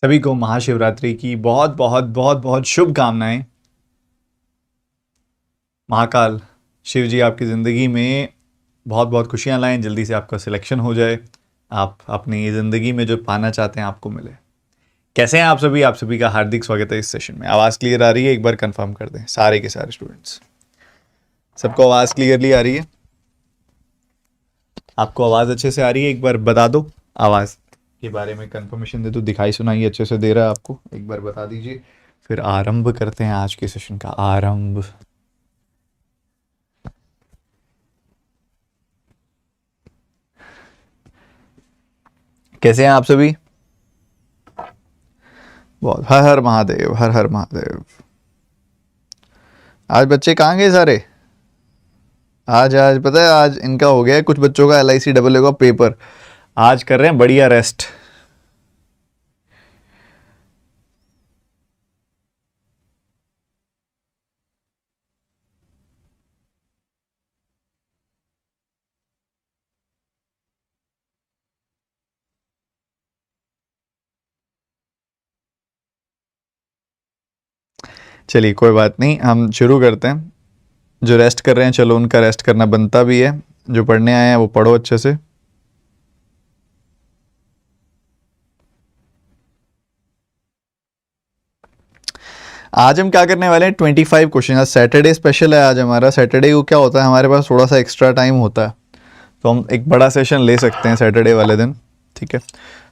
सभी को महाशिवरात्रि की बहुत बहुत बहुत बहुत शुभकामनाएं। महाकाल शिव जी आपकी ज़िंदगी में बहुत बहुत खुशियां लाएं, जल्दी से आपका सिलेक्शन हो जाए, आप अपनी ज़िंदगी में जो पाना चाहते हैं आपको मिले। कैसे हैं आप सभी? आप सभी का हार्दिक स्वागत है इस सेशन में। आवाज़ क्लियर आ रही है? एक बार कंफर्म कर दें सारे के सारे स्टूडेंट्स। सबको आवाज़ क्लियरली आ रही है? आपको आवाज़ अच्छे से आ रही है? एक बार बता दो, आवाज़ के बारे में कंफर्मेशन दे दो। दिखाई सुनाई अच्छे से दे रहा है आपको? एक बार बता दीजिए, फिर आरंभ करते हैं आज के सेशन का आरंभ। कैसे हैं आप सभी? बहुत हर हर महादेव, हर हर महादेव। आज बच्चे कहाँ गए सारे? आज आज पता है, आज इनका हो गया है कुछ बच्चों का LIC AA का पेपर। आज कर रहे हैं बढ़िया रेस्ट। चलिए कोई बात नहीं, हम शुरू करते हैं। जो रेस्ट कर रहे हैं चलो उनका रेस्ट करना बनता भी है, जो पढ़ने आए हैं वो पढ़ो अच्छे से। आज हम क्या करने वाले हैं, 25 क्वेश्चन। आज सैटरडे स्पेशल है। आज हमारा सैटरडे को क्या होता है, हमारे पास थोड़ा सा एक्स्ट्रा टाइम होता है, तो हम एक बड़ा सेशन ले सकते हैं सैटरडे वाले दिन, ठीक है।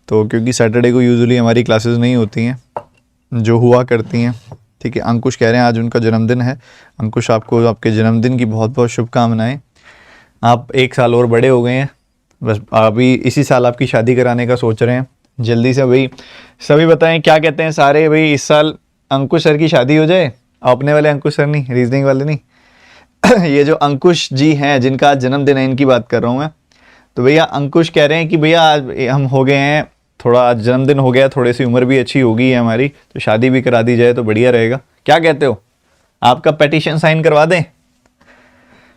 तो क्योंकि सैटरडे को यूजुअली हमारी क्लासेस नहीं होती हैं, जो हुआ करती हैं, ठीक है। अंकुश कह रहे हैं आज उनका जन्मदिन है। अंकुश, आपको आपके जन्मदिन की बहुत बहुत शुभकामनाएं। आप 1 साल और बड़े हो गए हैं, बस अभी इसी साल आपकी शादी कराने का सोच रहे हैं। जल्दी से भाई सभी बताएं क्या कहते हैं सारे। भाई इस साल अंकुश सर की शादी हो जाए। अपने वाले अंकुश सर नहीं, रीजनिंग वाले नहीं ये जो अंकुश जी हैं जिनका आज जन्मदिन है, इनकी बात कर रहा हूँ मैं। तो भैया अंकुश कह रहे हैं कि भैया आज हम हो गए हैं, थोड़ा आज जन्मदिन हो गया, थोड़ी सी उम्र भी अच्छी हो गई है हमारी, तो शादी भी करा दी जाए तो बढ़िया रहेगा। क्या कहते हो? आपका पेटिशन साइन करवा दें?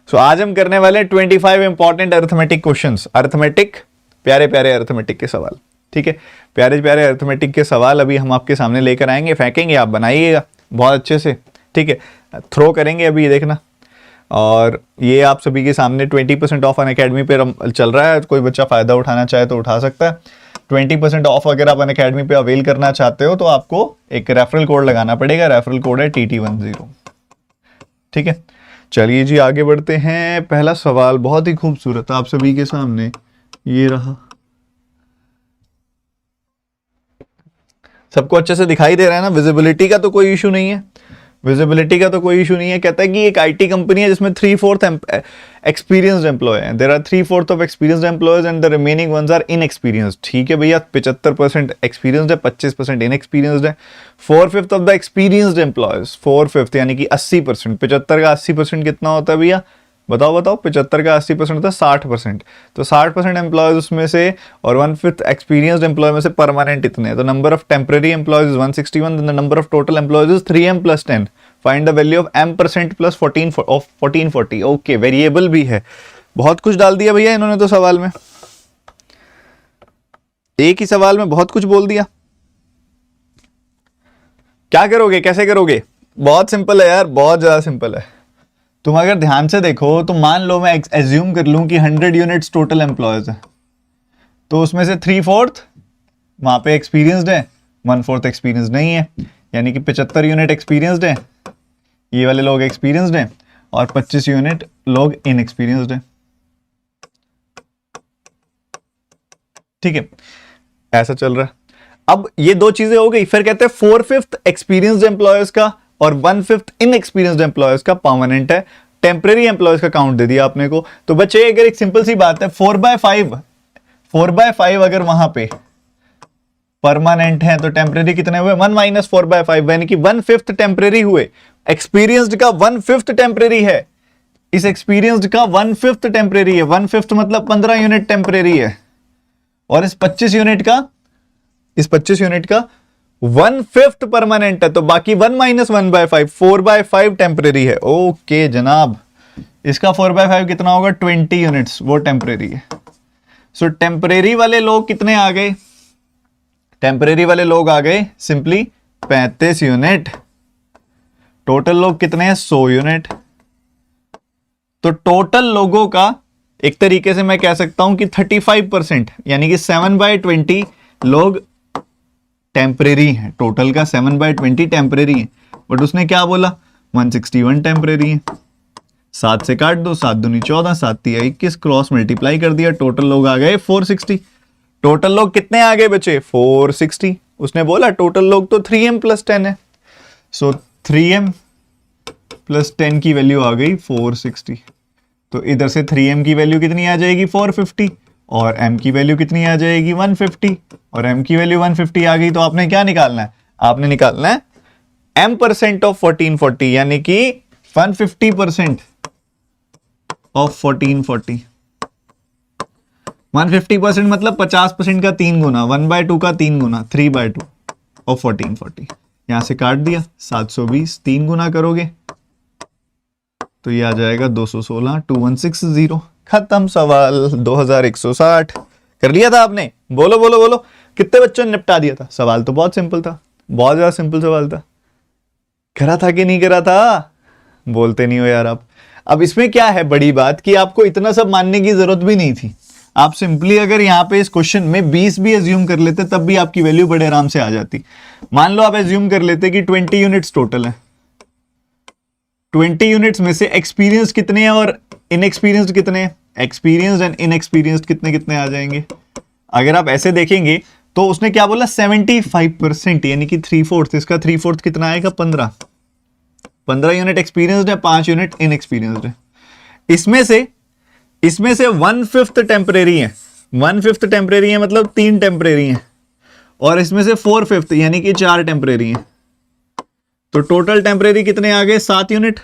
सो आज हम करने वाले 25 इंपॉर्टेंट अर्थमेटिक क्वेश्चंस। अर्थमेटिक, प्यारे प्यारे अर्थमेटिक के सवाल, ठीक है। प्यारे प्यारे अर्थमेटिक के सवाल अभी हम आपके सामने लेकर आएंगे, फेंकेंगे, आप बनाइएगा बहुत अच्छे से, ठीक है। थ्रो करेंगे अभी, ये देखना। और ये आप सभी के सामने 20% ऑफ अनअकैडमी पे चल रहा है। कोई बच्चा फ़ायदा उठाना चाहे तो उठा सकता है। 20% ऑफ अगर आप अनअकैडमी पे अवेल करना चाहते हो तो आपको एक रेफरल कोड लगाना पड़ेगा। रेफरल कोड है TT10, ठीक है। चलिए जी आगे बढ़ते हैं। पहला सवाल बहुत ही खूबसूरत आप सभी के सामने ये रहा। सबको अच्छे से दिखाई दे रहा है ना? विजिबिलिटी का तो कोई इशू नहीं है, विजिबिलिटी का तो कोई इशू नहीं है। कहता है कि एक IT कंपनी है जिसमें 3/4 एक्सपीरियंस्ड एम्प्लॉय हैं। There are 3/4 of experienced employees and the remaining ones are inexperienced. ठीक है भैया, 75% एक्सपीरियंस्ड है, 25% इनएक्सपीरियंस्ड है। 4/5 ऑफ द एक्सपीरियंस्ड एम्प्लॉयज, 4/5 यानी कि 80%। 75 का 80% कितना होता है भैया? बताओ बताओ। 75 का 80% होता है 60%। तो 60% एम्प्लॉयज उसमें से और 1/5 एक्सपीरियंस्ड एम्प्लॉय में से परमानेंट इतने। तो number of temporary employees 161, the number of total employees is 3m + 10। Find the value of m% + 1440। Okay, variable भी है। बहुत कुछ डाल दिया भैया इन्होंने तो सवाल में, एक ही सवाल में बहुत कुछ बोल दिया। क्या करोगे, कैसे करोगे? बहुत सिंपल है यार, बहुत ज्यादा सिंपल है। तुम अगर ध्यान से देखो तो मान लो मैं एज्यूम कर लूं कि 100 यूनिट्स टोटल एम्प्लॉयज है, तो उसमें से 3/4 वहां पे एक्सपीरियंस्ड है, 1/4 एक्सपीरियंस नहीं है, यानी कि 75 यूनिट एक्सपीरियंस्ड है, ये वाले लोग एक्सपीरियंस्ड हैं, और 25 यूनिट लोग इनएक्सपीरियंस्ड हैं, ठीक है। ऐसा चल रहा है। अब ये दो चीजें हो गई, फिर कहते हैं 4/5 एक्सपीरियंस्ड एम्प्लॉयज का और 1/5 इनएक्सपीरियंस्ड एम्प्लॉयज का परमानेंट है। टेम्पररी एम्प्लॉयज का काउंट दे दिया आपने को। तो बच्चे अगर एक सिंपल सी बात है, 4/5 अगर वहां पे परमानेंट है तो टेम्पररी कितने हुए? 1 - 4/5, यानी कि 1/5 टेम्पररी हुए। एक्सपीरियंस्ड का 1/5 टेम्पररी है, इस एक्सपीरियंस्ड का 1/5 टेम्पररी है। 1/5 मतलब 15 यूनिट टेम्पररी है, और इस 25 यूनिट का 1/5 परमानेंट है। तो बाकी 1 - 1/5, 4/5 टेम्पररी है। ओके जनाब, इसका 4/5 कितना होगा? 20 यूनिट्स, वो टेम्पररी है। सो टेम्पररी वाले लोग कितने आ गए? टेम्परेरी वाले लोग आ गए सिंपली 35 यूनिट, टोटल लोग कितने हैं 100 यूनिट। तो टोटल लोगों का एक तरीके से मैं कह सकता हूं कि 35% यानी कि 7/20 लोग टेम्परेरी हैं, टोटल का 7/20 टेम्परेरी है। बट उसने क्या बोला 161 टेम्परेरी है। 7 से काट दो, 7 दूनी 14, 7 तिया 21, क्रॉस मल्टीप्लाई कर दिया, टोटल लोग आ गए 460। टोटल लोग कितने आ गए बचे 460। उसने बोला टोटल लोग तो 3m + 10 है, सो 3m + 10 की वैल्यू आ गई 460। तो इधर से 3m की वैल्यू कितनी आ जाएगी 450, और m की वैल्यू कितनी आ जाएगी 150, और m की वैल्यू 150 आ गई। तो आपने क्या निकालना है, आपने निकालना है m% ऑफ 1440, यानी कि 150% ऑफ 1440। 150% मतलब 50% का 3 गुना, 1/2 का 3 गुना, 3/2 ऑफ 1440। यहां से काट दिया 720, 3 गुना करोगे तो ये आ जाएगा 216, 2160। खत्म सवाल। 2160 कर लिया था आपने। बोलो बोलो बोलो, कितने बच्चों ने निपटा दिया था? सवाल तो बहुत सिंपल था, बहुत ज्यादा सिंपल सवाल था। करा था कि नहीं करा था? बोलते नहीं हो यार आप। अब इसमें क्या है बड़ी बात कि आपको इतना सब मानने की जरूरत भी नहीं थी। आप सिंपली अगर यहां पे इस क्वेश्चन में 20 भी एज्यूम कर लेते तब भी आपकी वैल्यू बड़े आराम से आ जाती। मान लो आप एज्यूम कर लेते कि 20 यूनिट्स टोटल है, 20 यूनिट्स में से एक्सपीरियंस कितने हैं और इनएक्सपीरियंस्ड कितने हैं? एक्सपीरियंस्ड एंड इनएक्सपीरियंस्ड कितने कितने आ जाएंगे? अगर आप ऐसे देखेंगे तो उसने क्या बोला 75%, यानी कि 3/4। इसका 3/4 कितना आएगा 15 यूनिट एक्सपीरियंस्ड है, 5 यूनिट इनएक्सपीरियंस्ड है। इसमें से 1/5 टेम्परेरी है, 1/5 टेम्परेरी है मतलब 3 टेम्परेरी है, और इसमें से 4/5 यानी कि 4 टेम्परेरी है। तो टोटल टेम्परेरी कितने आ गए 7 यूनिट।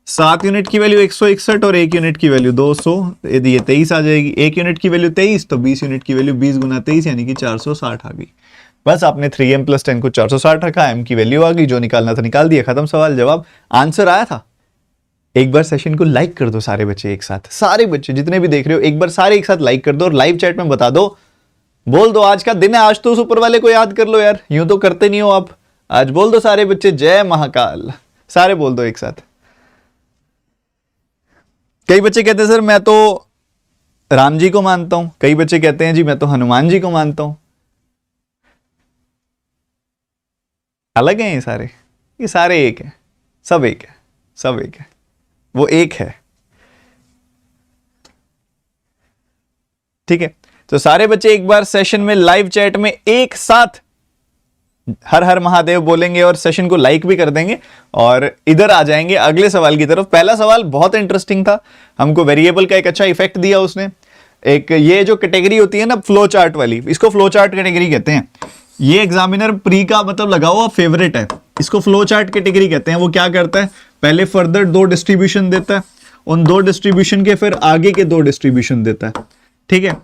7 यूनिट की वैल्यू 161 और 1 यूनिट की वैल्यू 200, ये 23 आ जाएगी। 1 यूनिट की वैल्यू 23, तो 20 यूनिट की वैल्यू 20 गुना 23 यानी कि 460 आ गई। बस आपने 3m + 10 को 460 रखा, m की वैल्यू आ गई, जो निकालना था निकाल दिया, खत्म सवाल जवाब, आंसर आया था। एक बार सेशन को लाइक कर दो सारे बच्चे एक साथ, सारे बच्चे जितने भी देख रहे हो एक बार सारे एक साथ लाइक कर दो और लाइव चैट में बता दो, बोल दो आज का दिन है, आज तो उस ऊपर वाले को याद कर लो यार, यूं तो करते नहीं हो आप। आज बोल दो सारे बच्चे जय महाकाल, सारे बोल दो एक साथ। कई बच्चे कहते हैं सर मैं तो राम जी को मानता हूं, कई बच्चे कहते हैं जी मैं तो हनुमान जी को मानता हूं। अलग हैं ये सारे एक है, सब एक है, सब एक है, वो एक है। ठीक है, तो सारे बच्चे एक बार सेशन में लाइव चैट में एक साथ हर हर महादेव बोलेंगे और सेशन को लाइक भी कर देंगे और इधर आ जाएंगे अगले सवाल की तरफ। पहला सवाल बहुत इंटरेस्टिंग था, हमको वेरिएबल का एक अच्छा इफेक्ट दिया उसने। एक ये जो कैटेगरी होती है ना फ्लो चार्ट वाली, इसको फ्लो चार्ट कैटेगरी कहते हैं। ये एग्जामिनर प्री का मतलब लगा हुआ फेवरेट है, इसको फ्लो चार्ट कैटेगरी कहते हैं। वो क्या करता है, पहले फर्दर 2 डिस्ट्रीब्यूशन देता है, उन 2 डिस्ट्रीब्यूशन के फिर आगे के 2 डिस्ट्रीब्यूशन देता है। ठीक है,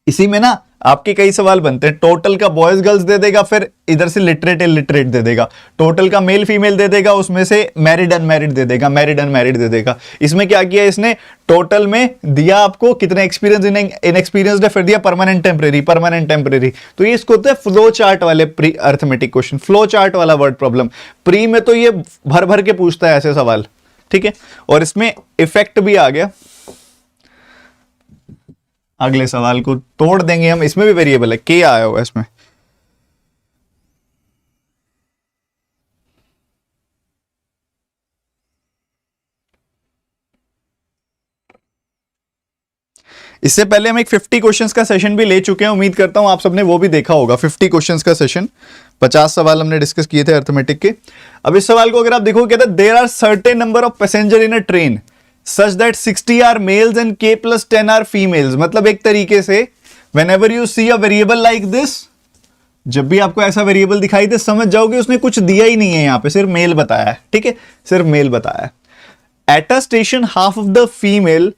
इसी में ना आपके कई सवाल बनते हैं। टोटल का बॉयज गर्ल्स दे देगा, फिर इधर से लिटरेट इलिटरेट दे देगा। टोटल का मेल फीमेल दे देगा, उसमें से मैरिड अनमैरिड दे देगा, मैरिड अनमैरिड दे देगा। इसमें क्या किया इसने, टोटल में दिया आपको कितने एक्सपीरियंस इनएक्सपीरियंस्ड है, फिर दिया परमानेंट टेम्परेरी, परमानेंट टेम्परेरी। तो ये इसको होता है फ्लो चार्ट वाले pre arithmetic question, flow chart वाला वर्ड प्रॉब्लम। प्री में तो ये भर भर के पूछता है ऐसे सवाल। ठीक है, और इसमें इफेक्ट भी आ गया। अगले सवाल को तोड़ देंगे हम, इसमें भी वेरिएबल है, के आया हुआ इसमें। इससे पहले हम एक 50 क्वेश्चंस का सेशन भी ले चुके हैं, उम्मीद करता हूं आप सबने वो भी देखा होगा। 50 क्वेश्चंस का सेशन, 50 सवाल हमने डिस्कस किए थे अर्थमेटिक के। अब इस सवाल को अगर आप देखो, कहता है there are certain number of passenger in a train such that 60 are males and k plus 10 are females। मतलब एक तरीके से whenever you see a variable like this, जब भी आपको ऐसा वेरिएबल दिखाई दे समझ जाओगे उसने कुछ दिया ही नहीं है, यहां पे सिर्फ मेल बताया है। ठीक है, सिर्फ मेल बताया है। At a station half of the female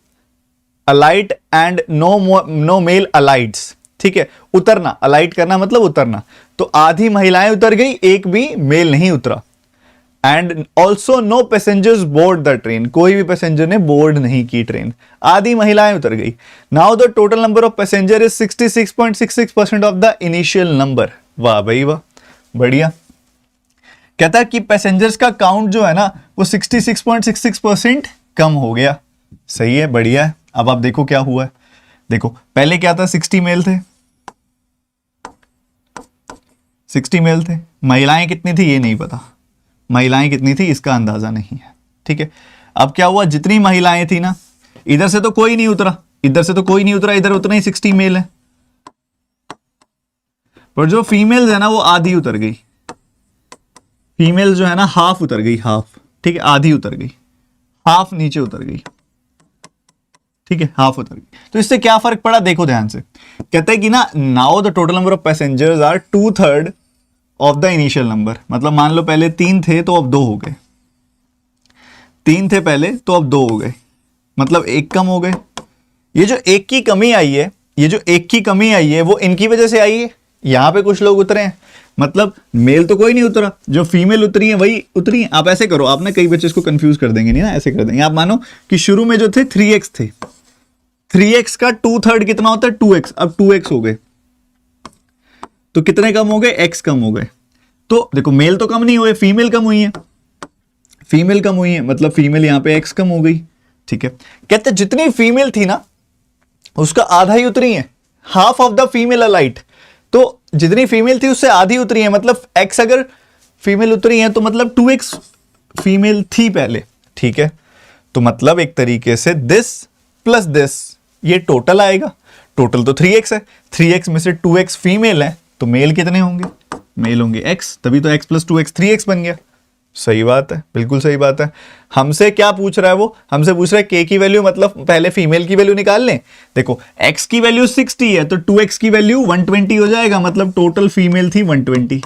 alight and no male alights. ठीक है, उतरना, अलाइट करना मतलब उतरना, तो आधी महिलाएं उतर गई, एक भी मेल नहीं उतरा। And also no passengers board the train, कोई भी पैसेंजर ने बोर्ड नहीं की ट्रेन, आधी महिलाएं उतर गई। Now the total number of passenger is 66.66% of the initial number. वाह भाई वाह, बढ़िया। कहता है कि पैसेंजर्स का काउंट जो है ना वो 66.66% कम हो गया। सही है, बढ़िया है। अब आप देखो क्या हुआ है। देखो पहले क्या था, 60 मेल थे, 60 मेल थे। महिलाएं कितनी थी ये नहीं पता, महिलाएं कितनी थी इसका अंदाजा नहीं है, ठीक है। अब क्या हुआ, जितनी महिलाएं थी ना, इधर से तो कोई नहीं उतरा, इधर से तो कोई नहीं उतरा, इधर उतना ही 60 मेल है, पर जो फीमेल्स है ना वो आधी उतर गई। फीमेल जो है ना हाफ उतर गई, हाफ, ठीक है, आधी उतर गई, हाफ नीचे उतर गई, ठीक है, हाफ उतर गई। तो इससे क्या फर्क पड़ा देखो ध्यान से। कहते हैं कि ना now the total number of passengers are 2/3 of the initial number. मतलब मान लो पहले 3 थे तो अब 2 हो गए, 3 थे पहले तो अब 2 हो गए, मतलब 1 कम हो गए। ये जो 1 की कमी आई है, ये जो 1 की कमी आई है वो इनकी वजह से आई है। यहां पे कुछ लोग उतरे हैं, मतलब मेल तो कोई नहीं उतरा, जो फीमेल उतरी है वही उतरी है। आप ऐसे करो, आप ना कई बच्चे इसको कंफ्यूज कर देंगे, नहीं ना, ऐसे कर देंगे। आप मानो कि शुरू में जो थे 3x थे, 3x का 2/3 कितना होता है, 2x, अब 2x हो गए, तो कितने कम हो गए, x कम हो गए। तो देखो मेल तो कम नहीं हुए, फीमेल कम हुई है, फीमेल कम हुई है, मतलब फीमेल यहां पे x कम हो गई, ठीक है। कहते जितनी फीमेल थी ना उसका आधा ही उतरी है, half of the female alight. तो जितनी फीमेल थी उससे आधी उतरी है, मतलब x अगर फीमेल उतरी है तो मतलब 2x फीमेल थी पहले, ठीक है। तो मतलब एक तरीके से दिस प्लस दिस, ये टोटल आएगा। टोटल तो 3x है, 3x में से 2x फीमेल है, तो मेल कितने होंगे, मेल होंगे x, तभी तो x प्लस 2x 3x बन गया। सही बात है, बिल्कुल सही बात है। हमसे क्या पूछ रहा है वो, हमसे पूछ रहा है k की वैल्यू, मतलब पहले फीमेल की वैल्यू निकाल लें। देखो x की वैल्यू 60 है तो 2x की वैल्यू 120 हो जाएगा, मतलब टोटल फीमेल थी 120,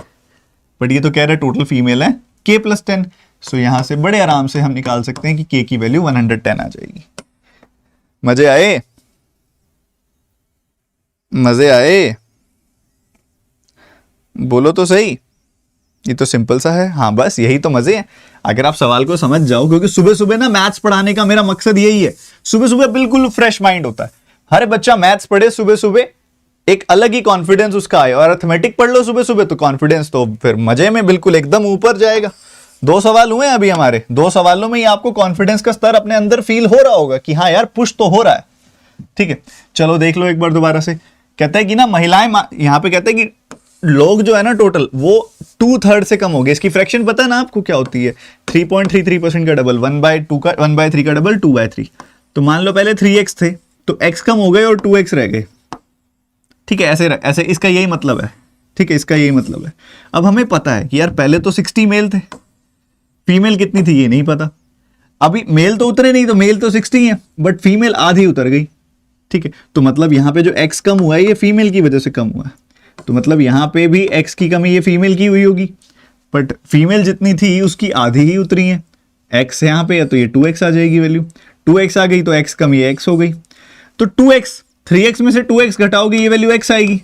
बट ये तो कह रहा है टोटल फीमेल है k प्लस 10। सो यहां से बड़े आराम से हम निकाल सकते हैं कि k की वैल्यू 110 आ जाएगी। मजे आए, मजे आए, बोलो तो सही। ये तो सिंपल सा है, हाँ बस यही तो मजे हैं अगर आप सवाल को समझ जाओ। क्योंकि सुबह सुबह ना मैथ्स पढ़ाने का मेरा मकसद यही है, सुबह सुबह बिल्कुल फ्रेश माइंड होता है। हर बच्चा मैथ्स पढ़े सुबह सुबह, एक अलग ही कॉन्फिडेंस उसका आए। और अर्थमेटिक पढ़ लो सुबह सुबह तो कॉन्फिडेंस तो फिर मजे में बिल्कुल एकदम ऊपर जाएगा। 2 सवाल हुए अभी हमारे, 2 सवालों में ही आपको कॉन्फिडेंस का स्तर अपने अंदर फील हो रहा होगा कि हाँ यार पुश तो हो रहा है, ठीक है। चलो देख लो एक बार दोबारा से। कहता है कि ना महिलाएं, यहां पे कहता है कि लोग जो है ना टोटल वो 2/3 से कम हो गए। इसकी फ्रैक्शन पता है ना आपको क्या होती है, 3.33% का डबल, 1/2 का 1/3 का डबल 2/3। तो मान लो पहले 3x थे तो x कम हो गए और 2x रह गए, ठीक है। ऐसे ऐसे इसका यही मतलब है, ठीक है, इसका यही मतलब है। अब हमें पता है कि यार पहले तो 60 मेल थे, फीमेल कितनी थी ये नहीं पता। अभी मेल तो उतरे नहीं, तो मेल तो 60 है बट फीमेल आधी उतर गई, ठीक है। तो मतलब यहां पे जो x कम हुआ है ये फीमेल की वजह से कम हुआ है, तो मतलब यहां पे भी x की कमी ये फीमेल की हुई होगी, बट फीमेल जितनी थी उसकी आधी ही उतरी है। x यहां पे है तो ये 2x आ जाएगी वैल्यू, 2x आ गई तो x कमी x हो गई। तो 2x, 3x में से 2x घटाओगे ये वैल्यू x आएगी,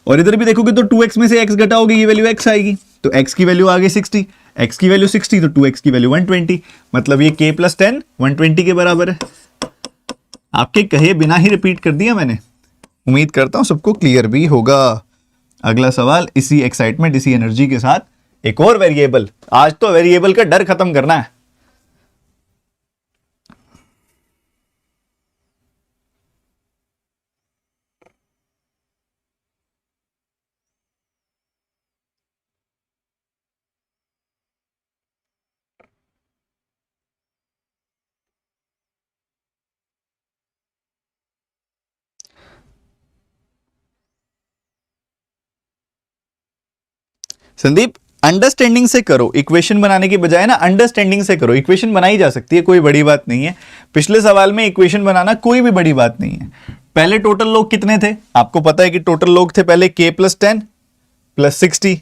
और इधर भी देखोगे तो 2x में से x घटाओगे ये वैल्यू x आएगी। तो x की वैल्यू आ गई 60, x की वैल्यू 60 तो 2x की वैल्यू 120, मतलब ये k प्लस 10 120 के बराबर है। आपके कहे बिना ही रिपीट कर दिया मैंने, उम्मीद करता हूं सबको क्लियर भी होगा। अगला सवाल इसी एक्साइटमेंट, इसी एनर्जी के साथ, एक और वेरिएबल। आज तो वेरिएबल का डर खत्म करना है। संदीप अंडरस्टैंडिंग से करो, इक्वेशन बनाने की बजाय ना अंडरस्टैंडिंग से करो। इक्वेशन बनाई जा सकती है, कोई बड़ी बात नहीं है। पिछले सवाल में इक्वेशन बनाना कोई भी बड़ी बात नहीं है। पहले टोटल लोग कितने थे आपको पता है कि टोटल लोग थे पहले k plus 10 plus 60,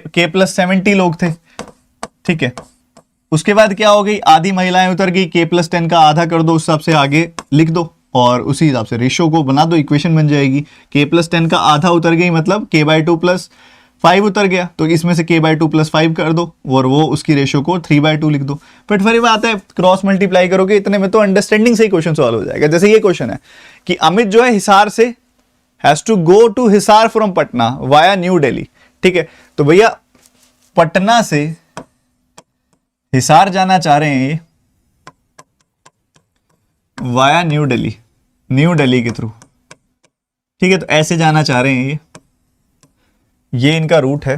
k plus 70 लोग थे, ठीक है। उसके बाद क्या हो गई, आधी महिलाएं उतर गई, k प्लस 10 का आधा कर दो, उस हिसाब से आगे लिख दो और उसी हिसाब से रेशियो को बना दो, इक्वेशन बन जाएगी। k प्लस 10 का आधा उतर गई मतलब k/2 प्लस 5 उतर गया तो इसमें से k/2 + 5 कर दो और वो उसकी रेशियो को 3/2 लिख दो। बट फिर बात है क्रॉस मल्टीप्लाई करोगे इतने में तो अंडरस्टैंडिंग से ही क्वेश्चन सॉल्व हो जाएगा। जैसे ये क्वेश्चन है कि अमित जो है हिसार से has to go to Hisar from Patna via New Delhi. ठीक है, तो भैया पटना से हिसार जाना चाह रहे हैं ये वाया न्यू दिल्ली, न्यू दिल्ली के थ्रू। ठीक है, तो ऐसे जाना चाह रहे हैं ये इनका रूट है।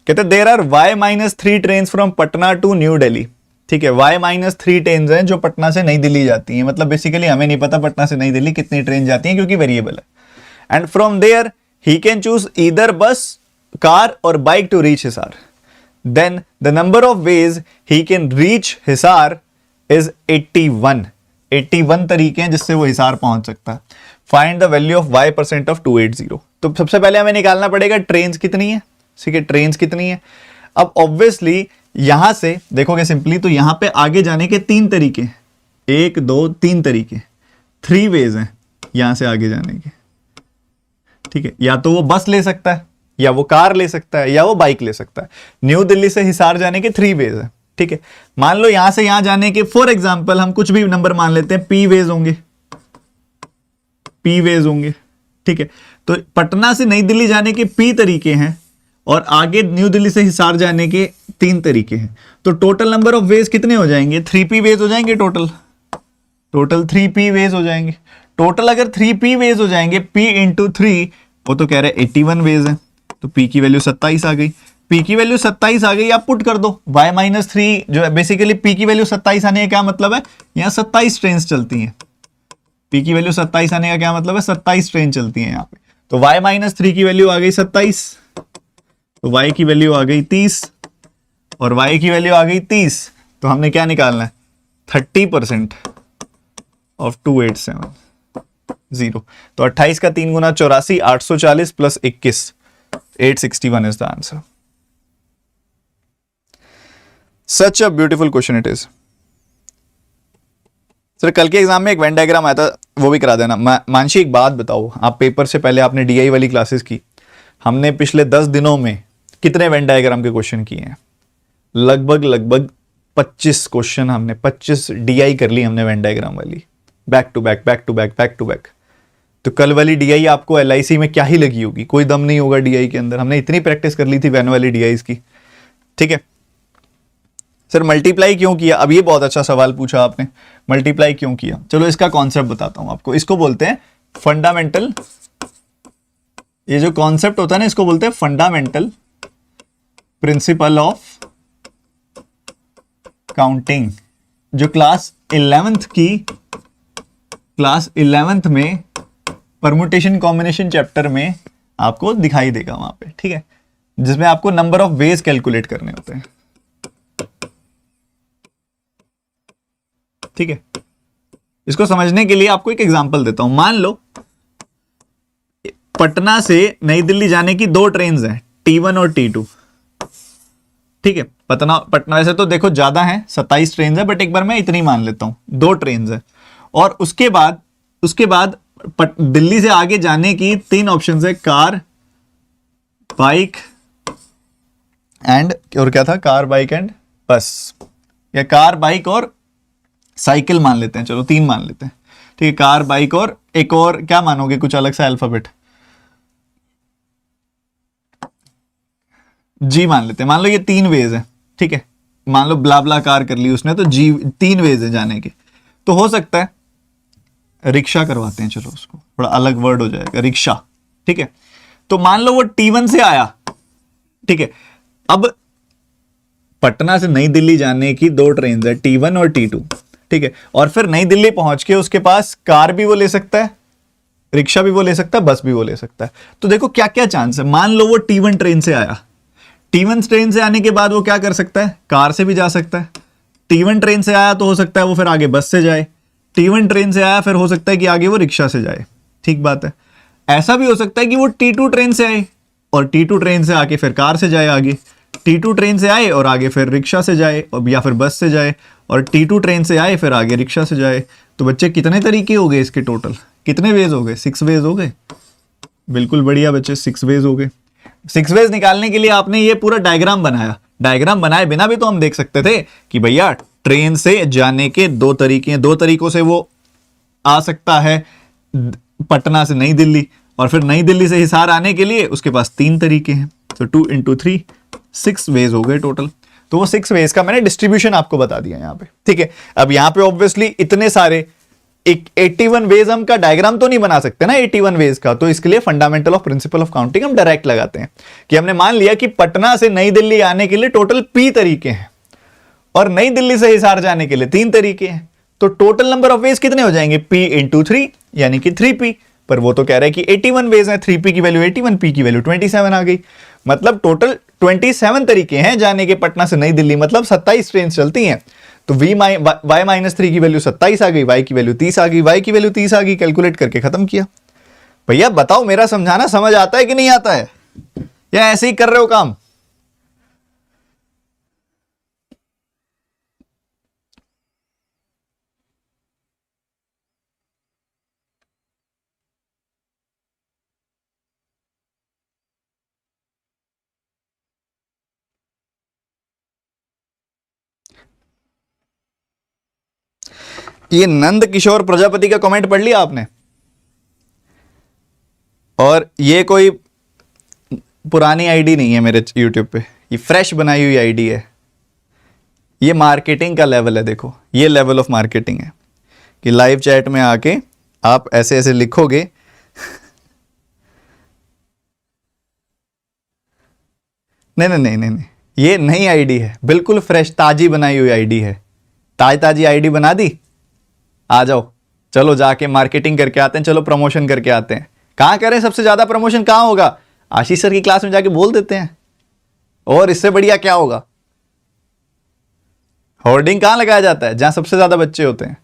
कहते there are y-3 train from Patna to New Delhi. ठीक है, y-3 ट्रेन हैं जो पटना से नई दिल्ली जाती हैं। मतलब बेसिकली हमें नहीं पता पटना से नई दिल्ली कितनी ट्रेन जाती हैं क्योंकि वेरिएबल है। And from there he can choose either bus, car और bike to reach Hisar. Then the number of ways he can reach Hisar is 81 तरीके हैं जिससे वो हिसार पहुंच सकता है। Find the value of y% of 280। तो सबसे पहले हमें निकालना पड़ेगा ट्रेन्स कितनी है। ठीक है, ट्रेन्स कितनी है। अब ऑब्वियसली यहां से देखोगे सिंपली तो यहां पे आगे जाने के 3 तरीके, 1 2 3 तरीके, 3 वेज हैं यहां से आगे जाने के। ठीक है, या तो वो बस ले सकता है, या वो कार ले सकता है, या वो बाइक ले सकता है। न्यू दिल्ली से हिसार जाने के 3 वेज है। ठीक है, मान लो यहां से यहां जाने के फॉर एग्जाम्पल हम कुछ भी नंबर मान लेते हैं, P वेज होंगे, P वेज होंगे। ठीक है, तो पटना से नई दिल्ली जाने के P तरीके हैं और आगे न्यू दिल्ली से हिसार जाने के 3 तरीके हैं। तो टोटल नंबर ऑफ वेज कितने हो जाएंगे? 3P वेज हो जाएंगे। टोटल 3P वेज हो जाएंगे। टोटल अगर 3P वेज हो जाएंगे, P इंटू 3, वो तो कह रहे हैं 81 वेज है, तो P की वैल्यू 27 आ गई। P की वैल्यू 27 आ गई, आप पुट कर दो y-3 जो है बेसिकली P की वैल्यू 27 आने का क्या मतलब है, यहाँ 27 ट्रेन चलती हैं। P की वैल्यू 27 आने का क्या मतलब है, 27 ट्रेन चलती हैं यहाँ पे। तो y-3 की वैल्यू आ गई 27, तो y की वैल्यू आ गई 30 और y की वैल्यू आ गई 30। तो हमने क्या निकालना है, 30% ऑफ 287 तो 28 का 3 गुना 84, 840 plus 21, 861 is the answer. Such a beautiful question it is. Sir कल के एग्जाम में एक वेन डायग्राम आया था, वो भी करा देना। मानसी एक बात बताओ, आप पेपर से पहले आपने डीआई वाली क्लासेस की, हमने पिछले 10 दिनों में कितने वेन डायग्राम के क्वेश्चन किए हैं? लगभग 25 क्वेश्चन हमने 25 डीआई कर ली हमने वेन डायग्राम वाली, बैक टू बैक। तो कल वाली डीआई आपको एलआईसी में क्या ही लगी होगी, कोई दम नहीं होगा डीआई के अंदर। हमने इतनी प्रैक्टिस कर ली थी वैन वाली डीआईस की। ठीक है सर, मल्टीप्लाई क्यों किया? अब ये बहुत अच्छा सवाल पूछा आपने, मल्टीप्लाई क्यों किया? चलो इसका कॉन्सेप्ट बताता हूं आपको। इसको बोलते हैं फंडामेंटल, ये जो कॉन्सेप्ट होता है ना, इसको बोलते हैं फंडामेंटल प्रिंसिपल ऑफ काउंटिंग, जो क्लास 11th में परमुटेशन कॉम्बिनेशन चैप्टर में आपको दिखाई देगा वहां पे। ठीक है, जिसमें आपको नंबर ऑफ वेज कैलकुलेट करने होते हैं। ठीक है, इसको समझने के लिए आपको एक एग्जांपल देता हूं। मान लो पटना से नई दिल्ली जाने की 2 ट्रेन हैं, T1 और T2। ठीक है, पटना वैसे तो देखो ज्यादा है, 27 ट्रेन है, बट एक बार मैं इतनी मान लेता हूं, 2 ट्रेन है। और उसके बाद दिल्ली से आगे जाने की 3 ऑप्शन है, कार, बाइक एंड, और क्या था, कार, बाइक एंड बस, या कार, बाइक और साइकिल मान लेते हैं। चलो 3 मान लेते हैं। ठीक है, कार, बाइक और एक और क्या मानोगे, कुछ अलग सा अल्फाबेट, जी मान लेते हैं। मान लो ये 3 वेज है। ठीक है, मान लो ब्ला कार कर ली उसने, तो जी 3 वेज है जाने के। तो हो सकता है रिक्शा करवाते हैं, चलो उसको थोड़ा अलग वर्ड हो जाएगा, रिक्शा। ठीक है, तो मान लो वो T1 से आया। ठीक है, अब पटना से नई दिल्ली जाने की 2 ट्रेन है, T1 और T2। ठीक है, और फिर नई दिल्ली पहुंच के उसके पास कार भी वो ले सकता है, रिक्शा भी वो ले सकता है, बस भी वो ले सकता है। तो देखो क्या क्या चांस है। मान लो वो T1 ट्रेन से आया, T1 ट्रेन से आने के बाद वो क्या कर सकता है, कार से भी जा सकता है। T1 ट्रेन से आया तो हो सकता है वो फिर आगे बस से जाए। T1 ट्रेन से आया फिर हो सकता है कि आगे वो रिक्शा से जाए। ठीक बात है। ऐसा भी हो सकता है कि वो T2 ट्रेन से आए और T2 ट्रेन से आके फिर कार से जाए, आगे T2 ट्रेन से आए और आगे फिर रिक्शा से जाए, या फिर बस से जाए, और T2 ट्रेन से आए फिर आगे रिक्शा से जाए। तो बच्चे कितने तरीके हो गए इसके, टोटल कितने वेज हो गए? 6 वेज हो गए। बिल्कुल बढ़िया बच्चे, 6 वेज हो गए। 6 वेज निकालने के लिए आपने ये पूरा डायग्राम बनाया, डायग्राम बनाए बिना भी तो हम देख सकते थे कि भैया ट्रेन से जाने के 2 तरीके हैं, 2 तरीकों से वो आ सकता है पटना से नई दिल्ली, और फिर नई दिल्ली से हिसार आने के लिए उसके पास 3 तरीके हैं। तो 2 × 3 6 वेज हो गए टोटल। तो वो 6 वेज का मैंने डिस्ट्रीब्यूशन आपको बता दिया यहाँ पे, ठीक है। अब यहाँ पे ऑब्वियसली इतने सारे एक 81 वेज हम का डायग्राम तो नहीं बना सकते ना 81 वेज का, तो इसके लिए fundamental of principle of counting हम डायरेक्ट लगाते हैं कि हमने मान लिया कि पटना से नई दिल्ली आने के लिए टोटल P तरीके हैं और नई दिल्ली से हिसार जाने के लिए 3 तरीके हैं। तो टोटल नंबर ऑफ वेज कितने हो जाएंगे? P × 3 यानी कि 3P। पर वो तो कह रहा है कि 81 वेज हैं, 3P की वैल्यू 81, P की वैल्यू 27 आ गई। मतलब टोटल 27 तरीके हैं जाने के पटना से नई दिल्ली, मतलब 27 ट्रेन चलती हैं। तो y-3 की वैल्यू 27 आ गई, y की वैल्यू 30 आ गई, y की वैल्यू 30 आ गई, कैलकुलेट करके खत्म किया। भैया बताओ मेरा समझाना समझ आता है कि नहीं आता है, या ऐसे ही कर रहे हो काम? ये नंद किशोर प्रजापति का कमेंट पढ़ लिया आपने? और ये कोई पुरानी आईडी नहीं है मेरे यूट्यूब पे, ये फ्रेश बनाई हुई आईडी है। ये मार्केटिंग का लेवल है, देखो ये लेवल ऑफ मार्केटिंग है कि लाइव चैट में आके आप ऐसे ऐसे लिखोगे नहीं नहीं नहीं नहीं नहीं, ये नई आईडी है, बिल्कुल फ्रेश ताजी बनाई हुई आईडी है। ताजी आईडी बना दी, आ जाओ चलो जाके मार्केटिंग करके आते हैं, चलो प्रमोशन करके आते हैं। कहां करें? सबसे ज्यादा प्रमोशन कहां होगा? आशीष सर की क्लास में जाके बोल देते हैं। और इससे बढ़िया क्या होगा? होर्डिंग कहां लगाया जाता है? जहां सबसे ज्यादा बच्चे होते हैं।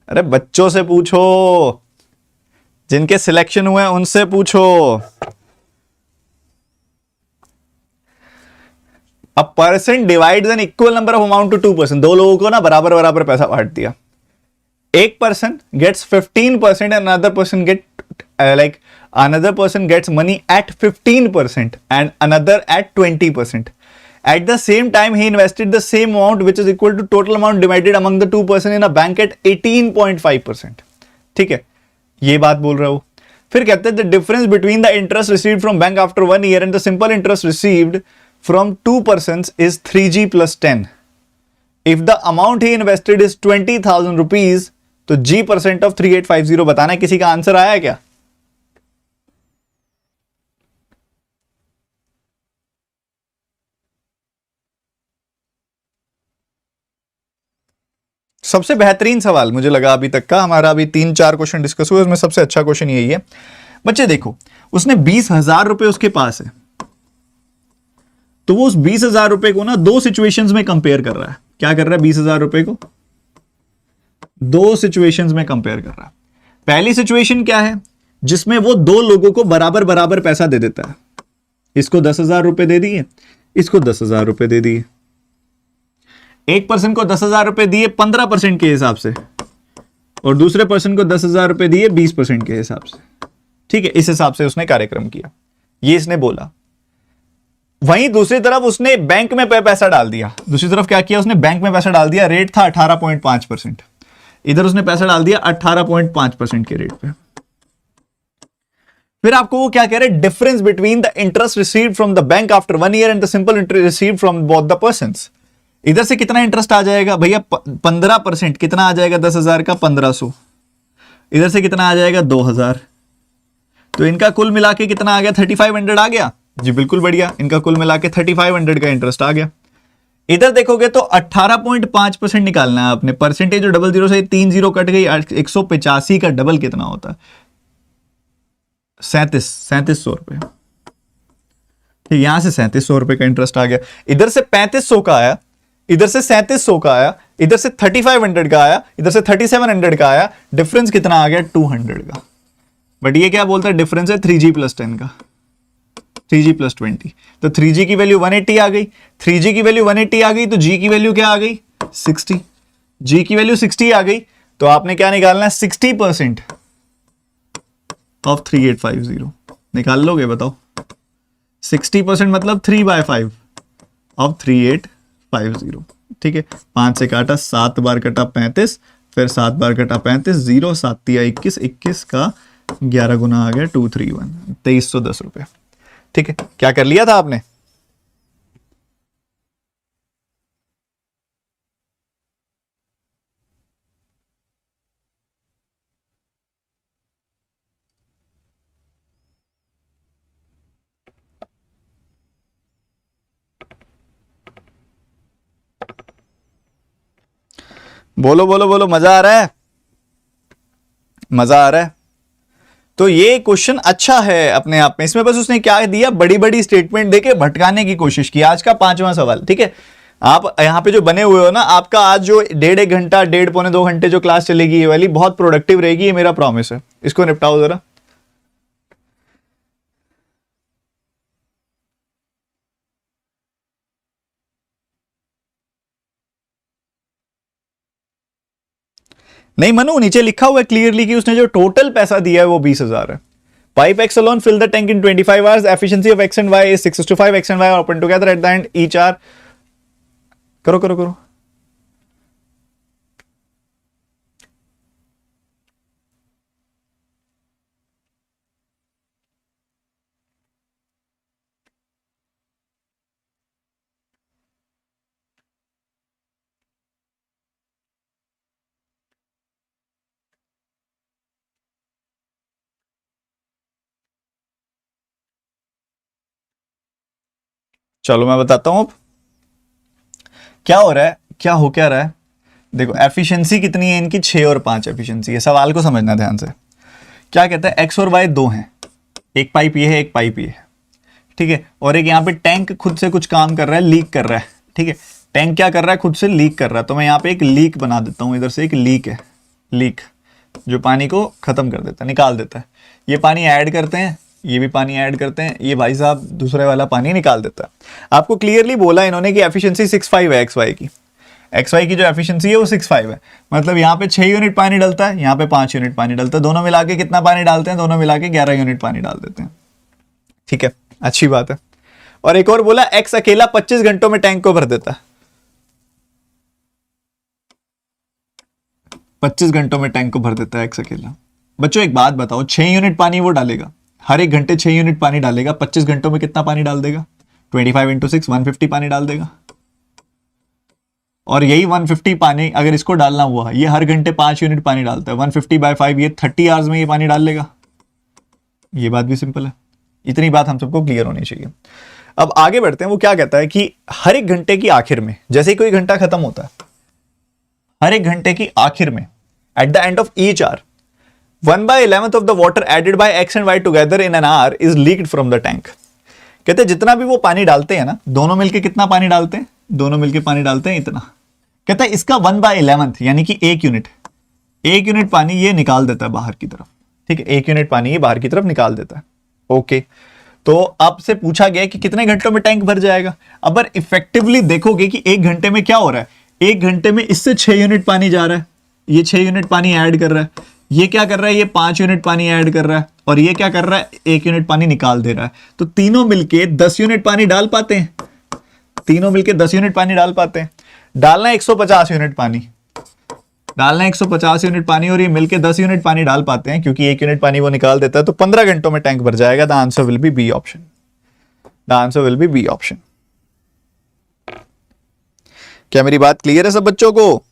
अरे बच्चों से पूछो, जिनके सिलेक्शन हुए हैं उनसे पूछो। A person divides an equal number of amount to 2%। 2 लोगों को ना बराबर बराबर पैसा बांट दिया। एक person gets 15% and another person gets money at 15% and another at 20%. At the same time, he invested the same amount which is equal to total amount divided among the 2 person in a bank at 18.5%. ठीक है, ये बात बोल रहा हूं। फिर कहते हैं the difference between the interest received from bank after 1 year and the simple interest received from 2 persons is 3G plus 10. If the amount he invested is 20,000 rupees, तो G% of 3850 बताना है। किसी का आंसर आया क्या? सबसे बेहतरीन सवाल मुझे लगा अभी तक का, हमारा अभी 3-4 क्वेश्चन डिस्कस हुए, उसमें सबसे अच्छा क्वेश्चन यही है। बच्चे देखो, उसने 20,000 रुपए उसके पास है, तो वो उस 20,000 रुपए को ना 2 सिचुएशंस में कंपेयर कर रहा है। क्या कर रहा है? 20,000 रुपए को 2 सिचुएशंस में कंपेयर कर रहा है। पहली सिचुएशन क्या है? जिसमें वो 2 लोगों को बराबर बराबर पैसा दे देता है। इसको 10,000 रुपए दे दिए, इसको 10,000 रुपए दे दिए। एक पर्सन को 10,000 रुपए दिए 15% के हिसाब से, और दूसरे पर्सन को 10,000 रुपए दिए 20% के हिसाब से। ठीक है, इस हिसाब से उसने कार्यक्रम किया, ये इसने बोला। वहीं दूसरी तरफ उसने बैंक में पैसा डाल दिया। दूसरी तरफ क्या किया? उसने बैंक में पैसा डाल दिया। रेट था 18.5%, इधर उसने पैसा डाल दिया 18.5% के रेट पे। फिर आपको वो क्या कह रहे हैं? Difference between the interest received from the bank after 1 year and the simple interest received from both the persons. इधर से कितना इंटरेस्ट आ जाएगा भैया? 15%। कितना आ जाएगा? 10,000 का 1500। इधर से कितना आ जाएगा? 2,000। तो इनका कुल मिला के कितना आ गया? 3500 आ गया जी, बिल्कुल बढ़िया। इनका कुल मिला के 3500 का इंटरेस्ट आ गया। इधर देखोगे तो 18.5% निकालना है आपने। परसेंटेज और डबल जीरो से 3 जीरो कट गई। 185 का डबल कितना होता है? 3700 रुपए। यहां से 3700 रुपए का इंटरेस्ट आ गया। इधर से 3500 का आया, इधर से 3700 का आया, इधर से 3500 का आया, इधर से 3700 का आया। डिफरेंस कितना आ गया? 200 का। बट ये क्या बोलता है? डिफरेंस है 3G plus 10 का, 3G plus 20। तो 3G की वैल्यू 180 आ गई, 3G की वैल्यू 180 आ गई, तो G की वैल्यू क्या आ गई? 60। G की वैल्यू 60 आ गई, तो आपने क्या निकालना है? 60% ऑफ 3850 निकाल लोगे? बताओ। 60% मतलब 3/5 ऑफ 3850। ठीक है, 5 से काटा, 7 बार कटा 35, फिर 7 बार कटा 35, 0 7 तिया 21, 21 का 11 गुना आ गया 231, 2310 रुपये। ठीक है, क्या कर लिया था आपने? बोलो बोलो बोलो, मजा आ रहा है? मजा आ रहा है? तो ये क्वेश्चन अच्छा है अपने आप में। इसमें बस उसने क्या दिया, बड़ी बड़ी स्टेटमेंट देके भटकाने की कोशिश की। आज का 5वां सवाल, ठीक है। आप यहां पे जो बने हुए हो ना, आपका आज जो 1.5 घंटा, 1.5 पौने 2 घंटे जो क्लास चलेगी, ये वाली बहुत प्रोडक्टिव रहेगी, ये मेरा प्रॉमिस है। इसको निपटाओ जरा। नहीं मनु, नीचे लिखा हुआ है क्लियरली कि उसने जो टोटल पैसा दिया है वो 20,000 है। Pipe X alone fill the tank in 25 hours. Efficiency of X and Y is 6:5. X and Y are open together at the end. Each are करो करो करो। चलो मैं बताता हूं अब क्या हो रहा है, क्या रहा है। देखो एफिशिएंसी कितनी है इनकी, 6 और 5 एफिशिएंसी है। सवाल को समझना ध्यान से। क्या कहता है, एक्स और वाई दो हैं, एक पाइप ये है, एक पाइप ये है, ठीक है। और एक यहाँ पे टैंक खुद से कुछ काम कर रहा है, लीक कर रहा है, ठीक है। टैंक क्या कर रहा है, खुद से लीक कर रहा है। तो मैं यहाँ पे एक लीक बना देता हूँ, इधर से एक लीक है, लीक जो पानी को खत्म कर देता है, निकाल देता है। ये पानी ऐड करते हैं, ये भी पानी ऐड करते हैं, ये भाई साहब दूसरे वाला पानी निकाल देता है। आपको क्लियरली बोला इन्होंने कि एफिशिएंसी 6.5 है एक्स वाई की। एक्स वाई की जो एफिशिएंसी है वो 6.5 है, मतलब यहाँ पे 6 यूनिट पानी डलता है, यहाँ पे 5 यूनिट पानी डलता है। दोनों मिला के कितना पानी डालते हैं, दोनों मिला के 11 यूनिट पानी डाल देते हैं। ठीक है, अच्छी बात है। और एक और बोला, एक्स अकेला 25 घंटों में टैंक को भर देता है। 25 घंटों में टैंक को भर देता है एक्स अकेला। बच्चों एक बात बताओ, 6 यूनिट पानी वो डालेगा, हर एक घंटे 6 यूनिट पानी डालेगा, 25 घंटों में कितना पानी डाल देगा? 25 इंटू 6, 150 पानी डाल देगा। और यही 150 पानी अगर इसको डालना हुआ, ये हर घंटे 5 यूनिट पानी डालता है, 150/5, ये 30 आवर्स में ये पानी डाल लेगा। ये बात भी सिंपल है, इतनी बात हम सबको क्लियर होनी चाहिए। अब आगे बढ़ते हैं। वो क्या कहता है कि हर एक घंटे की आखिर में, जैसे ही कोई घंटा खत्म होता है, हर एक घंटे की आखिर में, at the end of each hour, 1/11 of the water added by x and y together in an hour is leaked from the tank। कहते हैं जितना भी वो पानी डालते हैं ना, दोनों मिलके कितना पानी डालते हैं, दोनों मिलके पानी डालते हैं इतना। कहता है इसका 1/11 यानी कि 1 यूनिट पानी ये निकाल देता है बाहर की तरफ। ठीक है, 1 यूनिट पानी ये बाहर की तरफ निकाल देता है। ओके, तो आपसे पूछा गया कि कितने घंटों में टैंक भर जाएगा। अब इफेक्टिवली देखोगे कि 1 घंटे में क्या हो रहा है, 1 घंटे में इससे 6 यूनिट पानी जा रहा है, ये 6 यूनिट पानी ऐड कर रहा है, ये क्या कर रहा है, ये 5 यूनिट पानी ऐड कर रहा है, और ये क्या कर रहा है, 1 यूनिट पानी निकाल दे रहा है। तो तीनों मिलके 10 यूनिट पानी डाल पाते हैं, तीनों मिलके 10 यूनिट पानी डाल पाते हैं। डालना 150 यूनिट पानी, डालना 150 यूनिट पानी, और ये मिलके 10 यूनिट पानी डाल पाते हैं, क्योंकि 1 यूनिट पानी वो निकाल देता है। तो 15 घंटों में टैंक भर जाएगा। The answer will be B option. The answer will be B option. क्या मेरी बात क्लियर है सब बच्चों को?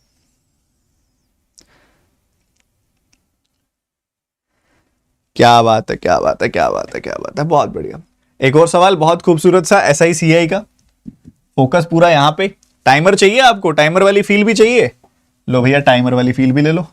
क्या बात है, क्या बात है, क्या बात है, क्या बात है, बहुत बढ़िया। एक और सवाल बहुत खूबसूरत सा, SICI का। फोकस पूरा यहां पे। टाइमर चाहिए आपको, टाइमर वाली फील भी चाहिए? लो भैया, टाइमर वाली फील भी ले लो।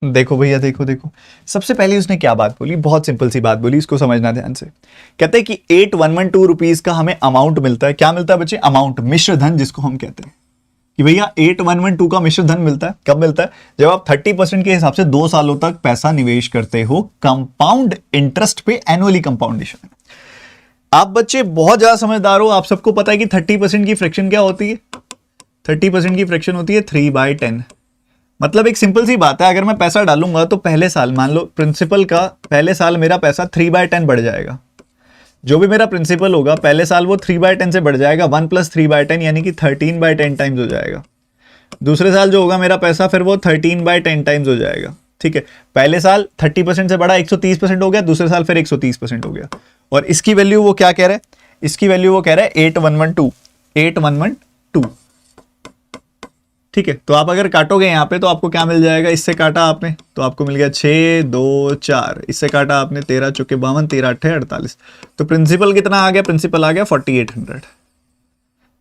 देखो भैया, देखो देखो, सबसे पहले उसने क्या बात बोली, बहुत सिंपल सी बात बोली, इसको समझना ध्यान से। कहते हैं कि 8112 रुपीज का हमें अमाउंट मिलता है। क्या मिलता है बच्चे? अमाउंट, मिश्र धन जिसको हम कहते हैं कि भैया 8112 का मिश्र धन मिलता है। कब मिलता है? जब आप 30% के हिसाब से 2 सालों तक पैसा निवेश करते हो कंपाउंड इंटरेस्ट पे, एनुअली कंपाउंडेशन। आप बच्चे बहुत ज्यादा समझदार हो, आप सबको पता है कि 30% की फ्रैक्शन क्या होती है? 30% की फ्रैक्शन होती है 3/10। मतलब एक सिंपल सी बात है, अगर मैं पैसा डालूंगा तो पहले साल, मान लो प्रिंसिपल का पहले साल मेरा पैसा 3/10 बढ़ जाएगा। जो भी मेरा प्रिंसिपल होगा पहले साल वो 3/10 से बढ़ जाएगा, 1 + 3/10 यानी कि 13/10 टाइम्स हो जाएगा। दूसरे साल जो होगा मेरा पैसा फिर वो 13/10 टाइम्स हो जाएगा। ठीक है, पहले साल 30% से बढ़ा 130% हो गया, दूसरे साल फिर 130% हो गया। और इसकी वैल्यू वो क्या कह रहा है? इसकी वैल्यू वो कह रहा है 8112, 8112। ठीक है, तो आप अगर काटोगे यहाँ पे तो आपको क्या मिल जाएगा? इससे काटा आपने तो आपको मिल गया 6 2 4, इससे काटा आपने 13 चौके 52, 13 8 48। तो प्रिंसिपल कितना आ गया? प्रिंसिपल आ गया 4800।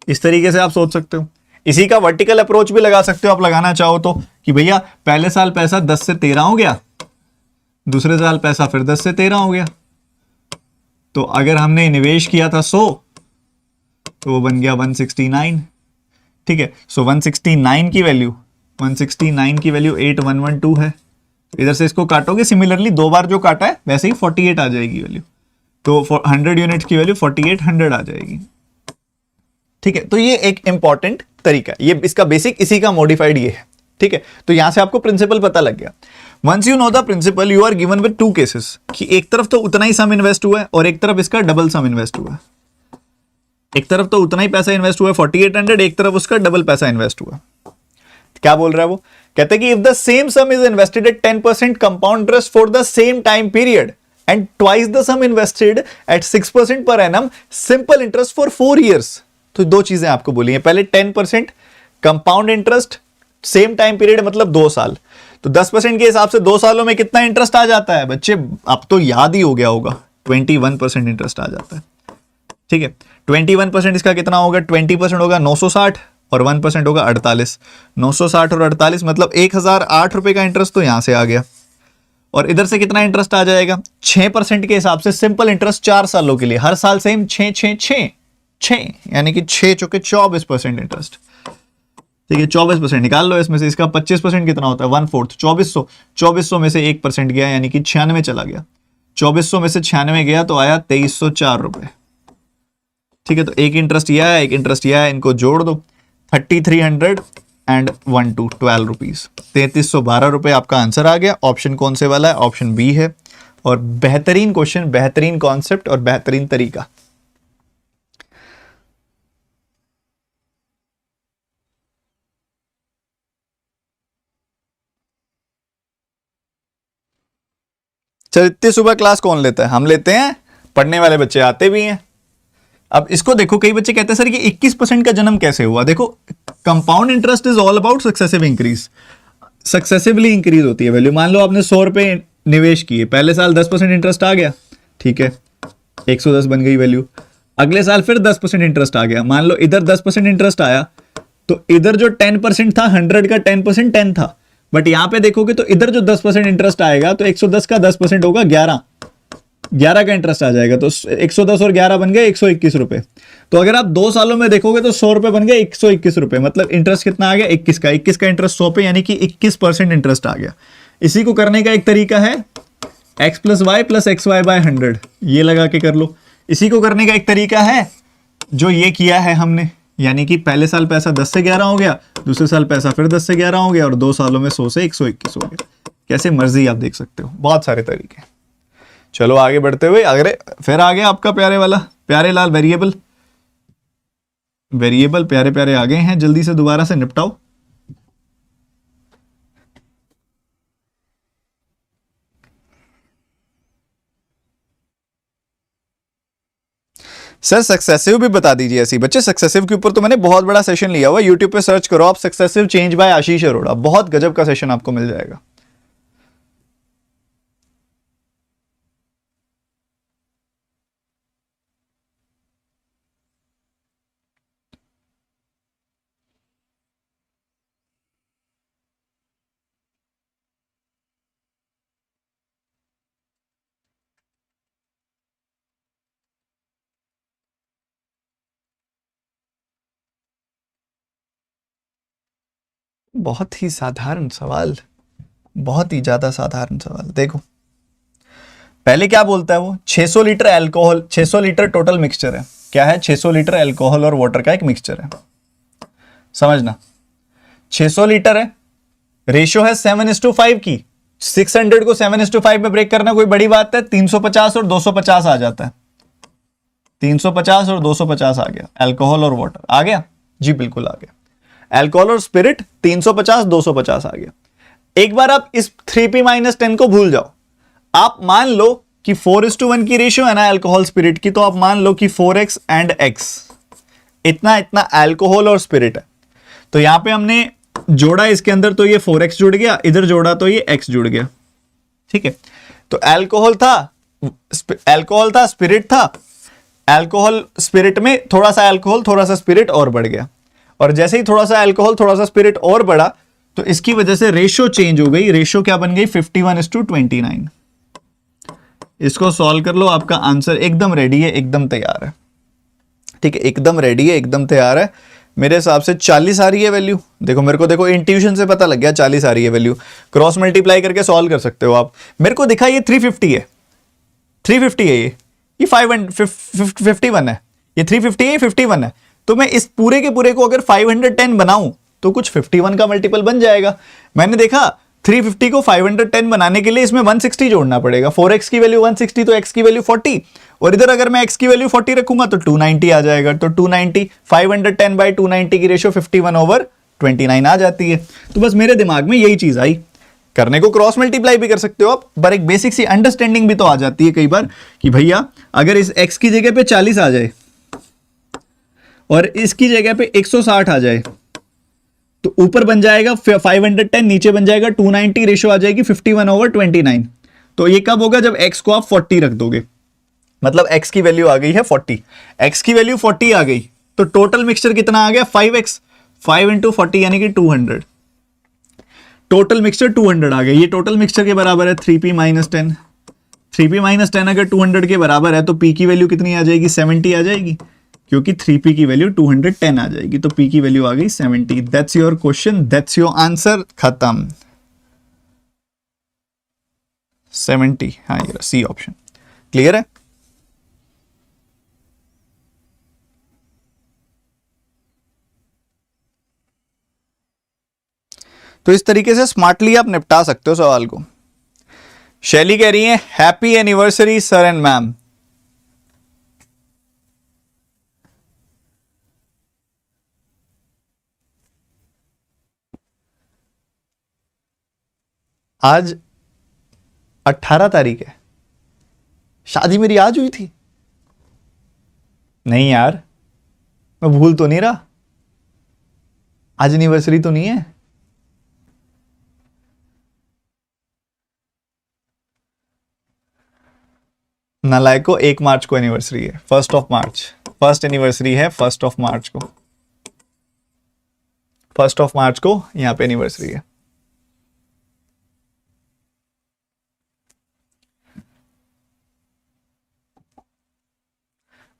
इस तरीके से आप सोच सकते हो। इसी का वर्टिकल अप्रोच भी लगा सकते हो आप, लगाना चाहो तो, कि भैया पहले साल पैसा 10 से 13 हो गया, दूसरे साल पैसा फिर 10 से 13 हो गया। तो अगर हमने निवेश किया था 100 तो वो बन गया 169। ठीक है, सो 169 की वैल्यू, 169 की वैल्यू 8112 है। इधर से इसको काटोगे, सिमिलरली दो बार जो काटा है वैसे ही 48 आ जाएगी वैल्यू। तो 100 यूनिट्स की वैल्यू 4800 आ जाएगी। ठीक है, तो ये एक इंपॉर्टेंट तरीका है, ये इसका बेसिक, इसी का मॉडिफाइड ये है। ठीक है, तो यहां से आपको प्रिंसिपल पता लग गया। Once you know the principal you are given with 2 cases, कि एक तरफ तो उतना ही सम इन्वेस्ट हुआ है और एक तरफ इसका डबल सम इन्वेस्ट हुआ है। एक तरफ तो उतना ही पैसा इन्वेस्ट हुआ है 4800, एक तरफ उसका डबल पैसा इन्वेस्ट हुआ। क्या बोल रहा है वो? कहते हैं कि if the same sum is invested at 10% compound interest for the same time period and twice the sum invested at 6% per annum simple interest for 4 years. तो दो चीजें आपको बोली हैं, पहले 10% compound interest same time period मतलब 2 साल, तो 10% के हिसाब से 2 सालों में कितना इंटरेस्ट आ जाता है बच्चे? अब तो याद ही हो गया होगा, 21% इंटरेस्ट आ जाता है। ठीक है, 21% इसका कितना होगा? 20% होगा 960 और 1% होगा 48। 960 और 48 मतलब 1008 रुपए का इंटरेस्ट तो यहां से आ गया। और इधर से कितना इंटरेस्ट आ जाएगा? 6% के हिसाब से सिंपल इंटरेस्ट 4 सालों के लिए, हर साल सेम 6 यानी कि 6 चौके 24% इंटरेस्ट। ठीक है, 24% निकाल लो इसमें से, इसका 25% कितना होता है? 1/4, 2400। 2400 में से 1% गया यानी कि 96 चला गया। 2400 में से 96 गया तो आया 2304 रुपए। ठीक है, तो एक इंटरेस्ट यह है, एक इंटरेस्ट यह है, इनको जोड़ दो, 3312 रुपीज, 3312 रुपए आपका आंसर आ गया। ऑप्शन कौन से वाला है? ऑप्शन बी है। और बेहतरीन क्वेश्चन, बेहतरीन कॉन्सेप्ट और बेहतरीन तरीका। चल, इतनी सुबह क्लास कौन लेता है? हम लेते हैं, पढ़ने वाले बच्चे आते भी हैं। अब इसको देखो, कई बच्चे कहते हैं सर कि 21% का जन्म कैसे हुआ? देखो, compound interest is all about successive increase, successively increase होती है वैल्यू। मान लो आपने 100 रुपए निवेश किए, पहले साल 10% इंटरेस्ट आ गया, ठीक है, 110 बन गई वैल्यू। अगले साल फिर 10% इंटरेस्ट आ गया, मान लो इधर 10% इंटरेस्ट आया, तो इधर जो 10% था, 100 का 10% 10 था, बट यहां पे देखोगे तो इधर जो 10% इंटरेस्ट आएगा तो 110 का 10% होगा 11, 11 का इंटरेस्ट आ जाएगा। तो 110 और 11 बन गए 121 रुपए। तो अगर आप 2 सालों में देखोगे तो 100 रुपए बन गए 121 रुपए, मतलब इंटरेस्ट कितना आ गया? 21 का। 21 का इंटरेस्ट 100 पे, यानी कि 21% इंटरेस्ट आ गया। इसी को करने का एक तरीका है x + y + xy/100, ये लगा के कर लो। इसी को करने का एक तरीका है जो ये किया है हमने, यानी कि पहले साल पैसा 10 से 11 हो गया, दूसरे साल पैसा फिर 10 से 11 हो गया, और 2 सालों में 100 से 121 हो गया। कैसे मर्जी आप देख सकते हो, बहुत सारे तरीके। चलो आगे बढ़ते हुए, अगर फिर आ गया आपका प्यारे वाला, प्यारे लाल वेरिएबल, वेरिएबल प्यारे प्यारे आ गए हैं, जल्दी से दोबारा से निपटाओ। सर सक्सेसिव भी बता दीजिए ऐसी। बच्चे सक्सेसिव के ऊपर तो मैंने बहुत बड़ा सेशन लिया हुआ, यूट्यूब पे सर्च करो आप, successive change bye Ashish Arora, बहुत गजब का सेशन आपको मिल जाएगा। बहुत ही साधारण सवाल, बहुत ही ज्यादा साधारण सवाल। देखो पहले क्या बोलता है वो, 600 litre alcohol, 600 litre total mixture है। क्या है? 600 लीटर अल्कोहल और वाटर का एक मिक्सचर है, समझना। 600 लीटर है, रेशियो है 7:5 की। 600 को 7:5 में ब्रेक करना कोई बड़ी बात है? 350 और 250 आ जाता है। 350 और 250 आ गया, अल्कोहल और वाटर आ गया जी, बिल्कुल आ गया। अल्कोहल और स्पिरिट 350 250 आ गया। एक बार आप इस 3p-10 को भूल जाओ। आप मान लो कि 4:1 की रेशियो है ना अल्कोहल स्पिरिट की, तो आप मान लो कि 4x एंड x, इतना इतना अल्कोहल और स्पिरिट है। तो यहां पे हमने जोड़ा इसके अंदर, तो ये 4x जुड़ गया, इधर जोड़ा तो ये x जुड़ गया, ठीक है। तो अल्कोहल था स्पिरिट था, अल्कोहल स्पिरिट में थोड़ा सा अल्कोहल थोड़ा सा स्पिरिट और बढ़ गया, और जैसे ही थोड़ा सा अल्कोहल थोड़ा सा स्पिरिट और बढ़ा तो इसकी वजह से रेशियो चेंज हो गई। रेशियो क्या बन गई? 51:29। इसको सॉल्व कर लो, आपका आंसर एकदम रेडी है, एकदम तैयार है, ठीक है, एकदम रेडी है, एकदम तैयार है। मेरे हिसाब से 40 आ रही है वैल्यू। देखो मेरे को, देखो इंट्यूशन से पता लग गया 40 आ रही है वैल्यू। क्रॉस मल्टीप्लाई करके सॉल्व कर सकते हो आप। मेरे को दिखा ये 350 है, 350 है, ये 551 है, ये 350 है, 51 है। तो मैं इस पूरे के पूरे को अगर 510 बनाऊं तो कुछ 51 का मल्टीपल बन जाएगा। मैंने देखा 350 को 510 बनाने के लिए इसमें 160 जोड़ना पड़ेगा। 4x की वैल्यू 160 तो x की वैल्यू 40, और इधर अगर मैं x की वैल्यू 40 रखूंगा तो 290 आ जाएगा। तो 290 510/290 की रेशियो 51/29 आ जाती है। तो बस मेरे दिमाग में यही चीज आई। करने को क्रॉस मल्टीप्लाई भी कर सकते हो आप, पर एक बेसिक सी अंडरस्टैंडिंग भी तो आ जाती है कई बार कि भैया अगर इस x की जगह पे 40 आ जाए और इसकी जगह पे 160 आ जाए तो ऊपर बन जाएगा 510, नीचे बन जाएगा 290, रेशियो आ जाएगी 51/29। तो ये कब होगा? जब x को आप 40 रख दोगे, मतलब x की वैल्यू आ गई है 40, x की वैल्यू 40 आ गई तो टोटल मिक्सचर कितना आ गया? 5x, 5 × 40 यानी कि 200। टोटल मिक्सचर 200 आ गया। ये टोटल मिक्सचर के बराबर है 3p-10। 3p-10 अगर 200 के बराबर है तो p की वैल्यू कितनी आ जाएगी? 70 आ जाएगी, क्योंकि 3p की वैल्यू 210 आ जाएगी, तो p की वैल्यू आ गई 70। That's your question, that's your answer, खत्म। 70, हाँ ये सी ऑप्शन। क्लियर है? तो इस तरीके से स्मार्टली आप निपटा सकते हो सवाल को। शैली कह रही है happy anniversary sir and ma'am. आज 18 तारीख है, शादी मेरी आज हुई थी? नहीं यार, मैं भूल तो नहीं रहा, आज एनिवर्सरी तो नहीं है। नालायक को 1 मार्च को एनिवर्सरी है, 1 मार्च, फर्स्ट एनिवर्सरी है 1 मार्च को, 1 मार्च को यहां पे एनिवर्सरी है।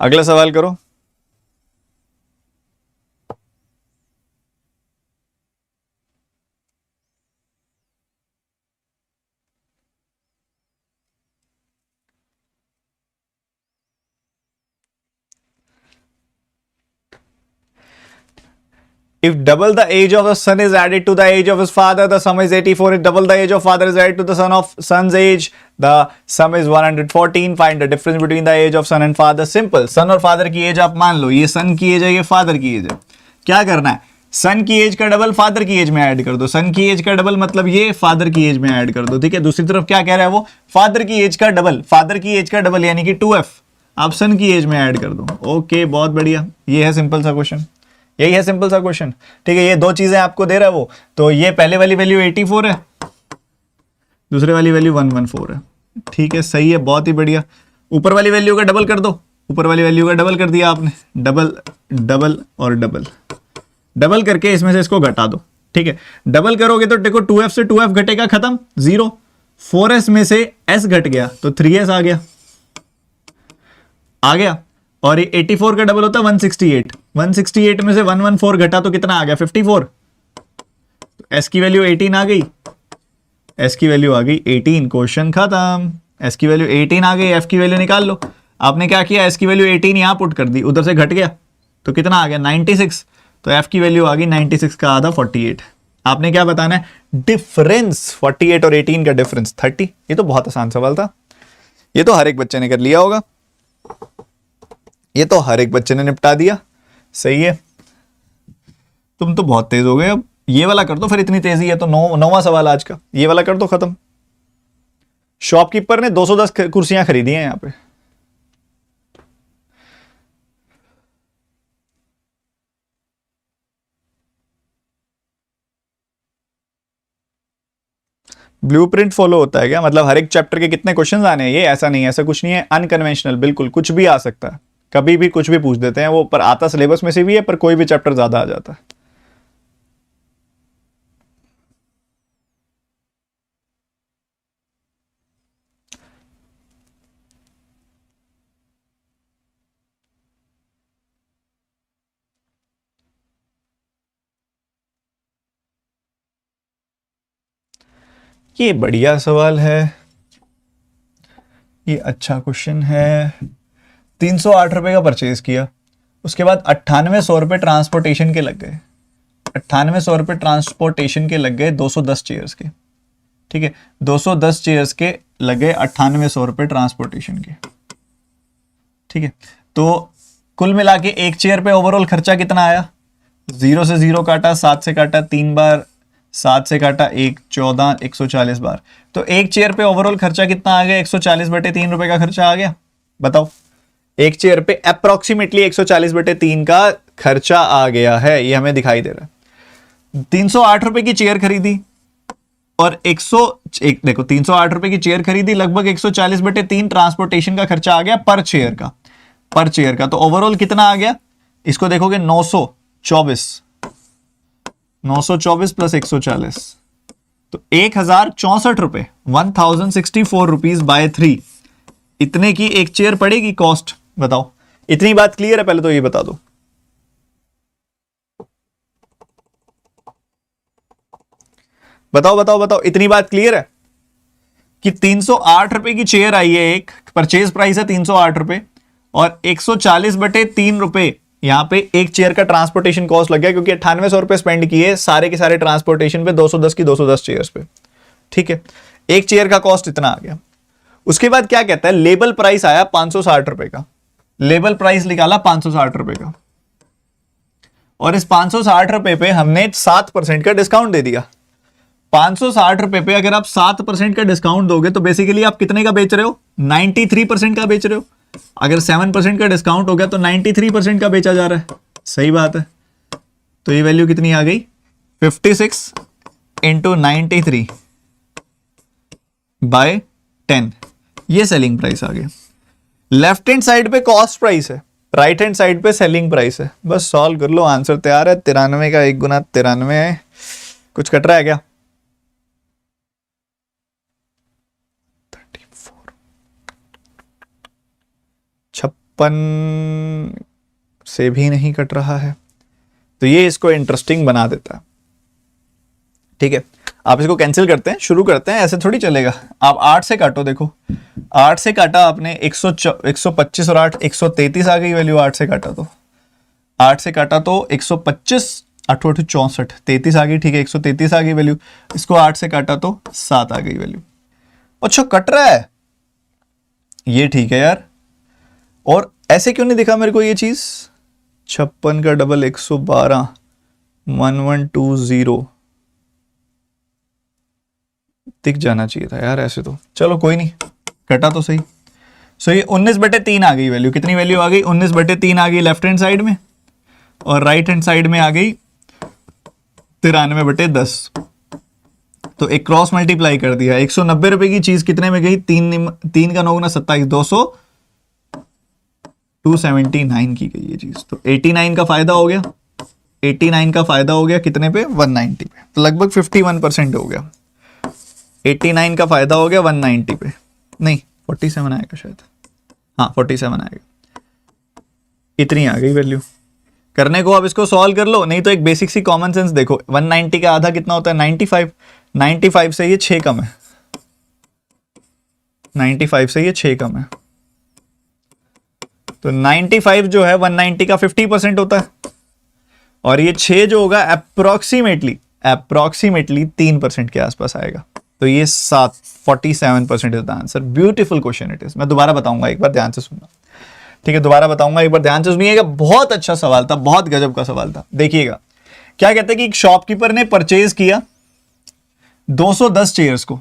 अगला सवाल करो। If double the age of the son is added to the age of his father, the sum is 84. If double the age of father is added to the son's age, the sum is 114. Find the difference between the age of son and father. Simple. Son और father की as आप मान लो, ये son की as है, ये father की as है। क्या करना है? सन की एज का डबल फादर की एज में ऐड कर दो। सन की एज का डबल मतलब ये फादर की एज में ऐड कर दो, ठीक है। दूसरी तरफ क्या कह रहा है वो? फादर की एज का डबल, फादर की एज का डबल यानी कि 2f आप सन की एज में ऐड कर दो। ओके, बहुत बढ़िया, ये है सिंपल सा क्वेश्चन, यही है सिंपल सा क्वेश्चन, ठीक है। ये दो चीजें आपको दे रहा है वो, तो ये पहले वाली वैल्यू 84 है, दूसरे वाली वैल्यू 114 है, ठीक है, सही है, बहुत ही बढ़िया। ऊपर वाली वैल्यू का डबल कर दो, ऊपर वाली वैल्यू का डबल कर दिया आपने, डबल डबल और डबल, डबल करके इसमें से इसको घटा दो, ठीक है। डबल करोगे तो देखो 2f से 2f घटेगा, खत्म, 0। 4s में से s घट गया तो 3s आ गया, और ये 84 का डबल होता है 168, 168 में से 114 घटा तो कितना आ गया? 54। एस की वैल्यू 18 आ गई, एस की वैल्यू आ गई 18, क्वेश्चन खत्म। एस की वैल्यू 18 आ गई, एफ की वैल्यू निकाल लो। आपने क्या किया, एस की वैल्यू 18 यहां पुट कर दी, उधर से घट गया तो कितना आ गया 96, तो एफ की वैल्यू आ गई 96 का आधा 48। आपने क्या बताना है, डिफरेंस 48 और 18 का डिफरेंस 30। ये तो बहुत आसान सवाल था, ये तो हर एक बच्चे ने कर लिया होगा, ये तो हर एक बच्चे ने निपटा दिया। सही है, तुम तो बहुत तेज हो गए। अब ये वाला कर दो फिर, इतनी तेजी है तो 9वां सवाल आज का, ये वाला कर दो खत्म। शॉपकीपर ने 210 कुर्सियां खरीदी हैं यहां पे। ब्लूप्रिंट फॉलो होता है क्या, मतलब हर एक चैप्टर के कितने क्वेश्चंस आने हैं, ये ऐसा नहीं है, ऐसा कुछ नहीं है, अनकन्वेंशनल, बिल्कुल कुछ भी आ सकता है, कभी भी कुछ भी पूछ देते हैं वो, पर आता सिलेबस में से भी है, पर कोई भी चैप्टर ज्यादा आ जाता है। ये बढ़िया सवाल है, ये अच्छा क्वेश्चन है। 308 रुपए का परचेज किया, उसके बाद 9800 रुपए ट्रांसपोर्टेशन के लग गए, 9800 रुपए ट्रांसपोर्टेशन के लग गए 210 चेयर्स के, ठीक है, 210 चेयर्स के लग गए 9800 रुपए ट्रांसपोर्टेशन के, ठीक है। तो कुल मिला के एक चेयर पे ओवरऑल खर्चा कितना आया, 0 से 0 काटा, 7 से काटा 3 बार, 7 से काटा 1, 14, 140 बार, तो एक चेयर पे ओवरऑल खर्चा कितना आ गया, 140/3 रुपए का खर्चा आ गया। बताओ, एक चेयर पे अप्रोक्सीमेटली 140/3 का खर्चा आ गया है, ये हमें दिखाई दे रहा है। 308 रुपए की चेयर खरीदी और 101, देखो 308 रुपए की चेयर खरीदी, लगभग 140/3 ट्रांसपोर्टेशन का खर्चा आ गया पर चेयर का, पर चेयर का, तो ओवरऑल कितना आ गया, इसको देखोगे 924 प्लस 140, तो 1064 रुपए, 1064 रुपीज बाय 3, इतने की एक चेयर पड़ेगी कॉस्ट। बताओ, इतनी बात क्लियर है, पहले तो ये बता दो। बताओ बताओ बताओ, इतनी बात क्लियर है कि 308 रुपए की चेयर आई है, एक परचेज प्राइस है 308 रुपए, और 140/3 रुपए यहां पे एक चेयर का ट्रांसपोर्टेशन कॉस्ट लग गया, क्योंकि 9800 रुपए स्पेंड किए सारे के सारे ट्रांसपोर्टेशन पे, 210 की 210 चेयर्स पे, ठीक है। एक चेयर का कॉस्ट इतना आ गया। उसके बाद क्या कहता है, लेबल प्राइस आया 560 रुपए का, लेबल प्राइस निकाला 560 रुपए का, और इस 560 रुपए पे हमने 7% का डिस्काउंट दे दिया। 560 रुपए पे अगर आप 7% का डिस्काउंट दोगे तो बेसिकली आप कितने का बेच रहे हो, 93% का बेच रहे हो। अगर 7% का डिस्काउंट हो गया तो 93% का बेचा जा रहा है, सही बात है। तो ये वैल्यू कितनी आ गई, 56 इंटू 93 बाय 10, ये सेलिंग प्राइस आ गया। लेफ्ट हैंड साइड पे कॉस्ट प्राइस है, राइट हैंड साइड पे सेलिंग प्राइस है। बस सॉल्व कर लो, आंसर तैयार है। 93 का 1 गुना 93 है। कुछ कट रहा है क्या, 56 से भी नहीं कट रहा है, तो ये इसको इंटरेस्टिंग बना देता है, ठीक है। आप इसको कैंसिल करते हैं, शुरू करते हैं, ऐसे थोड़ी चलेगा। आप 8 से काटो, देखो 8 से काटा आपने 125 और 8 133 आ गई वैल्यू। 8 से काटा तो 8 से काटा तो 125, 8 8 64, 33 आ गई, ठीक है, 133 आ गई वैल्यू। इसको 8 से काटा तो 7 आ गई वैल्यू। अच्छा कट रहा है, ये ठीक है यार। और ऐसे क्यों नहीं दिखा मेरे को ये चीज, 56 का डबल 112, 1120 दिख जाना चाहिए था यार ऐसे तो। चलो कोई नहीं, कटा तो सही। सो ये 19/3 आ गई वैल्यू। कितनी वैल्यू आ गई, 19/3 आ गई लेफ्ट हैंड साइड में, और राइट हैंड साइड में आ गई 93/10। तो एक क्रॉस मल्टीप्लाई कर दिया। 190 रुपए की चीज कितने में गई, 3 का 9 गुना 27, 279 की गई ये चीज। तो 89 का फायदा हो गया, 89 का फायदा हो गया कितने पे, 190 पे। तो लगभग 51% हो गया। 89 का फायदा हो गया 190 पे, नहीं 47 आएगा शायद, हाँ 47 आएगा। इतनी आ गई वैल्यू। करने को आप इसको सॉल्व कर लो, नहीं तो एक बेसिक सी कॉमन सेंस देखो, 190 का आधा कितना होता है 95, 95 से ये 6 कम है, 95 से ये 6 कम है, तो 95 जो है 190 का 50% होता है, और ये 6 जो होगा अप्रोक्सीमेटली 3% के आसपास आएगा, तो ये 47% is the answer. Beautiful question it is. मैं दोबारा बताऊंगा, एक बार ध्यान से सुनना, ठीक है, दोबारा बताऊंगा, एक बार ध्यान से सुनिएगा। बहुत अच्छा सवाल था, बहुत गजब का सवाल था। देखिएगा क्या कहते हैं कि एक शॉपकीपर ने परचेज किया 210 चेयर्स को,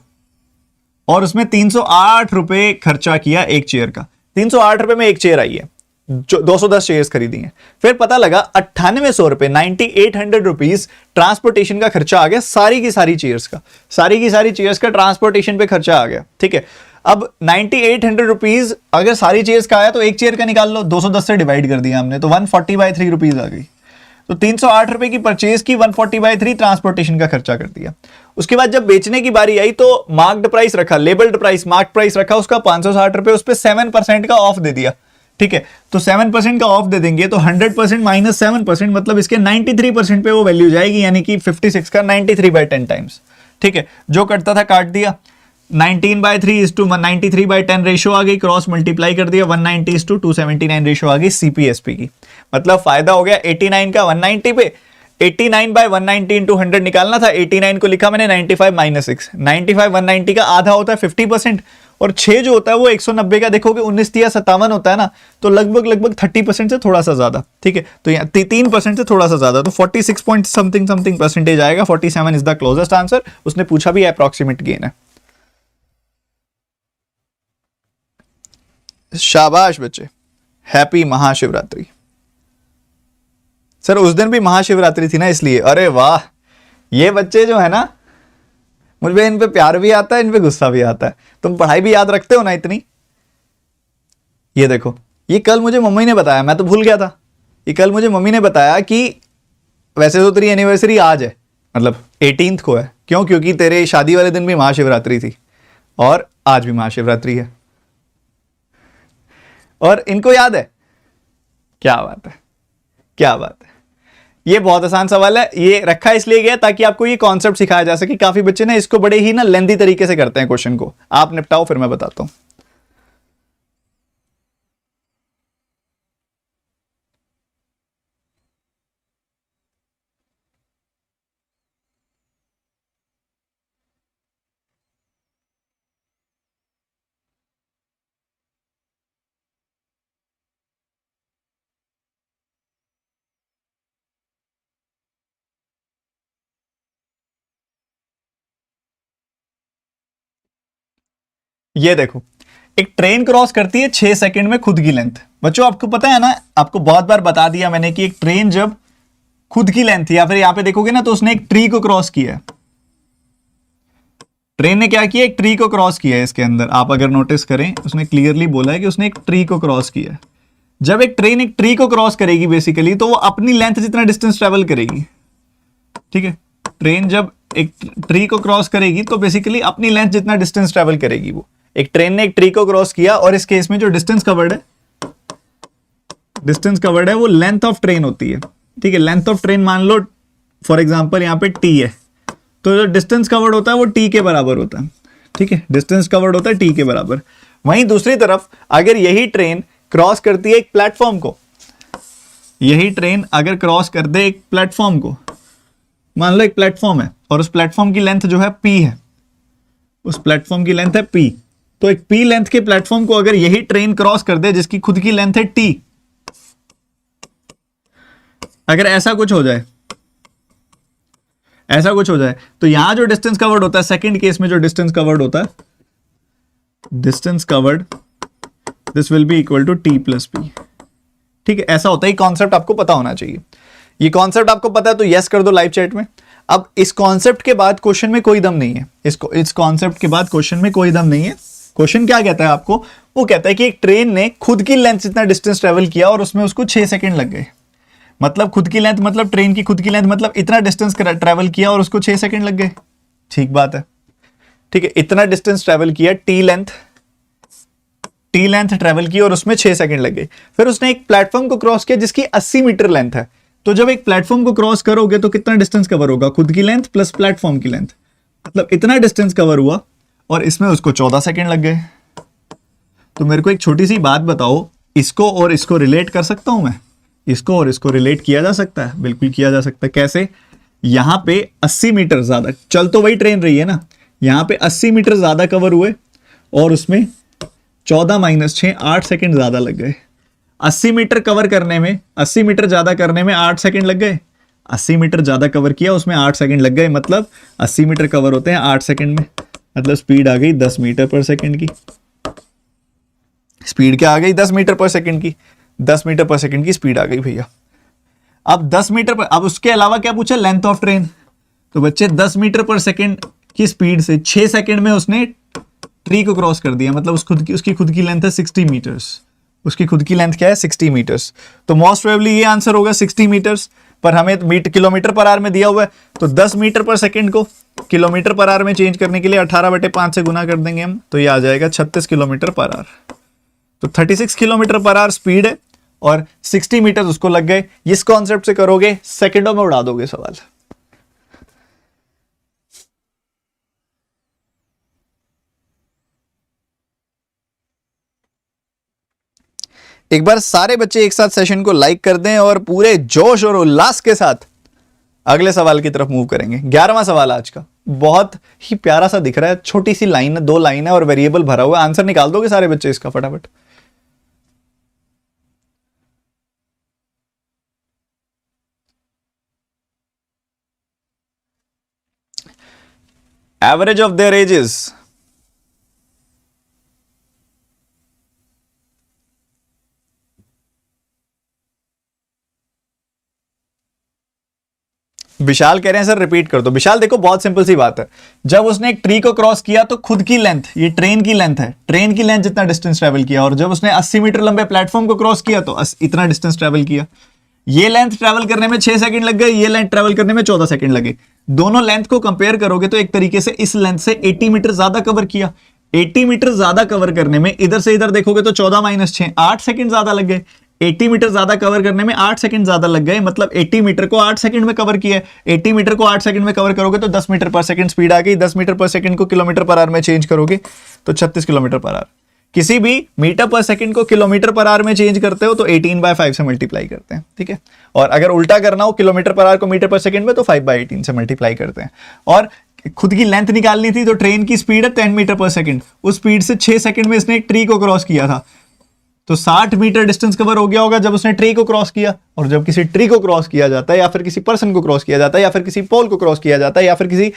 और उसमें 308 रुपए खर्चा किया एक चेयर का। 308 रुपए में एक चेयर आई है, जो 210 चेयर्स खरीदी हैं। फिर पता लगा 9800 रुपए, 9800 रुपीज ट्रांसपोर्टेशन का खर्चा आ गया, सारी की सारी चेयर्स का ट्रांसपोर्टेशन पे खर्चा आ गया, ठीक है। अब 9800 रुपीज अगर सारी चेयर्स का आया तो एक चेयर का निकाल लो, 210 से डिवाइड कर दिया हमने, तो 140/3 रुपीज आ गई। तो 308 रुपए की परचेज की, 140/3 ट्रांसपोर्टेशन का खर्चा कर दिया। उसके बाद जब बेचने की बारी आई तो मार्क्ड प्राइस रखा, लेबल्ड प्राइस, मार्क प्राइस रखा उसका 560 रुपए, उस पर 7% का ऑफ दे दिया, ठीक है। तो 7% का ऑफ दे देंगे तो 100% माइनस 7%, मतलब इसके 93% पे वो वैल्यू जाएगी, यानी कि 56 का 93/10 टाइम्स, ठीक है। जो कटता था काट दिया, 19/3:93/10 रेशो आ गई, क्रॉस मल्टीप्लाई कर दिया, 190:279 रेशो आ गई सीपीएसपी की। मतलब फायदा हो गया 89 का 190 पे, 89/190 × 100 निकालना था, 89 को लिखा मैंने 95 - 6, 95 190 का आधा होता है 50%, और 6 जो होता है वो 190 का देखोगे 19×57 होता है ना, तो लगभग 30% से थोड़ा सा ज्यादा, ठीक है। तो यहाँ 3% से थोड़ा सा ज्यादा, तो 46 पॉइंट समथिंग परसेंटेज आएगा। 47 इज द क्लोजेस्ट आंसर। उसने पूछा भी अप्रॉक्सीमेट गेन है। शाबाश बच्चे, हैप्पी महाशिवरात्रि। सर उस दिन भी महाशिवरात्रि थी ना इसलिए। अरे वाह, ये बच्चे जो है ना, मुझे इन पे प्यार भी आता है, इन पे गुस्सा भी आता है। तुम पढ़ाई भी याद रखते हो ना इतनी। ये देखो, ये कल मुझे मम्मी ने बताया, मैं तो भूल गया था। ये कल मुझे मम्मी ने बताया कि वैसे तो तेरी एनिवर्सरी आज है, मतलब 18th को है। क्यों? क्योंकि तेरे शादी वाले दिन भी महाशिवरात्रि थी और आज भी महाशिवरात्रि है, और इनको याद है। क्या बात है, क्या बात है। ये बहुत आसान सवाल है, ये रखा इसलिए गया ताकि आपको ये कॉन्सेप्ट सिखाया जा सके। काफी बच्चे ना इसको बड़े ही ना लेंदी तरीके से करते हैं क्वेश्चन को। आप निपटाओ फिर मैं बताता हूं। ये देखो, एक ट्रेन क्रॉस करती है 6 सेकंड में खुद की लेंथ। बच्चों आपको पता है ना, आपको बहुत बार बता दिया मैंने कि एक ट्रेन जब खुद की लेंथ, या फिर यहां पे देखोगे ना तो उसने एक ट्री को क्रॉस किया है। ट्रेन ने क्या किया? एक ट्री को क्रॉस किया है। इसके अंदर आप अगर नोटिस करें, उसने क्लियरली बोला है कि उसने एक ट्री को क्रॉस किया है। जब एक ट्रेन एक ट्री को क्रॉस करेगी बेसिकली, तो वो अपनी लेंथ जितना डिस्टेंस ट्रेवल करेगी, ठीक है। ट्रेन जब एक ट्री को क्रॉस करेगी तो बेसिकली अपनी लेंथ जितना डिस्टेंस ट्रेवल करेगी वो। एक ट्रेन ने एक ट्री को क्रॉस किया, और इस केस में जो डिस्टेंस कवर्ड है वो लेंथ ऑफ ट्रेन होती है, ठीक है। लेंथ ऑफ ट्रेन मान लो फॉर एग्जांपल यहाँ पे टी है, तो जो डिस्टेंस कवर्ड होता है वो टी के बराबर होता है, ठीक है। डिस्टेंस कवर्ड होता है टी के बराबर। वहीं दूसरी तरफ अगर यही ट्रेन क्रॉस करती है एक प्लेटफॉर्म को, यही ट्रेन अगर क्रॉस कर दे एक प्लेटफॉर्म को, मान लो एक प्लेटफॉर्म है और उस प्लेटफॉर्म की लेंथ जो है पी है, उस प्लेटफॉर्म की लेंथ है पी, तो एक पी लेंथ के प्लेटफॉर्म को अगर यही ट्रेन क्रॉस कर दे जिसकी खुद की लेंथ है टी, अगर ऐसा कुछ हो जाए, तो यहां जो डिस्टेंस कवर्ड होता है, सेकंड केस में जो डिस्टेंस कवर्ड होता है, distance covered this will be equal to T plus P, ठीक है। ऐसा होता है। कॉन्सेप्ट आपको पता होना चाहिए। ये कॉन्सेप्ट आपको पता है तो यस कर दो लाइव चैट में। अब इस कॉन्सेप्ट के बाद क्वेश्चन में कोई दम नहीं है। इस कॉन्सेप्ट के बाद क्वेश्चन में कोई दम नहीं है। क्वेश्चन क्या कहता है आपको? वो कहता है कि एक ट्रेन ने खुद की लेंथ जितना डिस्टेंस ट्रेवल किया और उसमें उसको 6 सेकंड लग गए। मतलब खुद की लेंथ मतलब ट्रेन की खुद की लेंथ मतलब इतना डिस्टेंस ट्रेवल किया और उसको 6 सेकंड लग गए। ठीक बात है, ठीक है। इतना डिस्टेंस ट्रेवल किया, टी लेंथ ट्रेवल की और उसमें 6 सेकंड लग गए। फिर उसने एक प्लेटफॉर्म को क्रॉस किया जिसकी 80 मीटर लेंथ है। तो जब एक प्लेटफॉर्म को क्रॉस करोगे तो कितना डिस्टेंस कवर होगा, खुद की लेंथ प्लस प्लेटफॉर्म की लेंथ, मतलब इतना डिस्टेंस कवर हुआ और इसमें उसको 14 सेकंड लग गए। तो मेरे को एक छोटी सी बात बताओ, इसको और इसको रिलेट कर सकता हूं मैं? इसको और इसको रिलेट किया जा सकता है, बिल्कुल किया जा सकता है। कैसे? यहां पे 80 मीटर ज्यादा, चल तो वही ट्रेन रही है ना, यहां पे 80 मीटर ज्यादा कवर हुए और उसमें 14 माइनस 6 8 सेकंड ज्यादा लग गए। 80 मीटर कवर करने में, 80 मीटर ज्यादा करने में 8 सेकंड लग गए। 80 मीटर ज्यादा कवर किया उसमें 8 सेकंड लग गए, मतलब 80 मीटर कवर होते हैं 8 सेकंड में, मतलब स्पीड आ गई 10 मीटर पर सेकंड की। स्पीड क्या आ गई? 10 मीटर पर सेकंड की। 10 मीटर पर सेकंड की स्पीड आ गई भैया। अब 10 मीटर पर, अब उसके अलावा क्या पूछा? Length of train. तो बच्चे 10 मीटर पर सेकंड की स्पीड से 6 सेकंड में उसने ट्री को क्रॉस कर दिया, मतलब उसकी खुद की लेंथ है 60 मीटर्स। उसकी खुद की लेंथ क्या है? 60 मीटर्स। तो मोस्ट प्रोबेबली ये आंसर होगा 60 मीटर्स, पर हमें किलोमीटर पर आवर में दिया हुआ है, तो 10 मीटर पर सेकंड को किलोमीटर पर आवर में चेंज करने के लिए 18/5 से गुना कर देंगे हम, तो ये आ जाएगा 36 किलोमीटर पर आवर। तो 36 किलोमीटर पर आवर स्पीड है और 60 मीटर उसको लग गए। इस कॉन्सेप्ट से करोगे सेकंडों में उड़ा दोगे सवाल। एक बार सारे बच्चे एक साथ सेशन को लाइक कर दें और पूरे जोश और उल्लास के साथ अगले सवाल की तरफ मूव करेंगे। 11वां सवाल आज का बहुत ही प्यारा सा दिख रहा है, छोटी सी लाइन है, 2 लाइन है और वेरिएबल भरा हुआ है। आंसर निकाल दोगे सारे बच्चे इसका फटाफट? Average of their ages. Vishal कह रहे हैं सर रिपीट कर दो। विशाल देखो बहुत सिंपल सी बात है, जब उसने एक ट्री को क्रॉस किया तो खुद की लेंथ, ये ट्रेन की लेंथ है, ट्रेन की लेंथ जितना डिस्टेंस ट्रेवल किया, और जब उसने 80 मीटर लंबे प्लेटफॉर्म को क्रॉस किया तो इतना डिस्टेंस ट्रेवल किया। ये लेंथ ट्रेवल करने में 6 सेकंड लग गए, ये लेंथ ट्रेवल करने में 14 सेकंड लगे। दोनों लेंथ को कंपेयर करोगे तो एक तरीके से इस लेंथ से 80 मीटर ज्यादा कवर किया। 80 मीटर ज्यादा कवर करने में इधर से इधर देखोगे तो 14 माइनस 6 8 सेकंड ज्यादा लग गए। 80 मीटर ज्यादा कवर करने में 8 सेकंड ज्यादा लग गए, मतलब 80 मीटर को 8 सेकंड में कवर किया है। 80 मीटर को 8 सेकंड में कवर करोगे तो 10 मीटर पर सेकंड स्पीड आ गई। 10 मीटर पर सेकंड को किलोमीटर पर आवर में चेंज करोगे तो 36 किलोमीटर पर आवर। किसी भी मीटर पर सेकंड को किलोमीटर पर आवर में चेंज करते हो तो 18/5 से मल्टीप्लाई करते हैं, ठीक है। और अगर उल्टा करना हो किलोमीटर पर आवर को मीटर पर सेकंड में तो 5/18 से मल्टीप्लाई करते हैं। और खुद की लेंथ निकालनी थी तो ट्रेन की स्पीड है 10 मीटर पर सेकंड, उस स्पीड से 6 सेकंड में इसने एक ट्री को क्रॉस किया था, तो 60 मीटर डिस्टेंस कवर हो गया होगा जब उसने ट्री को क्रॉस किया। और जब किसी ट्री को क्रॉस किया जाता है या फिर किसी पर्सन को क्रॉस किया जाता है या फिर किसी पोल को क्रॉस किया जाता है या फिर किसी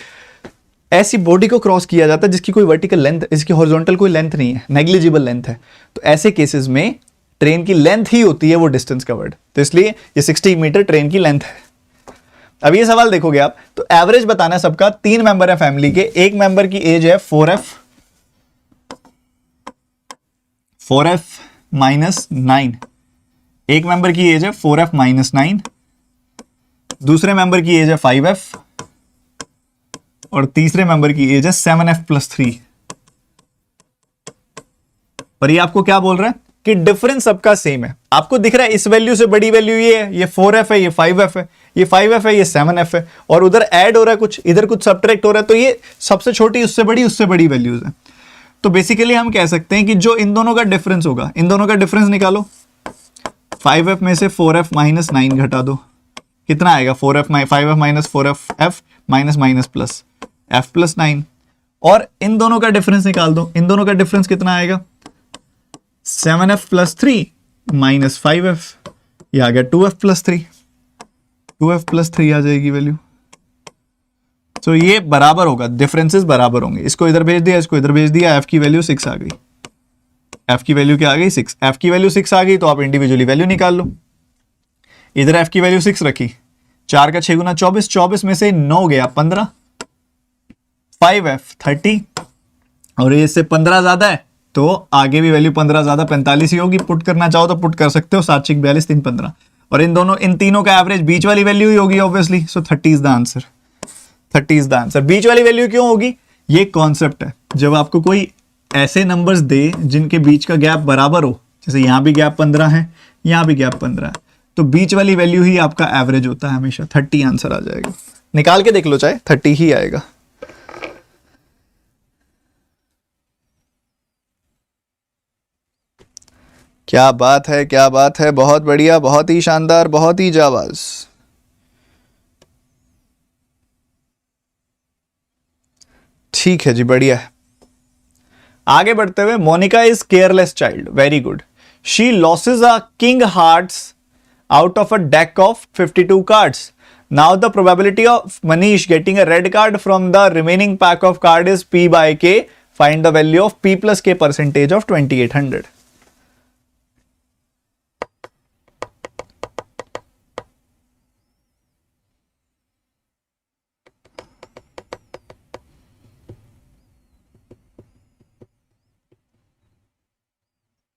ऐसी बॉडी को क्रॉस किया जाता है जिसकी कोई वर्टिकल लेंथ, इसकी हॉरिजॉन्टल कोई लेंथ नहीं है, नेग्लिजिबल लेंथ है, तो ऐसे केसेस में ट्रेन की लेंथ ही होती है वो डिस्टेंस कवर्ड। तो इसलिए ये 60 मीटर ट्रेन की लेंथ है। अब ये सवाल देखोगे आप तो एवरेज बताना है सबका। 3 मेंबर है फैमिली के, एक मेंबर की एज है 4f माइनस 9, एक मेंबर की एज है 4f माइनस 9, दूसरे मेंबर की एज है 5f और तीसरे मेंबर की एज है 7f प्लस 3। और ये आपको क्या बोल रहा है कि डिफरेंस सबका सेम है। आपको दिख रहा है इस वैल्यू से बड़ी वैल्यू ये 4f है, ये 5f है, ये 5f है, ये 7f है, और उधर ऐड हो रहा है कुछ, इधर कुछ सब्ट्रैक्ट हो रहा है, तो ये सबसे छोटी उससे बड़ी वैल्यूज है। तो बेसिकली हम कह सकते हैं कि जो इन दोनों का डिफरेंस होगा, इन दोनों का डिफरेंस निकालो। 5f में से 4f माइनस 9 घटा दो, कितना आएगा? 5f minus 4f minus minus plus f plus 9, और इन दोनों का डिफरेंस निकाल दो। इन दोनों का डिफरेंस कितना आएगा? 7f प्लस 3 माइनस 5f, ये आ गया 2f प्लस 3, 2f प्लस 3 आ जाएगी वैल्यू। तो ये बराबर होगा, डिफरेंसेस बराबर होंगे। इसको इधर भेज दिया, इसको इधर भेज दिया, f की वैल्यू 6 आ गई। f की वैल्यू क्या आ गई? 6। f की वैल्यू 6 आ गई तो आप इंडिविजुअली वैल्यू निकाल लो। इधर f की वैल्यू 6 रखी, 4 का 6 गुना 24, 24 में से 9 गया 15, 5f 30, और ये इससे 15 ज्यादा है तो आगे भी वैल्यू 15 ज्यादा 45 ही होगी। पुट करना चाहो तो पुट कर सकते हो, 7 6 42 3 15, और इन तीनों का एवरेज बीच वाली वैल्यू ही होगी obviously. So 30 is the answer. 30 is the answer. बीच वाली वैल्यू क्यों होगी? ये कॉन्सेप्ट है, जब आपको कोई ऐसे नंबर्स दे जिनके बीच का गैप बराबर हो, जैसे यहां भी गैप 15 है, यहां भी गैप 15 है, तो बीच वाली वैल्यू ही आपका एवरेज होता है हमेशा। 30 आंसर आ जाएगा, निकाल के देख लो, चाहे 30 ही आएगा। क्या बात है, क्या बात है, बहुत बढ़िया, बहुत ही शानदार, बहुत ही जाबाज। ठीक है जी, बढ़िया है। आगे बढ़ते हुए, Monica is careless child, very good. She loses a king hearts out of a deck of 52 cards. Now the probability of Manish getting a red card from the remaining pack of card is P by K. Find the value of P plus K percentage of 2800.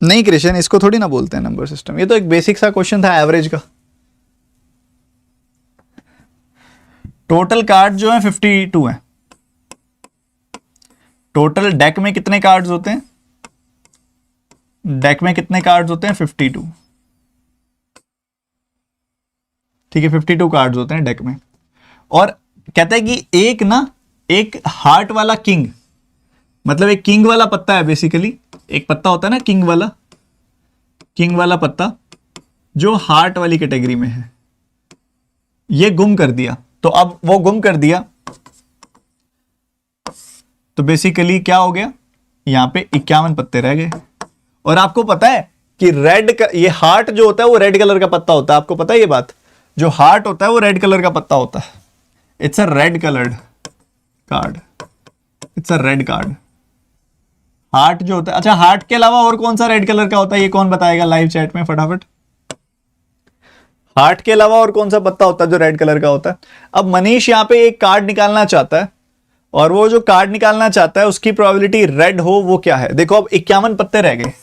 नहीं कृष्ण, इसको थोड़ी ना बोलते हैं number system, ये तो एक basic सा क्वेश्चन था एवरेज का। टोटल कार्ड जो है 52 है। टोटल डेक में कितने कार्ड्स होते हैं? डेक में कितने कार्ड्स होते हैं? 52। ठीक है, 52 कार्ड्स होते हैं डेक में। और कहता है कि एक हार्ट वाला किंग, मतलब एक किंग वाला पत्ता है बेसिकली। एक पत्ता होता है ना किंग वाला पत्ता, जो हार्ट वाली कैटेगरी में है, ये गुम कर दिया। तो अब वो गुम कर दिया तो बेसिकली क्या हो गया, यहां पे 51 पत्ते रह गए। और आपको पता है कि ये हार्ट जो होता है वो रेड कलर का पत्ता होता है। आपको पता है ये बात? जो हार्ट होता है वो रेड कलर का पत्ता होता है। It's a red coloured card, it's a red card. Heart जो होता है, अच्छा हार्ट के अलावा और कौन सा रेड कलर का होता है, ये कौन बताएगा लाइव चैट में फटाफट? हार्ट के अलावा और कौन सा पत्ता होता है जो रेड कलर का होता है? अब मनीष यहाँ पे एक कार्ड निकालना चाहता है, और वो जो कार्ड निकालना चाहता है उसकी प्रोबेबिलिटी रेड हो, वो क्या है? देखो अब 51 पत्ते रह गए,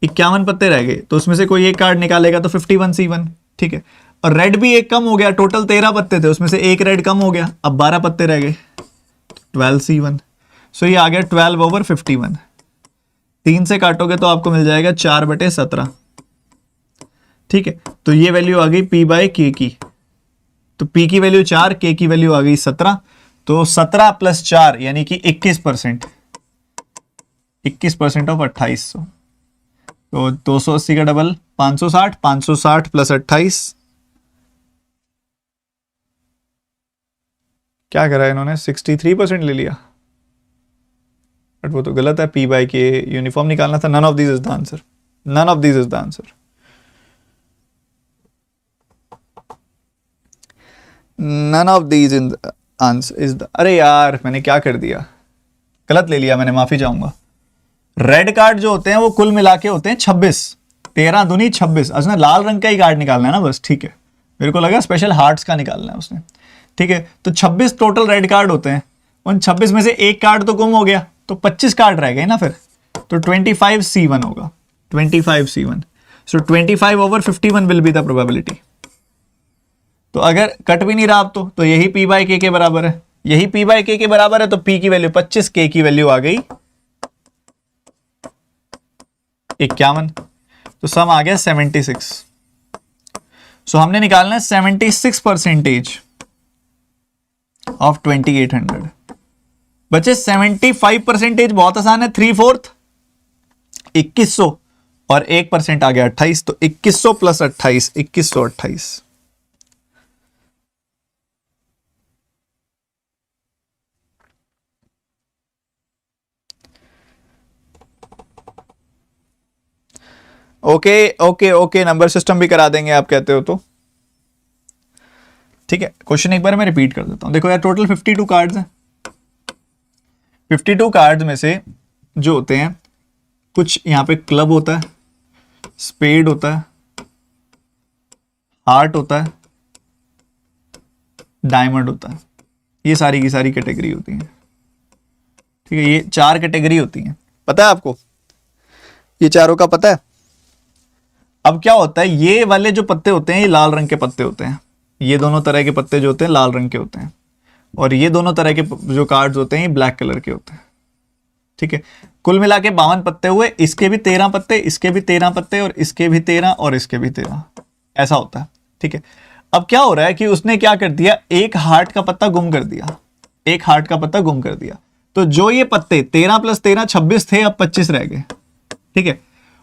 51 पत्ते रह गए, तो उसमें से कोई एक कार्ड निकालेगा तो 51C1। ठीक है, और रेड भी एक कम हो गया। टोटल 13 पत्ते थे, उसमें से एक रेड कम हो गया, अब 12 पत्ते रह गए, 12C1। सो ये आ गया 12/51। 3 से काटोगे तो आपको मिल जाएगा 4/17। ठीक है, तो ये वैल्यू आ गई P बाय K की। तो P की वैल्यू 4, K की वैल्यू आ गई 17। तो 17 + 4 यानी कि 21%, 21% ऑफ 2800। तो 280 का डबल 560, 560 + 28, क्या करा इन्होंने? 63% ले लिया, बट वो तो गलत है। P बाय K यूनिफॉर्म निकालना था। None of this is the answer, none of this is the answer, none of these in answer is the. अरे यार मैंने क्या कर दिया, गलत ले लिया मैंने, माफी चाहूंगा। रेड कार्ड जो होते हैं वो कुल मिला के होते हैं 26, 13 दूनी 26। अच्छा लाल रंग का ही कार्ड निकालना है ना बस, ठीक है। मेरे को लगा स्पेशल हार्ट्स का निकालना है उसने। ठीक है, तो 26 टोटल रेड कार्ड होते हैं, उन 26 में से एक कार्ड तो गुम हो गया, तो 25 कार्ड रह गए ना फिर। तो 25C1 होगा, 25C1। So 25/51 will be the probability. तो अगर कट भी नहीं रहा अब तो यही P बाय K के बराबर है, यही P बाय K के बराबर है। तो P की वैल्यू 25, K की वैल्यू आ गई 51। तो सम आ गया 76। सो हमने निकालना है 76% ऑफ 2800। बच्चे 75% बहुत आसान है, 3/4 2100 और 1% आ गया 28। तो 2100 + 28, 2128। Okay okay okay, number system भी करा देंगे आप कहते हो तो। ठीक है, क्वेश्चन एक बार मैं रिपीट कर देता हूं। देखो यार, टोटल 52 कार्ड्स हैं। 52 कार्ड्स में से जो होते हैं, कुछ यहां पे क्लब होता है, स्पेड होता है, हार्ट होता है, डायमंड होता है। ये सारी की सारी कैटेगरी होती है। ठीक है, ये 4 कैटेगरी होती हैं, पता है आपको? ये चारों का पता है? अब क्या होता है, ये वाले जो पत्ते होते हैं ये लाल रंग के पत्ते होते हैं। ये दोनों तरह के पत्ते जो होते हैं लाल रंग के होते हैं, और ये दोनों तरह के जो कार्ड्स होते हैं ये ब्लैक कलर के होते हैं। ठीक है, कुल मिला के 52 पत्ते हुए। इसके भी 13 पत्ते, इसके भी 13 पत्ते, और इसके भी 13, और इसके भी 13। ऐसा होता है, ठीक है। अब क्या हो रहा है कि उसने क्या कर दिया, एक हार्ट का पत्ता गुम कर दिया, एक हार्ट का पत्ता गुम कर दिया। तो जो ये पत्ते 13 + 13 26 थे, अब 25 रह गए, ठीक है।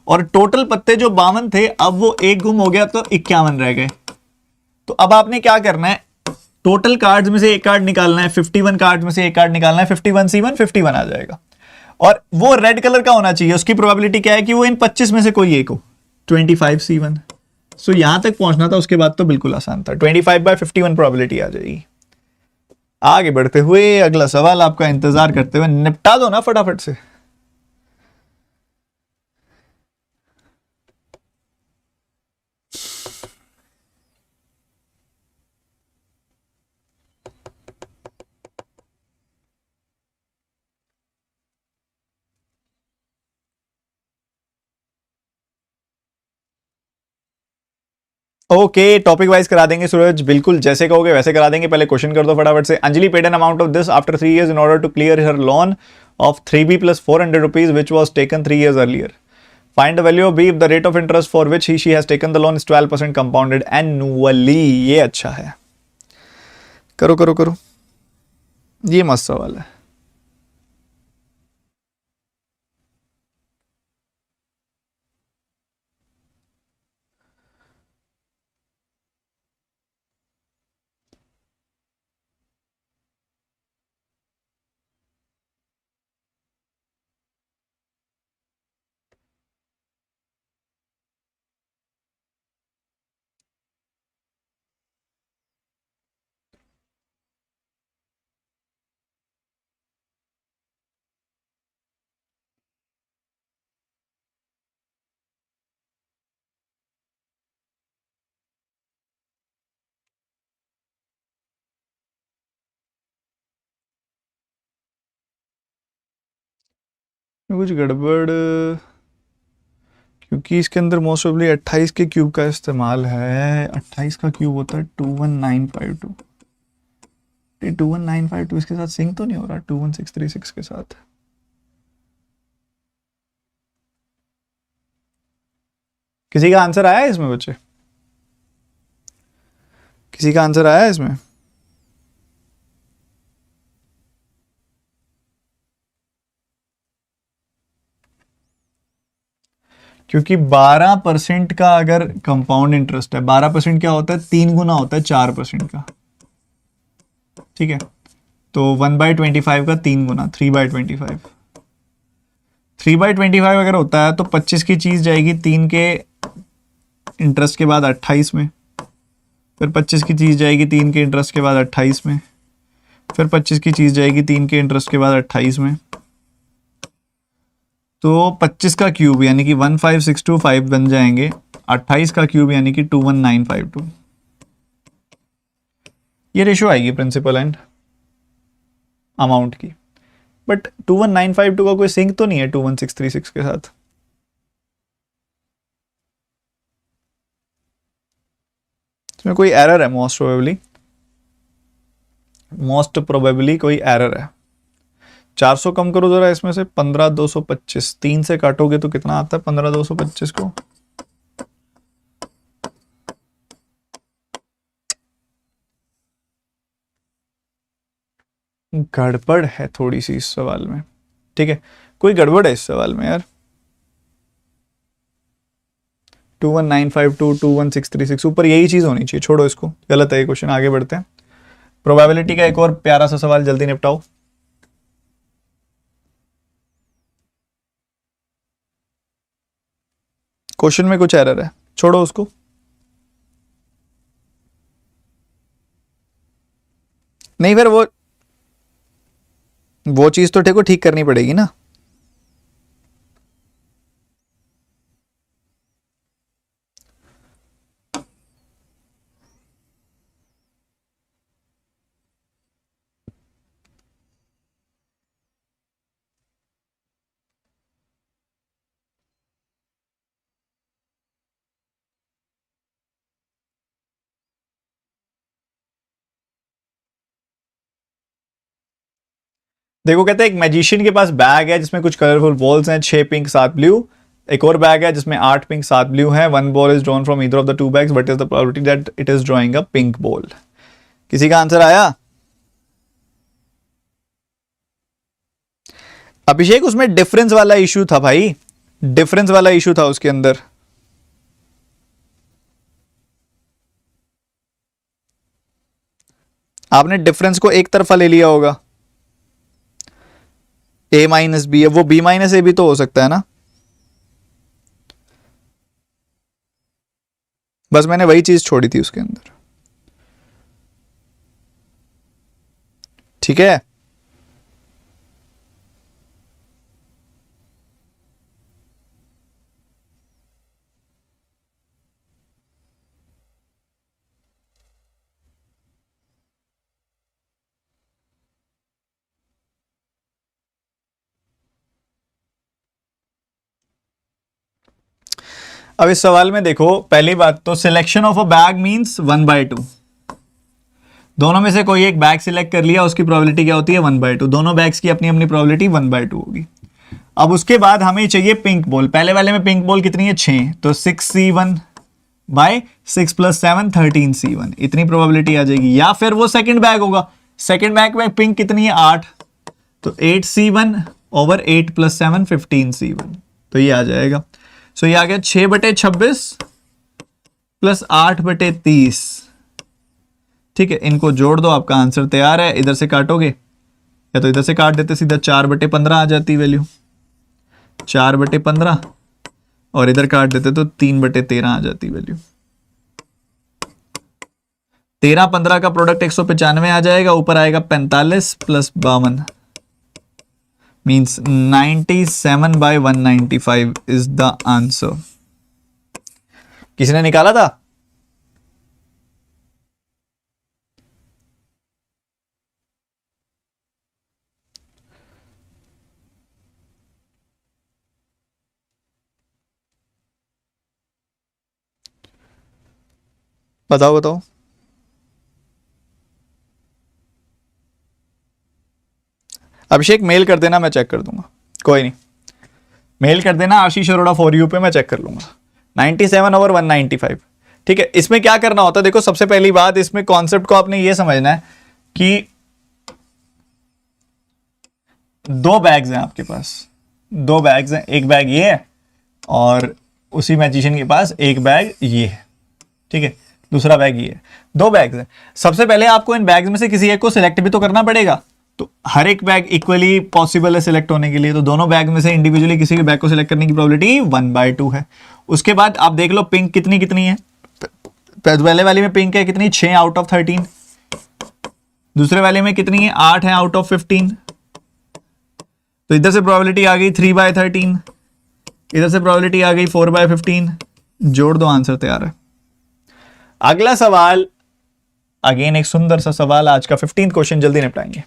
और टोटल पत्ते जो 52 थे, अब वो एक गुम हो गया तो 51 रह गए। तो अब आपने क्या करना है, टोटल कार्ड्स में से एक कार्ड निकालना है, 51 कार्ड्स में से एक कार्ड निकालना है, 51C1 51 आ जाएगा। और वो रेड कलर का होना चाहिए, उसकी प्रोबेबिलिटी क्या है कि वो इन 25 में से कोई एक हो, 25C1। सो यहां तक पहुंचना था, उसके बाद तो बिल्कुल आसान था, 25/51 प्रोबेबिलिटी आ जाएगी। आगे बढ़ते हुए अगला सवाल आपका इंतजार करते हुए, निपटा दो ना फटाफट से। ओके, टॉपिक वाइज करा देंगे सूरज, बिल्कुल जैसे कहोगे वैसे करा देंगे। पहले क्वेश्चन कर दो फटाफट से। Anjali paid an amount of this after 3 years in order to clear her loan of 3B + 400 rupees which was taken 3 years earlier. Find the value of B if the rate of interest for which she has taken the loan is 12% compounded annually. ये अच्छा है, करो करो करो, ये मस्त सवाल है। कुछ गड़बड़, क्योंकि इसके अंदर मोस्ट ऑफली 28 के क्यूब का इस्तेमाल है। 28 का क्यूब होता है 21952। 21952 इसके साथ सिंक तो नहीं हो रहा 21636 के साथ? किसी का आंसर आया है इसमें बच्चे? किसी का आंसर आया है इसमें? क्योंकि 12% का अगर कंपाउंड इंटरेस्ट है, 12% क्या होता है, 3 गुना होता है 4% का, ठीक है। तो 1/25 का 3 गुना 3/25, 3/25 अगर होता है तो 25 की चीज जाएगी 3 के इंटरेस्ट के बाद 28 में, फिर 25 की चीज जाएगी 3 के इंटरेस्ट के बाद 28 में, फिर 25 की चीज जाएगी 3 के इंटरेस्ट के बाद 28 में। तो 25 का क्यूब यानी कि 15625 बन जाएंगे, 28 का क्यूब यानी कि 21952। ये रेशो आएगी प्रिंसिपल एंड अमाउंट की। बट 21952 का कोई सिंक तो नहीं है 21636 के साथ। इसमें कोई एरर है, मोस्ट प्रोबेबली कोई एरर है। 400 कम करो जरा इसमें से, 15225, 3 से काटोगे तो कितना आता है 15225 को? गड़बड़ है थोड़ी सी इस सवाल में, ठीक है, कोई गड़बड़ है इस सवाल में यार। 21952 21636 ऊपर यही चीज होनी चाहिए, छोड़ो इसको, गलत है ये क्वेश्चन, आगे बढ़ते हैं। प्रोबेबिलिटी का एक और प्यारा सा सवाल जल्दी निपटाओ। क्वेश्चन में कुछ एरर है, छोड़ो उसको। नहीं फिर वो चीज तो देखो ठीक करनी पड़ेगी ना। देखो कहते हैं एक मैजिशियन के पास बैग है जिसमें कुछ कलरफुल बॉल्स हैं, 6 पिंक 7 ब्लू, एक और बैग है जिसमें 8 पिंक 7 ब्लू है, 1 ball is drawn from either of the 2 bags, what is the probability that it is drawing a pink ball? किसी का आंसर आया? अभिषेक उसमें डिफरेंस वाला इशू था भाई, डिफरेंस वाला इशू था उसके अंदर। आपने डिफरेंस को एक तरफा ले लिया होगा, a माइनस बी है, वो b माइनस ए भी तो हो सकता है ना। बस मैंने वही चीज छोड़ी थी उसके अंदर, ठीक है। अब इस सवाल में देखो, पहली बात तो selection of a bag means 1/2। दोनों में से कोई एक बैग सिलेक्ट कर लिया, उसकी प्रोबेबिलिटी क्या होती है? 1/2। दोनों बैग्स की अपनी अपनी प्रोबेबिलिटी 1/2 होगी। अब उसके बाद हमें चाहिए पिंक बॉल। पहले वाले में पिंक बॉल कितनी है? 6, तो 6c1 बाय 6 + 7 13c1, इतनी प्रोबेबिलिटी आ जाएगी। या फिर वो सेकंड बैग होगा, सेकंड बैग में पिंक कितनी है? 8, तो 8c1 ओवर 8 + 7 15c1, तो ये आ जाएगा। सो ये आ गया 6/26 + 8/30, ठीक है। इनको जोड़ दो, आपका आंसर तैयार है। इधर से काटोगे या तो इधर से काट देते, सीधा 4/15 आ जाती वैल्यू, 4/15, और इधर काट देते तो 3/13 आ जाती वैल्यू। 13-15 का प्रोडक्ट 195 आ जाएगा, ऊपर आएगा 45 + 52 मीन्स 97/195 इज द आंसर। किसी ने निकाला था? बताओ बताओ। अभिषेक मेल कर देना, मैं चेक कर दूंगा, कोई नहीं, मेल कर देना आशीष अरोड़ा फॉर यू पे, मैं चेक कर लूंगा। 97/195, ठीक है। इसमें क्या करना होता है, देखो सबसे पहली बात, इसमें कॉन्सेप्ट को आपने ये समझना है कि 2 बैग्स हैं आपके पास, 2 बैग्स हैं, एक बैग ये है और उसी मैजिशियन के पास एक बैग ये है, ठीक है, दूसरा बैग ये है, 2 बैग्स हैं। सबसे पहले आपको इन बैग्स में से किसी एक को सिलेक्ट भी तो करना पड़ेगा, तो हर एक बैग इक्वली पॉसिबल है सिलेक्ट होने के लिए, तो दोनों बैग में से इंडिविजुअली किसी भी बैग को सिलेक्ट करने की प्रोबेबिलिटी 1/2 है। उसके बाद आप देख लो पिंक कितनी कितनी है। पहले वाले में पिंक है कितनी? 6 आउट ऑफ 13। दूसरे वाले में कितनी है? 8 है आउट ऑफ 15। तो इधर से प्रोबेबिलिटी आ गई 3/13, इधर से प्रोबेबिलिटी आ गई 4/15, जोड़ दो, आंसर तैयार है। अगला सवाल, अगेन एक सुंदर सा सवाल, आज का 15th क्वेश्चन जल्दी निपटाएंगे।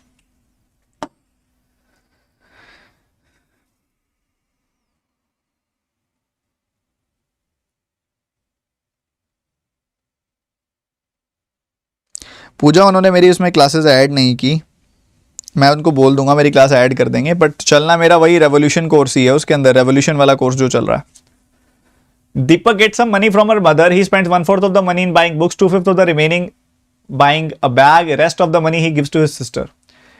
पूजा उन्होंने मेरी उसमें क्लासेस ऐड नहीं की, मैं उनको बोल दूंगा मेरी क्लास ऐड कर देंगे, बट चलना मेरा वही रेवोल्यूशन कोर्स ही है, उसके अंदर रेवोल्यूशन वाला कोर्स जो चल रहा है। Deepak gets some money from her mother. He spends 1/4 of the money in buying books, 2/5 of the remaining buying a bag. Rest of the money he gives to his sister.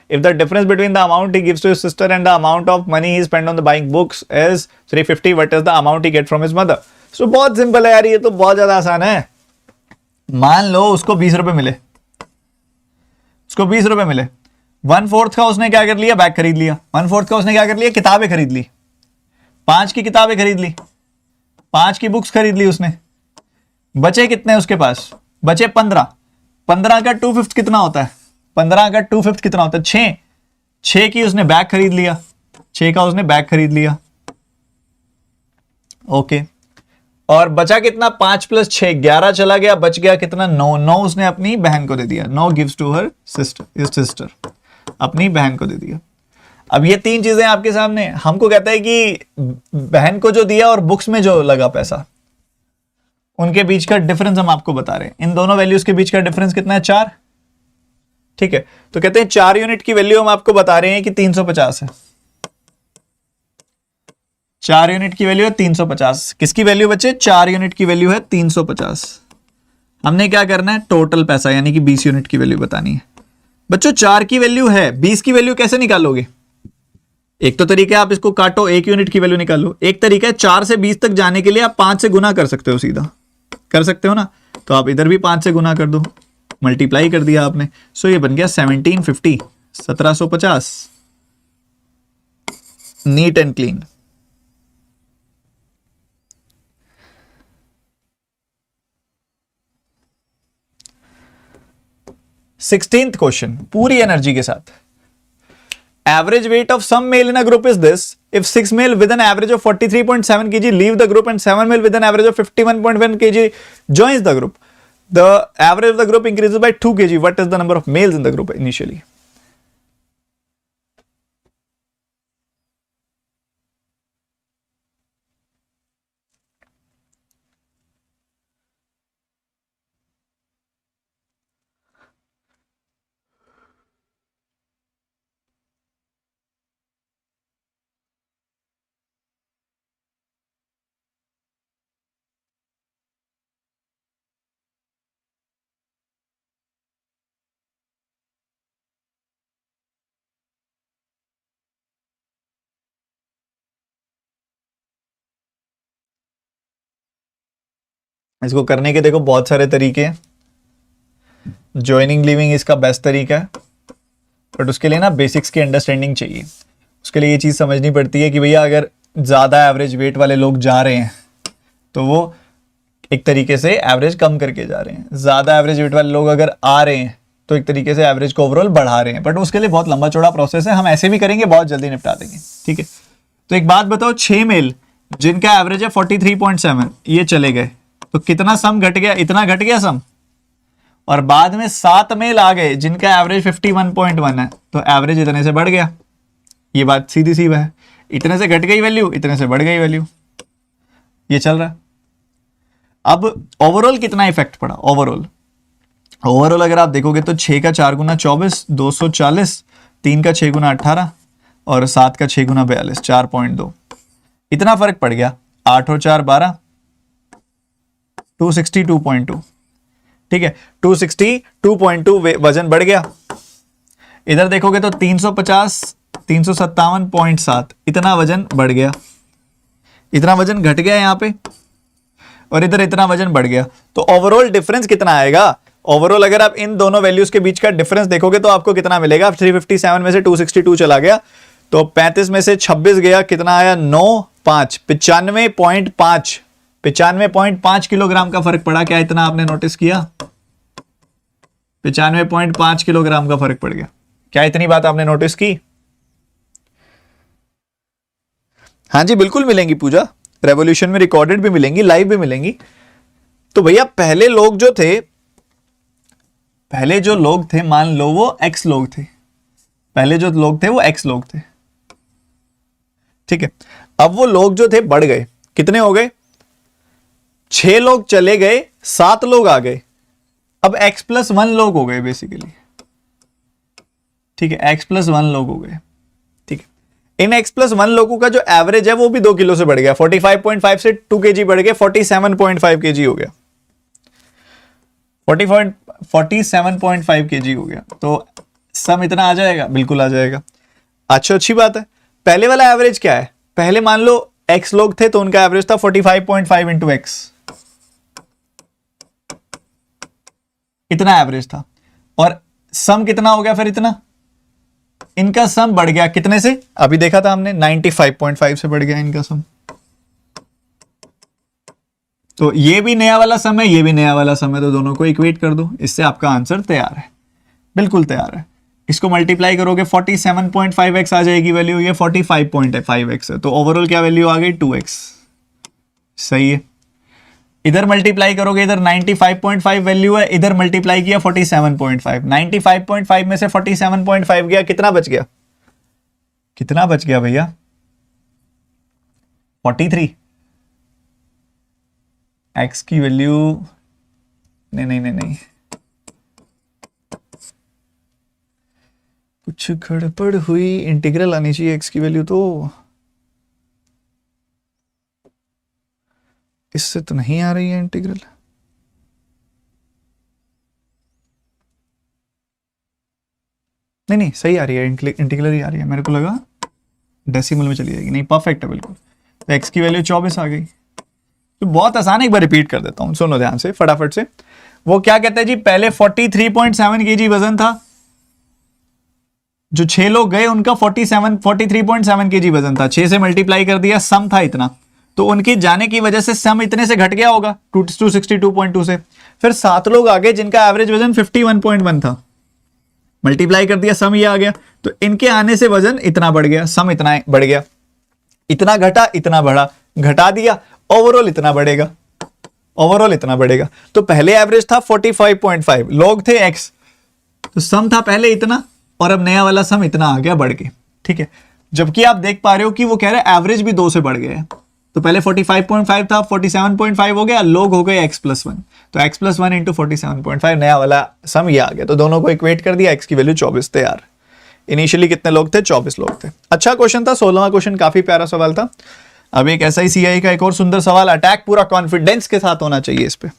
If the difference between the amount he gives to his sister and the amount of money he spent on the buying books is 350, what is the amount he get from his mother? So बहुत simple है यार, ये तो बहुत ज्यादा आसान है। मान लो उसको 20 रुपए मिले, उसको 20 रुपए मिले, 1/4 का उसने क्या कर लिया? बैग खरीद लिया। 1/4 का उसने क्या कर लिया? किताबें खरीद ली, 5 की किताबें खरीद ली, 5 की बुक्स खरीद ली उसने। बचे कितने उसके पास? बचे 15। 15 का 2/5 कितना होता है? 15 का 2/5 कितना होता है? 6। 6 की उसने बैग खरीद लिया, 6 का उसने बैग खरीद लिया, ओके। और बचा कितना? 5 + 6 11 चला गया, बच गया कितना? 9। 9 उसने अपनी बहन को दे दिया। 9 गिव्स टू हर सिस्टर, अपनी बहन को दे दिया। अब ये 3 चीजें आपके सामने, हमको कहता है कि बहन को जो दिया और बुक्स में जो लगा पैसा, उनके बीच का डिफरेंस हम आपको बता रहे हैं। इन दोनों वैल्यूज के बीच का डिफरेंस कितना है? 4, ठीक है। तो कहते हैं 4 यूनिट की वैल्यू हम आपको बता रहे हैं कि 350 है। 4 यूनिट की वैल्यू है 350। किसकी वैल्यू बच्चे? 4 यूनिट की वैल्यू है 350। हमने क्या करना है? टोटल पैसा यानी कि 20 यूनिट की वैल्यू बतानी है। बच्चों 4 की वैल्यू है, 20 की वैल्यू कैसे निकालोगे? एक तो तरीका है आप इसको काटो, 1 यूनिट की वैल्यू निकालो। एक तरीका है 4 से 20 तक जाने के लिए आप 5 से गुना कर सकते हो, सीधा कर सकते हो ना। तो आप इधर भी 5 से गुना कर दो, मल्टीप्लाई कर दिया आपने। सो ये बन गया 1750, 1750, neat and clean. Sixteenth question पूरी एनर्जी के साथ। Average weight of some male in a group is this: if 6 male with an average of 43.7 kg leave the group and 7 male with an average of 51.1 kg joins the group, the average of the group increases by 2 kg. What is the number of males in the group initially? इसको करने के देखो बहुत सारे तरीके हैं। Joining leaving इसका best तरीका है, बट उसके लिए ना बेसिक्स की अंडरस्टैंडिंग चाहिए। उसके लिए ये चीज़ समझनी पड़ती है कि भैया अगर ज़्यादा एवरेज वेट वाले लोग जा रहे हैं तो वो एक तरीके से एवरेज कम करके जा रहे हैं, ज़्यादा एवरेज वेट वाले लोग अगर आ रहे हैं तो एक तरीके से एवरेज को ओवरऑल बढ़ा रहे हैं। बट उसके लिए बहुत लंबा चौड़ा प्रोसेस है, हम ऐसे भी करेंगे, बहुत जल्दी निपटा देंगे, ठीक है। तो एक बात बताओ, 6 मेल जिनका एवरेज है 43.7 ये चले गए तो कितना सम घट गया? इतना घट गया सम। और बाद में 7 मेल आ गए जिनका एवरेज 51.1 है तो एवरेज इतने से बढ़ गया। ये बात सीधी सी है, इतने से घट गई वैल्यू, इतने से बढ़ गई वैल्यू, ये चल रहा है। अब ओवरऑल कितना इफेक्ट पड़ा? ओवरऑल अगर आप देखोगे तो 6 का 4 गुना 24, 240, 3 का 6 गुना 18 और 7 का 6 गुना 42, 4.2, इतना फर्क पड़ गया। 8 और 4 12, 262.2, ठीक है, 262.2 वजन बढ़ गया। इधर देखोगे तो 350, 357.7 इतना वजन बढ़ गया, इतना वजन घट गया यहाँ पे, और इधर इतना वजन बढ़ गया। तो ओवरऑल डिफरेंस कितना आएगा? ओवरऑल अगर आप इन दोनों वैल्यूज के बीच का डिफरेंस देखोगे तो आपको कितना मिलेगा? 357 में से 262 चला गया तो 35 में से 26 गया, कितना आया? 9 5 95.5, 95.5 किलोग्राम का फर्क पड़ा। क्या इतना आपने नोटिस किया? 95.5 किलोग्राम का फर्क पड़ गया। क्या इतनी बात आपने नोटिस की? हाँ जी बिल्कुल मिलेंगी पूजा, रेवोल्यूशन में रिकॉर्डेड भी मिलेंगी, लाइव भी मिलेंगी। तो भैया पहले जो लोग थे मान लो वो एक्स लोग थे, पहले जो लोग थे वो एक्स लोग थे, ठीक है। अब वो लोग जो थे बढ़ गए, कितने हो गए? 6 लोग चले गए, 7 लोग आ गए, अब x प्लस 1 लोग हो गए बेसिकली, ठीक है, x प्लस 1 लोग हो गए, ठीक है। इन x प्लस 1 लोगों का जो एवरेज है वो भी 2 किलो से बढ़ गया, 45.5 से 2 kg बढ़ गया, 47.5 kg हो गया, 47.5 kg हो गया। तो सम इतना आ जाएगा, बिल्कुल आ जाएगा। अच्छा अच्छी बात है। पहले वाला एवरेज क्या है? पहले मान लो x लोग थे तो उनका एवरेज था 45.5 इंटू एक्स, इतना एवरेज था। और सम कितना हो गया फिर? इतना, इनका सम बढ़ गया कितने से? अभी देखा था हमने 95.5 से बढ़ गया इनका सम। तो ये भी नया वाला सम है, ये भी नया वाला सम है, तो दोनों को इक्वेट कर दो, इससे आपका आंसर तैयार है, बिल्कुल तैयार है। इसको मल्टीप्लाई करोगे 47.5x आ जाएगी वैल्यू, ये 45.5x है, तो ओवरऑल क्या वैल्यू आ गई? 2x, सही है। इधर मल्टीप्लाई करोगे, इधर 95.5 वैल्यू है, इधर मल्टीप्लाई किया 47.5, 95.5 में से 47.5 गया, कितना बच गया? कितना बच गया भैया? 43। x की वैल्यू नहीं, कुछ गड़बड़ हुई, इंटीग्रल आनी चाहिए x की वैल्यू तो। इससे तो नहीं आ रही है इंटीग्रल। नहीं नहीं सही आ रही है, इंटीग्रल ही आ रही है, मेरे को लगा डेसिमल में चली जाएगी। नहीं परफेक्ट है बिल्कुल। तो x की वैल्यू 24 आ गई। तो बहुत आसान है, एक बार रिपीट कर देता हूं, सुनो ध्यान से फटाफट से। वो क्या कहते हैं जी, पहले 43.7 kg वजन था, जो 6 लोग गए उनका 43.7 kg वजन था, 6 से मल्टीप्लाई कर दिया, सम था इतना, तो उनके जाने की वजह से सम इतने से घट गया होगा 262.2 से। फिर 7 लोग आ गए जिनका एवरेज वजन 51.1 था, मल्टीप्लाई कर दिया, सम ये आ गया, तो इनके आने से वजन इतना बढ़ गया, सम इतना बढ़ गया, इतना घटा इतना बढ़ा, घटा दिया, ओवरऑल इतना बढ़ेगा, ओवरऑल इतना बढ़ेगा। तो पहले एवरेज था 45.5, लोग थे x, तो सम था पहले इतना और अब नया वाला सम इतना आ गया बढ़ के, ठीक है। जबकि आप देख पा रहे हो कि वो कह रहे हैं एवरेज भी 2 से बढ़ गया है, तो पहले 45.5 था, 47.5 हो गया, लोग हो गए x+1, तो x+1 इंटू 47.5 नया वाला सम ये आ गया। तो दोनों को इक्वेट कर दिया, x की वैल्यू 24 थे यार। इनिशियली कितने लोग थे, 24 लोग थे। अच्छा क्वेश्चन था, 16वां क्वेश्चन, काफी प्यारा सवाल था। अब एक SICI का एक और सुंदर सवाल, अटैक पूरा कॉन्फिडेंस के साथ होना चाहिए इस पे।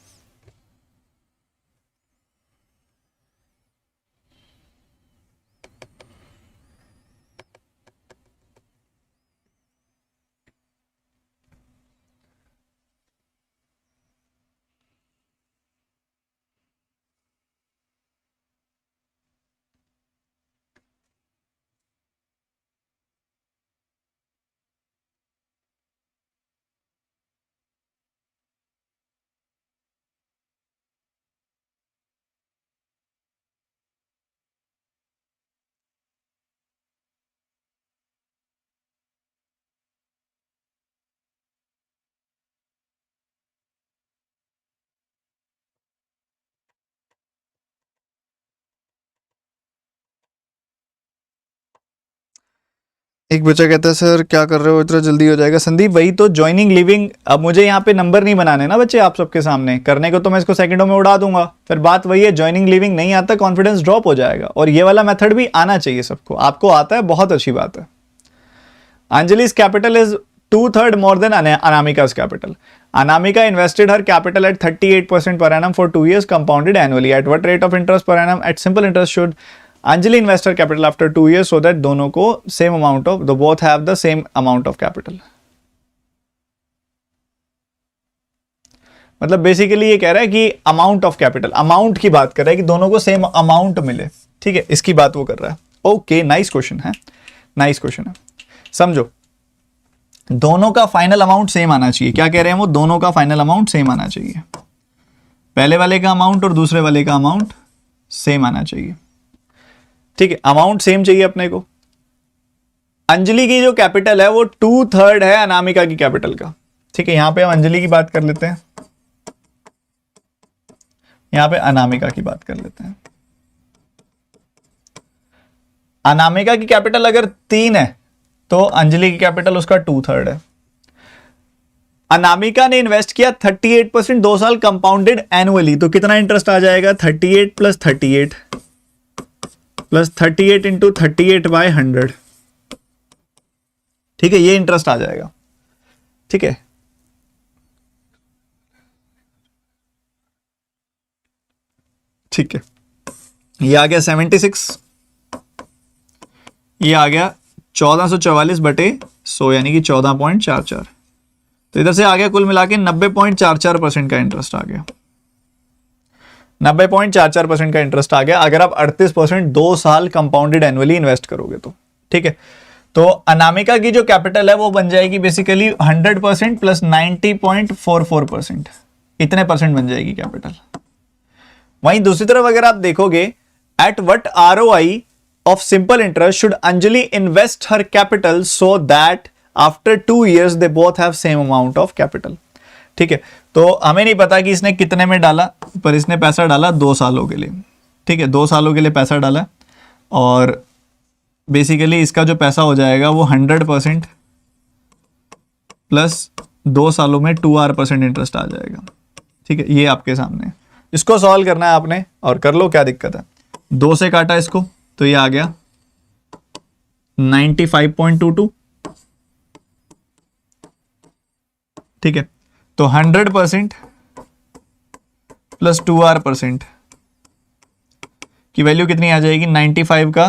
एक बच्चा कहता है सर क्या कर रहे हो, इतना जल्दी हो जाएगा। संदीप वही तो ज्वाइनिंग लिविंग, अब मुझे यहाँ पे नंबर नहीं बनाने ना बच्चे आप सबके सामने, करने को तो मैं इसको सेकंडों में उड़ा दूंगा, फिर बात वही है, ज्वाइनिंग लिविंग नहीं आता, कॉन्फिडेंस ड्रॉप हो जाएगा। और ये वाला मेथड भी आना चाहिए सबको, आपको आता है बहुत अच्छी बात है। Anjali's capital is 2/3 more than Anamika's capital. Anamika invested her capital at 38% per annum for 2 years compounded annually. At what rate of interest per annum? At simple interest should Anjali invest her capital after 2 years so that दोनों को same amount of, the both have the same amount of capital. मतलब basically ये कह रहा है कि amount of capital, amount की बात कर रहा है कि दोनों को सेम अमाउंट मिले, ठीक है, इसकी बात वो कर रहा है। ओके नाइस क्वेश्चन है, नाइस क्वेश्चन है। समझो दोनों का फाइनल अमाउंट सेम आना चाहिए। क्या कह रहे हैं वो, दोनों का फाइनल अमाउंट सेम आना चाहिए, पहले वाले का अमाउंट और दूसरे वाले का अमाउंट सेम आना चाहिए, ठीक है, अमाउंट सेम चाहिए अपने को। अंजलि की जो कैपिटल है वो 2/3 है अनामिका की कैपिटल का, ठीक है। यहां पे हम अंजलि की बात कर लेते हैं, यहां पे अनामिका की बात कर लेते हैं। अनामिका की कैपिटल अगर 3 है तो अंजलि की कैपिटल उसका 2/3 है। अनामिका ने इन्वेस्ट किया 38%, 2 साल कंपाउंडेड एनुअली, तो कितना इंटरेस्ट आ जाएगा, 38 प्लस 38 प्लस 38 इंटू 38/100, ठीक है, ये इंटरेस्ट आ जाएगा, ठीक है। ठीक है, ये आ गया 76, ये आ गया 1444/100 यानी कि 14.44, तो इधर से आ गया कुल मिला के 90.44% का इंटरेस्ट आ गया, 90.44% का इंटरेस्ट आ गया अगर आप 38% 2 साल कंपाउंडेड एनुअली इन्वेस्ट करोगे तो, ठीक है। तो अनामिका की जो कैपिटल है वो बन जाएगी बेसिकली 100% प्लस 90.44%, इतने परसेंट बन जाएगी कैपिटल। वहीं दूसरी तरफ अगर आप देखोगे, at what ROI of simple interest should Anjali invest her capital so that after 2 years they both have same amount of capital, ठीक है। तो हमें नहीं पता कि इसने कितने में डाला, पर इसने पैसा डाला 2 सालों के लिए, ठीक है, 2 सालों के लिए पैसा डाला, और बेसिकली इसका जो पैसा हो जाएगा वो 100% प्लस 2 सालों में 2R% इंटरेस्ट आ जाएगा, ठीक है। ये आपके सामने है, इसको सॉल्व करना है आपने और कर लो, क्या दिक्कत है। 2 से काटा इसको तो ये आ गया 95.22, ठीक है। तो 100% प्लस 2R% की वैल्यू कितनी आ जाएगी? 95 का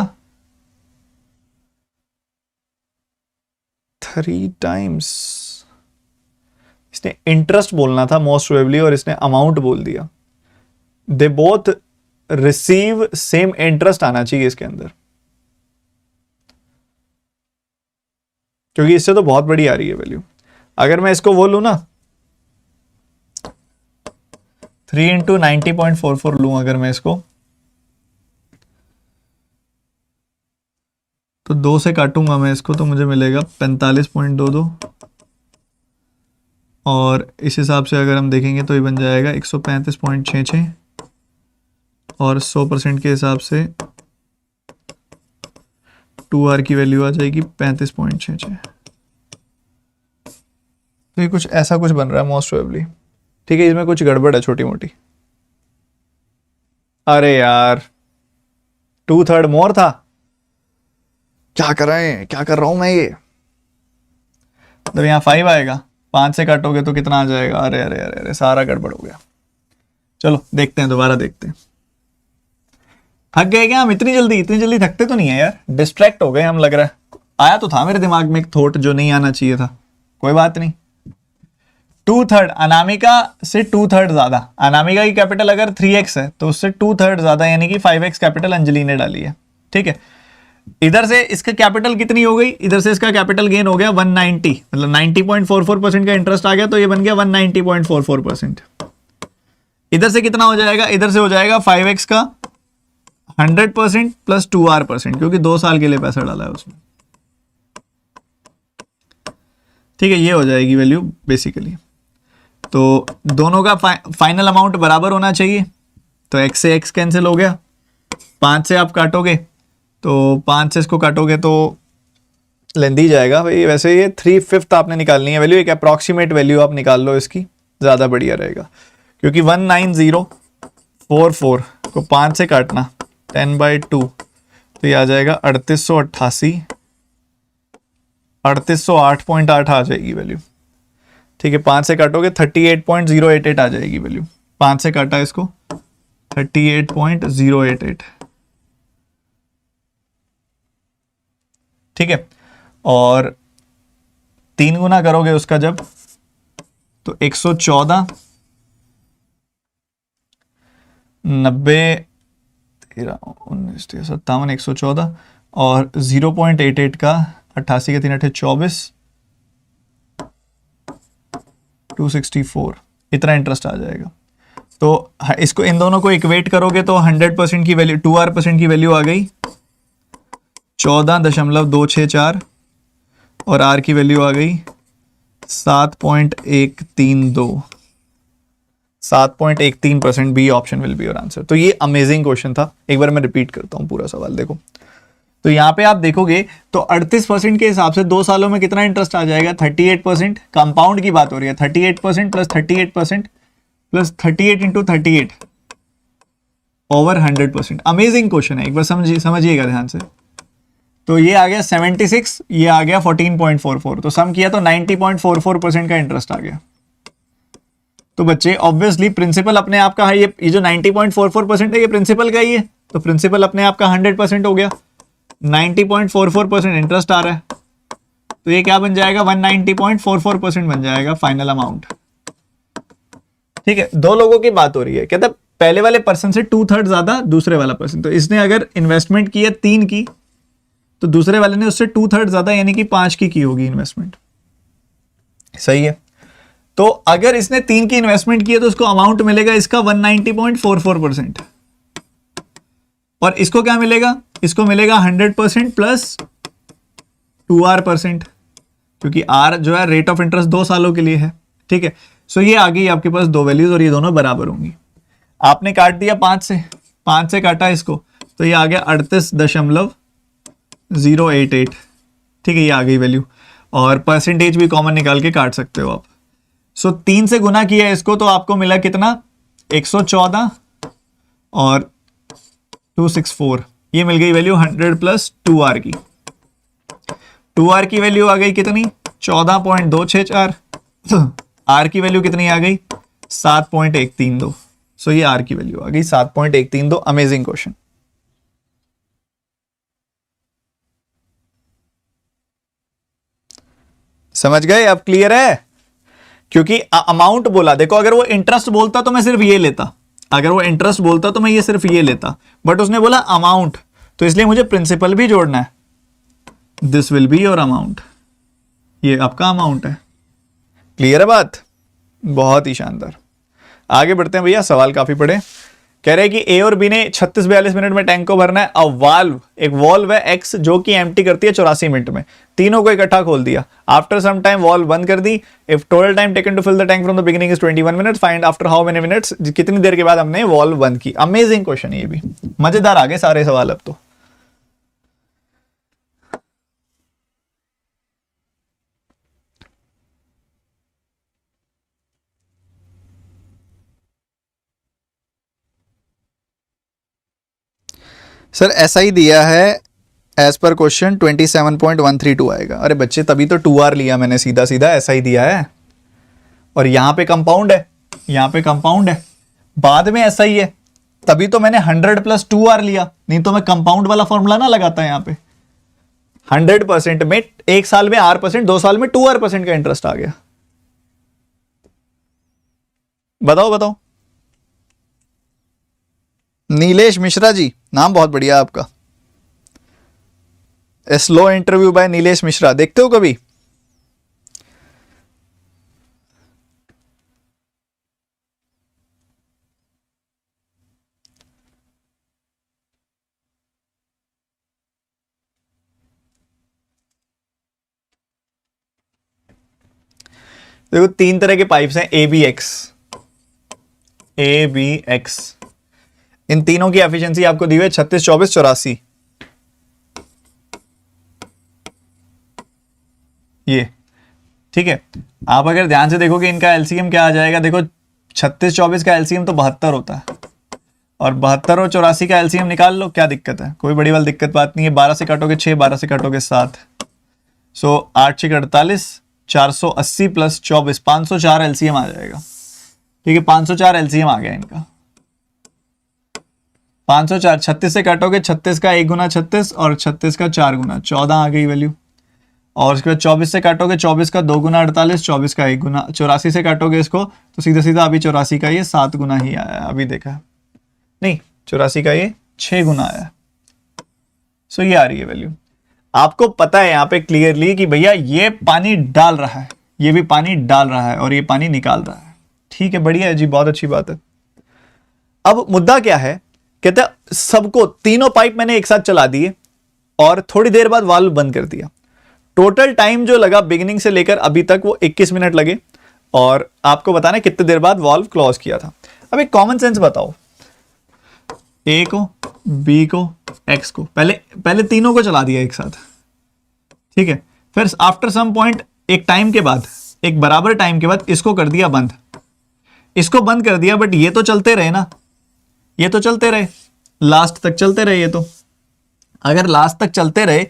3 टाइम्स। इसने इंटरेस्ट बोलना था मोस्ट प्रोबेबली और इसने अमाउंट बोल दिया। They both receive same interest आना चाहिए इसके अंदर, क्योंकि इससे तो बहुत बड़ी आ रही है वैल्यू। अगर मैं इसको बोलूं ना 3 इंटू 90.44 लूं अगर मैं इसको, तो 2 से काटूंगा मैं इसको तो मुझे मिलेगा 45.22, और इस हिसाब से अगर हम देखेंगे तो ये बन जाएगा 135.66, और 100% के हिसाब से 2R की वैल्यू आ जाएगी 35.66। तो ये कुछ ऐसा कुछ बन रहा है मोस्ट प्रोबेबली। ठीक है, इसमें कुछ गड़बड़ है छोटी मोटी। अरे यार 2/3 मोर था, क्या कर रहे हैं, क्या कर रहा हूं मैं ये। तो यहाँ 5 आएगा, 5 से काटोगे तो कितना आ जाएगा? अरे अरे अरे अरे सारा गड़बड़ हो गया। चलो देखते हैं, दोबारा देखते हैं। थक गए क्या हम? इतनी जल्दी थकते तो नहीं है यार, डिस्ट्रैक्ट हो गए हम लग रहा है। आया तो था मेरे दिमाग में एक थॉट जो नहीं आना चाहिए था, कोई बात नहीं। 2/3 अनामिका से 2/3 ज्यादा। अनामिका की कैपिटल अगर 3x है तो उससे 2/3 ज्यादा यानी कि 5x कैपिटल अंजलि ने डाली है। ठीक है, इधर से इसका कैपिटल कितनी हो गई? इधर से इसका कैपिटल गेन हो गया 190, मतलब 90.44% का इंटरेस्ट आ गया, तो ये बन गया 190.44%। इधर से कितना हो जाएगा? इधर से हो जाएगा 5x का 100% प्लस 2R%, क्योंकि 2 साल के लिए पैसा डाला है उसमें। ठीक है, ये हो जाएगी वैल्यू बेसिकली। तो दोनों का फाइनल अमाउंट बराबर होना चाहिए, तो x से x कैंसिल हो गया, 5 से आप काटोगे तो 5 से इसको काटोगे तो लेंदी जाएगा भाई। वैसे ये 3/5 आपने निकालनी है वैल्यू, एक अप्रॉक्सीमेट वैल्यू आप निकाल लो इसकी, ज़्यादा बढ़िया रहेगा, क्योंकि 19044 को 5 से काटना 10/2, तो ये आ जाएगा 3888, 3808.8 आ जाएगी वैल्यू। ठीक है, 5 से काटोगे 38.088 आ जाएगी वैल्यू। 5 से काटा इसको 38.088। ठीक है, और 3 गुना करोगे उसका जब, तो 114, 90, 13, 19, 57, 114 और 0.88 का 88 के 3 8 24, 264, इतना इंटरेस्ट आ जाएगा। तो इसको इन दोनों को इक्वेट करोगे तो 100% की वैल्यू 2R% की वैल्यू आ गई 14.264 और R की वैल्यू आ गई 7.132, 7.13%। B option will be your answer. तो ये अमेजिंग क्वेश्चन था, एक बार मैं रिपीट करता हूं पूरा सवाल देखो। तो यहाँ पे आप देखोगे तो 38% के हिसाब से 2 सालों में कितना इंटरेस्ट आ जाएगा? 38%। कंपाउंड की बात हो रही है, 38% plus 38% plus 38 into 38 over 100%। Amazing question है, एक बार समझिएगा ध्यान से। तो ये आ गया 76, ये आ गया 14.44, तो सम किया तो 90.44% का इंटरेस्ट आ गया। तो बच्चे ऑब्वियसली प्रिंसिपल अपने आप का है, ये जो 90.44% है ये प्रिंसिपल का ही है, तो प्रिंसिपल अपने आप का 100% हो गया। 90.44% इंटरेस्ट आ रहा है, तो ये क्या बन जाएगा? 190.44% बन जाएगा फाइनल अमाउंट। ठीक है, 2 लोगों की बात हो रही है, कहता पहले वाले पर्सन से 2/3 ज्यादा दूसरे वाला पर्सन, तो इसने अगर इन्वेस्टमेंट की है 3 की, तो दूसरे वाले ने उससे 2/3 ज्यादा यानी कि 5 की होगी इन्वेस्टमेंट। सही है, तो अगर इसने 3 की इन्वेस्टमेंट की है तो उसको अमाउंट मिलेगा इसका 190.44%, और इसको क्या मिलेगा? इसको मिलेगा 100% प्लस 2R%, क्योंकि R जो है रेट ऑफ इंटरेस्ट 2 सालों के लिए है। ठीक है, सो ये आ गई आपके पास 2 वैल्यूज और ये दोनों बराबर होंगी। आपने काट दिया 5 से काटा इसको, तो ये आ गया 38.088। ठीक है, ये आ गई वैल्यू, और परसेंटेज भी कॉमन निकाल के काट सकते हो आप। सो 3 से गुना किया इसको तो आपको मिला कितना? 114 और 264, ये मिल गई वैल्यू 100 प्लस 2R की। 2R की वैल्यू आ गई कितनी? 14.264 आर की वैल्यू कितनी आ गई? 7.132। सो ये आर की वैल्यू आ गई 7.132। Amazing question. समझ गए? अब क्लियर है? क्योंकि अमाउंट बोला, देखो अगर वो इंटरेस्ट बोलता तो मैं सिर्फ ये लेता, अगर वो इंटरेस्ट बोलता तो मैं ये सिर्फ ये लेता, बट उसने बोला अमाउंट, तो इसलिए मुझे प्रिंसिपल भी जोड़ना है। This will be your amount, ये आपका अमाउंट है। क्लियर है बात? बहुत ही शानदार। आगे बढ़ते हैं भैया, सवाल काफी पड़े। कह रहे हैं कि ए और बी ने 36-42 मिनट में टैंक को भरना है। अब वाल्व, एक वॉल्व है एक्स जो कि एम्प्टी करती है 84 मिनट में, तीनों को इकट्ठा खोल दिया। आफ्टर सम टाइम वॉल्व बंद कर दी। If total time taken to fill the tank from the beginning is 21 minutes, find after how many minutes, कितनी देर के बाद हमने वॉल्व बंद की। अमेजिंग क्वेश्चन, ये भी मजेदार आ गए सारे सवाल अब तो। सर ऐसा ही दिया है एज पर क्वेश्चन 27.132 आएगा। अरे बच्चे तभी तो 2R लिया मैंने, सीधा सीधा ऐसा ही दिया है। और यहां पे कंपाउंड है, यहां पे कंपाउंड है, बाद में ऐसा ही है, तभी तो मैंने 100 + 2R लिया, नहीं तो मैं कंपाउंड वाला फॉर्मूला ना लगाता। यहां पे 100% में 1 साल में R%, 2 साल में 2R% का इंटरेस्ट आ गया। बताओ बताओ। नीलेश मिश्रा जी, नाम बहुत बढ़िया आपका। A slow interview by Nilesh Mishra, देखते हो कभी? देखो 3 तरह के पाइप्स हैं, A B X, A B X. इन तीनों की एफिशिएंसी आपको दी हुई है 36, 24, 84। ये ठीक है। आप अगर ध्यान से देखोगे इनका एलसीएम क्या आ जाएगा, देखो 36, 24 का एलसीएम तो 72 होता है, और 72 और 84 का एलसीएम निकाल लो, क्या दिक्कत है? कोई बड़ी वाली दिक्कत बात नहीं है। 12 से काटोगे 6, 12 से काटोगे 7, सो 8 6 48, 480 + 24, 504 एलसीएम आ जाएगा। ठीक है, 504 एलसीएम आ गया इनका। 504, 36 से काटोगे 36 का 1 गुना 36 और 36 का 4 गुना 14 आ गई वैल्यू। और उसके बाद 24 से काटोगे 24 का 2 गुना 48, 24 का 1 गुना, 84 से काटोगे इसको तो सीधा सीधा अभी 84 का ये 7 गुना ही आया है, अभी देखा नहीं, 84 का ये 6 गुना आया। सो ये आ रही है वैल्यू। आपको पता है यहाँ पे क्लियरली कि भैया ये पानी डाल रहा है, ये भी पानी डाल रहा है और ये पानी निकाल रहा है। ठीक है, बढ़िया है जी, बहुत अच्छी बात है। अब मुद्दा क्या है, कहते हैं सबको, तीनों पाइप मैंने एक साथ चला दिए और थोड़ी देर बाद वाल्व बंद कर दिया। टोटल टाइम जो लगा बिगिनिंग से लेकर अभी तक वो 21 मिनट लगे, और आपको बताना कितने देर बाद वाल्व क्लोज किया था। अब एक कॉमन सेंस बताओ, ए को, बी को, एक्स को, पहले तीनों को चला दिया एक साथ, ठीक है, फिर आफ्टर सम पॉइंट एक टाइम के बाद, एक बराबर टाइम के बाद इसको कर दिया बंद, इसको बंद कर दिया, बट ये तो चलते रहे ना, ये तो चलते रहे, लास्ट तक चलते रहे। ये तो अगर लास्ट तक चलते रहे,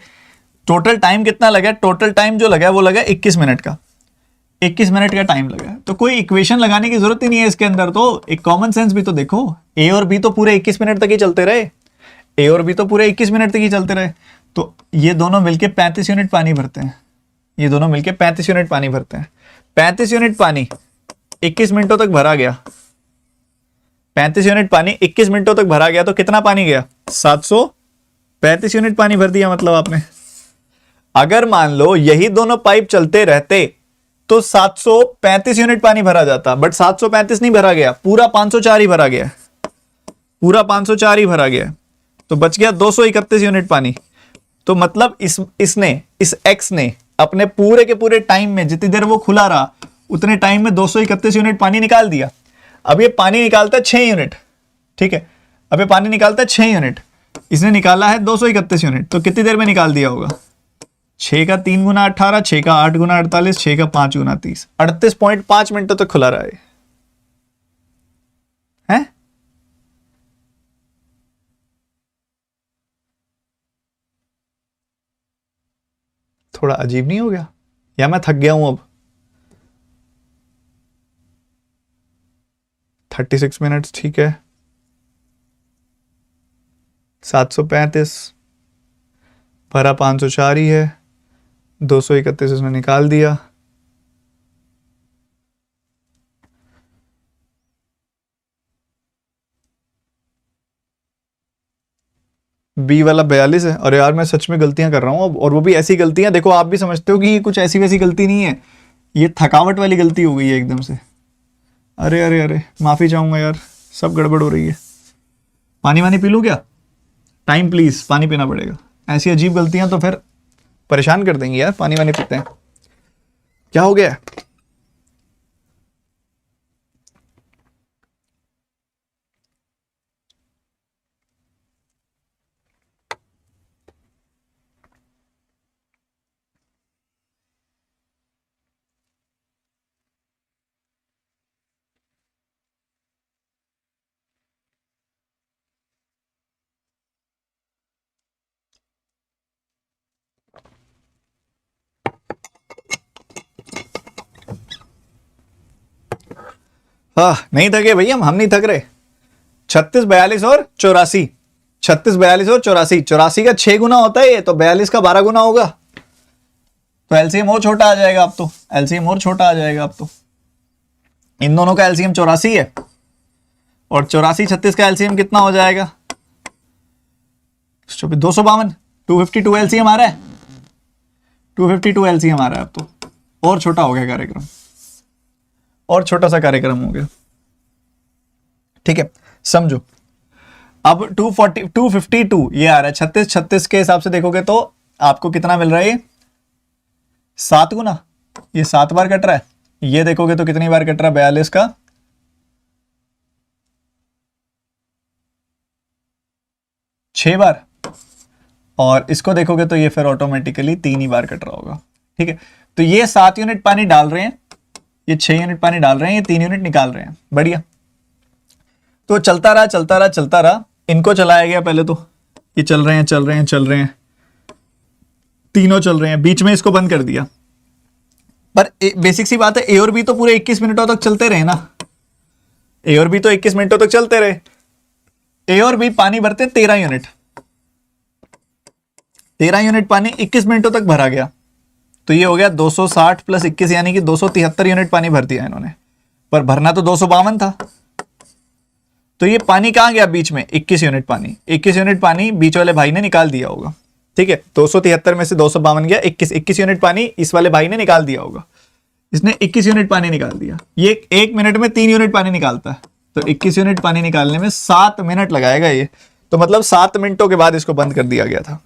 टोटल टाइम कितना लगा? टोटल टाइम जो लगा वो लगा 21 मिनट का, 21 मिनट का टाइम लगा। तो कोई इक्वेशन लगाने की जरूरत ही नहीं है इसके अंदर, तो एक कॉमन सेंस भी तो देखो। ए और बी तो पूरे 21 मिनट तक ही चलते रहे, ए और बी तो पूरे 21 मिनट तक ही चलते रहे, तो ये दोनों मिलके 35 यूनिट पानी भरते हैं, ये दोनों मिलके 35 यूनिट पानी भरते हैं। 35 यूनिट पानी 21 मिनटों तक भरा गया, 35 यूनिट पानी 21 मिनटों तक भरा गया, तो कितना पानी गया? 735 यूनिट पानी भर दिया मतलब आपने। अगर मान लो यही दोनों पाइप चलते रहते तो 735 यूनिट पानी भरा जाता, बट 735 नहीं भरा गया, पूरा 504 ही भरा गया, पूरा 504 ही भरा गया, तो बच गया 231 यूनिट पानी। तो मतलब इस एक्स ने अपने पूरे के पूरे टाइम में, जितनी देर वो खुला रहा उतने टाइम में 231 यूनिट पानी निकाल दिया। अब ये पानी निकालता है 6 यूनिट, ठीक है, अब ये पानी निकालता है 6 यूनिट, इसने निकाला है 231 यूनिट, तो कितनी देर में निकाल दिया होगा? 6 का 3 गुना 18, 6 का 8 गुना 48, 6 का 5 गुना 30, 38.5 मिनटों तक खुला रहा है? थोड़ा अजीब नहीं हो गया, या मैं थक गया हूं अब? 36 मिनट्स, ठीक है। 735 भरा 504 ही है, 231 उसने निकाल दिया। बी वाला 42 है। अरे यार मैं सच में गलतियां कर रहा हूँ, और वो भी ऐसी गलतियां, देखो आप भी समझते हो कि ये कुछ ऐसी वैसी गलती नहीं है, ये थकावट वाली गलती हो गई है एकदम से। अरे अरे अरे माफ़ी चाहूँगा यार, सब गड़बड़ हो रही है। पानी वानी पी लूँ क्या? टाइम प्लीज़, पानी पीना पड़ेगा। ऐसी अजीब गलतियां तो फिर परेशान कर देंगी यार। पानी वानी पीते हैं। क्या हो गया? हाँ नहीं थके भैया, हम नहीं थक रहे। 36, 42 और 84, 36, 42 और 84, 84 का 6 गुना होता है ये, तो 42 का 12 गुना होगा, तो एलसीएम और छोटा आ जाएगा। अब तो एलसीएम और छोटा आ जाएगा। अब तो इन दोनों का एलसीएम 84 है, और 84 36 का एलसीएम कितना हो जाएगा? 252, 252 एलसीएम आ रहा है, 252 एलसीएम आ रहा है। अब तो और छोटा हो गया कार्यक्रम, और छोटा सा कार्यक्रम हो गया। ठीक है, समझो। अब 252 ये आ रहा है, 36 36 के हिसाब से देखोगे तो आपको कितना मिल रहा है? 7 गुना। ये 7 बार कट रहा है। ये देखोगे तो कितनी बार कट रहा है? 42 का 6 बार, और इसको देखोगे तो ये फिर ऑटोमेटिकली 3 ही बार कट रहा होगा। ठीक है, तो ये 7 यूनिट पानी डाल रहे हैं, ये 6 यूनिट पानी डाल रहे हैं, ये 3 यूनिट निकाल रहे हैं। बढ़िया। तो चलता रहा चलता रहा चलता रहा, इनको चलाया गया पहले तो, ये चल रहे हैं चल रहे हैं चल रहे हैं, तीनों चल रहे हैं, बीच में इसको बंद कर दिया। पर बेसिक सी बात है, ए और बी तो पूरे 21 मिनटों तक चलते रहे ना। ए और बी तो 21 मिनटों तक चलते रहे। ए और बी पानी भरते 13 यूनिट, 13 यूनिट पानी 21 मिनटों तक भरा गया, तो ये हो गया 260 प्लस 21 यानी कि 273 यूनिट पानी भर दिया इन्होंने। पर भरना तो 252 था, तो ये पानी कहां गया? बीच में 21 यूनिट पानी, 21 यूनिट पानी बीच वाले भाई ने निकाल दिया होगा। ठीक है, 273 में से 252 गया, 21 यूनिट पानी इस वाले भाई ने निकाल दिया होगा। इसने 21 यूनिट पानी निकाल दिया। ये 1 मिनट में 3 यूनिट पानी निकालता है, तो 21 यूनिट पानी निकालने में 7 मिनट लगाएगा ये, तो मतलब 7 मिनटों के बाद इसको बंद कर दिया गया था।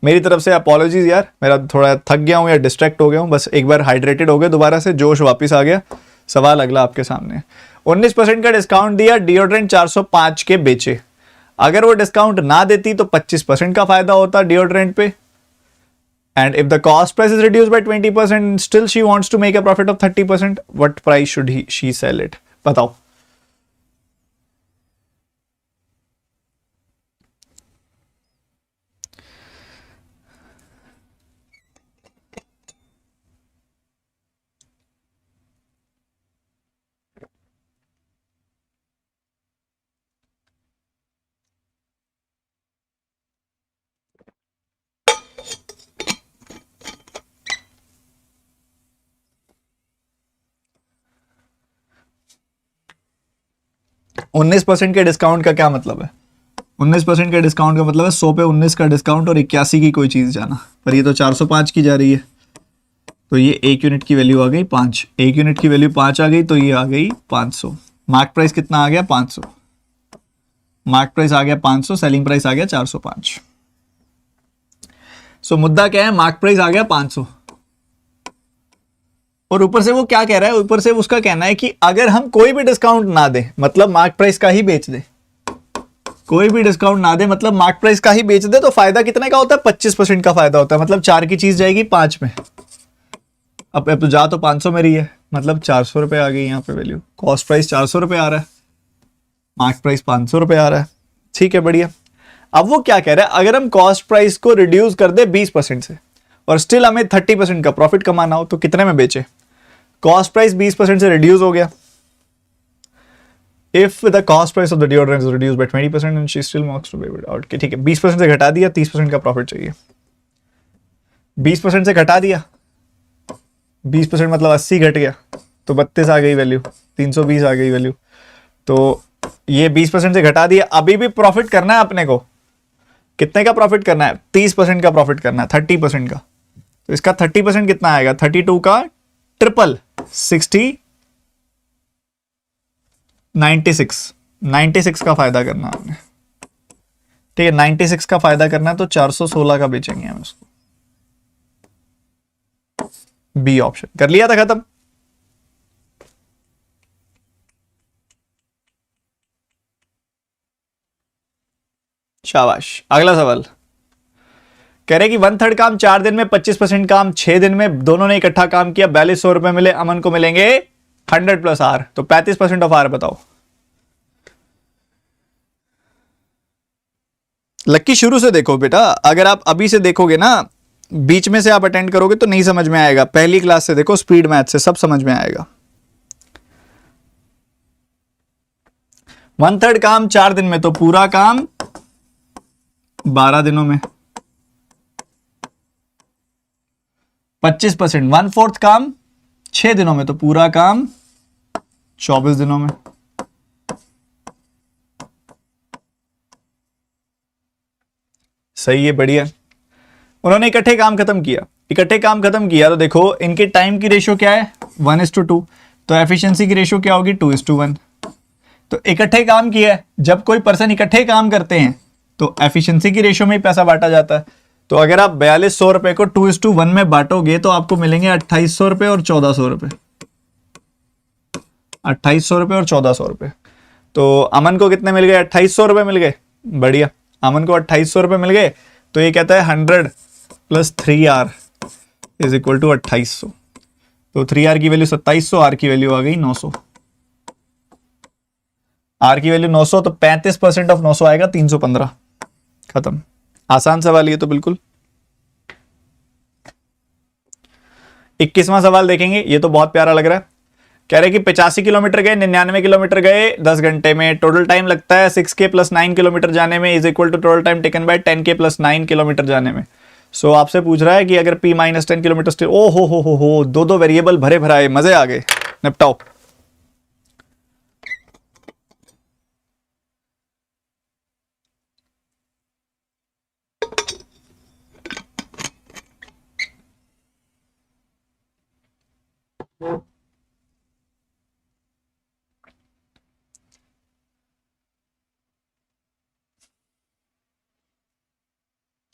मेरी तरफ से अपॉलॉजीज यार, मेरा थोड़ा थक गया हूं या डिस्ट्रैक्ट हो गया हूं, बस एक बार हाइड्रेटेड हो गए, दोबारा से जोश वापस आ गया। सवाल अगला आपके सामने। 19% का डिस्काउंट दिया, डिओड्रेंट 405 के बेचे। अगर वो डिस्काउंट ना देती तो 25% का फायदा होता डिओड्रेंट पे। And if the cost price is reduced by 20%, still she wants to make a profit of 30%, what price should she sell it? बताओ। उन्नीस परसेंट के डिस्काउंट का क्या मतलब है? 19% के डिस्काउंट का मतलब है 100 पे 19 का डिस्काउंट और 81 की कोई चीज जाना, पर ये तो 405 की जा रही है, तो ये 1 यूनिट की वैल्यू आ गई 5, 1 यूनिट की वैल्यू 5 आ गई, तो ये आ गई 500। मार्क प्राइस कितना आ गया? 500। मार्क प्राइस आ गया 500, सेलिंग प्राइस आ गया 405। सो मुद्दा क्या है? मार्क प्राइस आ गया 500, और ऊपर से वो क्या कह रहा है? ऊपर से उसका कहना है कि अगर हम कोई भी डिस्काउंट ना दे, मतलब मार्क प्राइस का ही बेच दे, कोई भी डिस्काउंट ना दे मतलब मार्क प्राइस का ही बेच दे, तो फायदा कितने का होता है? 25% का फायदा होता है। मतलब 4 की चीज जाएगी 5 में। अब तो जा तो 500 में रही है, मतलब 400 रुपए आ गई यहाँ पे वैल्यू। कॉस्ट प्राइस 400 रुपए आ रहा है, मार्क प्राइस 500 रुपए आ रहा है। ठीक है, बढ़िया। अब वो क्या कह रहा है? अगर हम कॉस्ट प्राइस को रिड्यूस कर दे 20% से, और स्टिल हमें 30% का प्रॉफिट कमाना हो, तो कितने में बेचे? कॉस्ट प्राइस 20% से रिड्यूस हो गया, if the cost price of the deodorant is reduced by 20% and she still wants to pay it out, ठीक है 20% से घटा दिया, 30% का प्रॉफिट चाहिए। 20% से घटा दिया, 20% मतलब 80 घट गया तो 32 आ गई वैल्यू, 320 आ गई वैल्यू। तो ये 20% से घटा दिया, अभी भी प्रॉफिट करना है अपने को। कितने का प्रॉफिट करना है? 30% का प्रॉफिट करना है, 30% का। तो इसका 30% कितना आएगा? 32 का ट्रिपल 60, 96 का फायदा करना है आपने, ठीक है। 96 का फायदा करना है तो 416 का बेचेंगे हम इसको। बी ऑप्शन कर लिया था खत्म। शाबाश। अगला सवाल कह रहे कि 1/3 काम 4 दिन में, 25% काम 6 दिन में, दोनों ने इकट्ठा काम किया, 4200 रुपए मिले। अमन को मिलेंगे 100 प्लस आर, तो 35% ऑफ आर बताओ। लक्की शुरू से देखो बेटा, अगर आप अभी से देखोगे ना, बीच में से आप अटेंड करोगे तो नहीं समझ में आएगा। पहली क्लास से देखो, स्पीड मैथ से सब समझ में आएगा। 1/3 काम 4 दिन में, तो पूरा काम 12 दिनों में। 25% 1/4 काम 6 दिनों में, तो पूरा काम 24 दिनों में। सही है, बढ़िया। उन्होंने इकट्ठे काम खत्म किया, इकट्ठे काम खत्म किया तो देखो इनके टाइम की रेशियो क्या है? 1:2। तो एफिशिएंसी की रेशियो क्या होगी? 2:1। तो इकट्ठे काम किया है, जब कोई पर्सन इकट्ठे काम करते हैं तो एफिशिएंसी की रेशियो में ही पैसा बांटा जाता है। तो अगर आप 4200 रुपए को 2:1 में बांटोगे तो आपको मिलेंगे 2800 रुपए और 1400 रुपए। 2800 रुपए और 1400 रुपए। तो अमन को कितने मिल गए? 2800 रुपए मिल गए। बढ़िया, अमन को 2800 रुपए मिल गए। तो ये कहता है 100 + 3R इज इक्वल टू 2800। तो 3R की वैल्यू 2700, आर की वैल्यू आ गई 900। आर की वैल्यू 900, तो 35% ऑफ 900 आएगा 315। खत्म। आसान सवाल ये तो बिल्कुल। 21वां सवाल देखेंगे, ये तो बहुत प्यारा लग रहा है। कह रहे कि 85 किलोमीटर गए, 99 किलोमीटर गए 10 घंटे में। टोटल टाइम लगता है 6K + 9 किलोमीटर जाने में is equal to total time taken by 10K + 9 kilometre जाने में। सो आपसे पूछ रहा है कि अगर P - 10 किलोमीटर स्टिल, ओ हो, दो वेरिएबल भरे भराए, मजे आ गए। निपटाओ।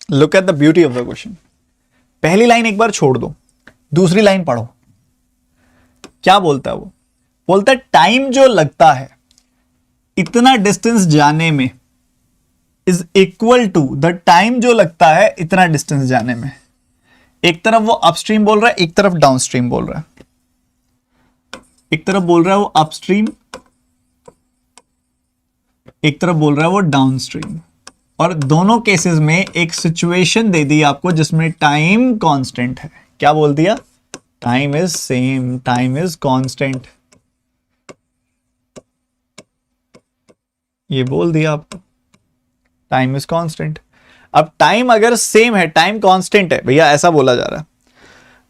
Look at the beauty of the question. पहली लाइन एक बार छोड़ दो, दूसरी लाइन पढ़ो। क्या बोलता है वो? बोलता है टाइम जो लगता है इतना डिस्टेंस जाने में is equal to the time जो लगता है इतना डिस्टेंस जाने में। एक तरफ वो अपस्ट्रीम बोल रहा है, एक तरफ डाउनस्ट्रीम बोल रहा है। एक तरफ बोल रहा है वो अपस्ट्रीम, एक तरफ बोल रहा है वो डाउनस्ट्रीम। और दोनों केसेस में एक सिचुएशन दे दी आपको जिसमें टाइम कांस्टेंट है। क्या बोल दिया? Time is same, time is constant. ये बोल दिया आपको, टाइम इज कांस्टेंट। अब टाइम अगर सेम है, टाइम कांस्टेंट है भैया, ऐसा बोला जा रहा है,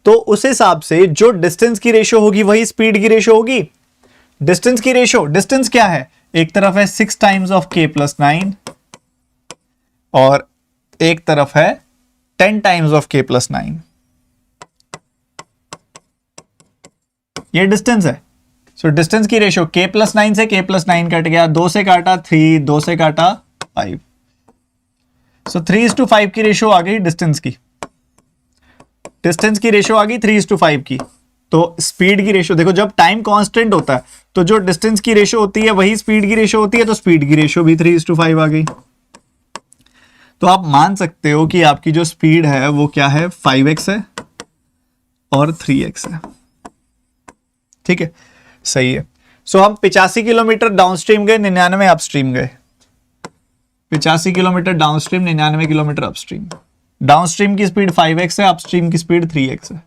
तो उस हिसाब से जो डिस्टेंस की रेशियो होगी वही स्पीड की रेशियो होगी। डिस्टेंस की रेशियो, डिस्टेंस क्या है? एक तरफ है 6 टाइम्स ऑफ K + 9 और एक तरफ है 10 टाइम्स ऑफ K + 9। ये डिस्टेंस है। सो डिस्टेंस की रेशियो K + 9 से K + 9 कट गया, 2 से काटा 3, 2 से काटा 5। सो 3:5 की रेशियो आ गई डिस्टेंस की। डिस्टेंस की रेशियो आ गई 3:5 की। तो स्पीड की रेशियो देखो, जब टाइम कांस्टेंट होता है तो जो डिस्टेंस की रेशियो होती है वही स्पीड की रेशियो होती है। तो स्पीड की रेशियो भी 3:5 आ गई। तो आप मान सकते हो कि आपकी जो स्पीड है वो क्या है? 5x है और 3x है। ठीक है, सही है। सो हम 85 किलोमीटर डाउनस्ट्रीम गए, 99 अपस्ट्रीम गए। 85 kilometre downstream, 99 kilometre upstream. Downstream की स्पीड 5x है, अपस्ट्रीम की स्पीड 3x है।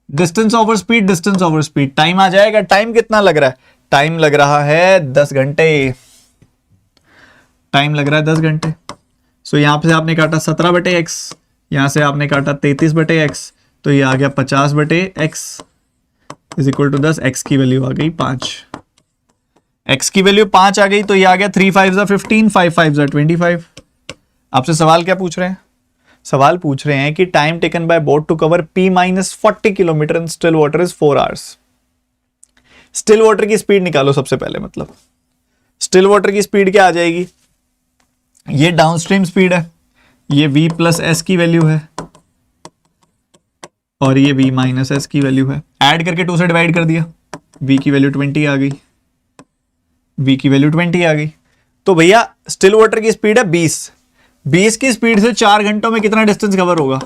Distance over speed, distance over speed. Time आ जाएगा, टाइम कितना लग रहा है? टाइम लग रहा है 10 घंटे, टाइम लग रहा है 10 घंटे। सो यहां से आपने काटा 17/x, यहां से आपने काटा 33/x, तो ये आ गया 50/x is equal to 10। x की वैल्यू आ गई 5, x की वैल्यू 5 आ गई, तो ये आ गया 3 5 15, 5 5 25। आपसे सवाल क्या पूछ रहे हैं? सवाल पूछ रहे हैं कि time taken by boat to cover P-40 kilometre in still water is 4 hours. Still water की स्पीड निकालो सबसे पहले। मतलब स्टिल वाटर की स्पीड क्या आ जाएगी? ये डाउनस्ट्रीम स्पीड है, ये v प्लस एस की वैल्यू है और ये v माइनस एस की वैल्यू है। ऐड करके 2 से डिवाइड कर दिया, v की वैल्यू 20 आ गई, v की वैल्यू 20 आ गई। तो भैया स्टिल वाटर की स्पीड है 20 की स्पीड से 4 घंटों में कितना डिस्टेंस कवर होगा?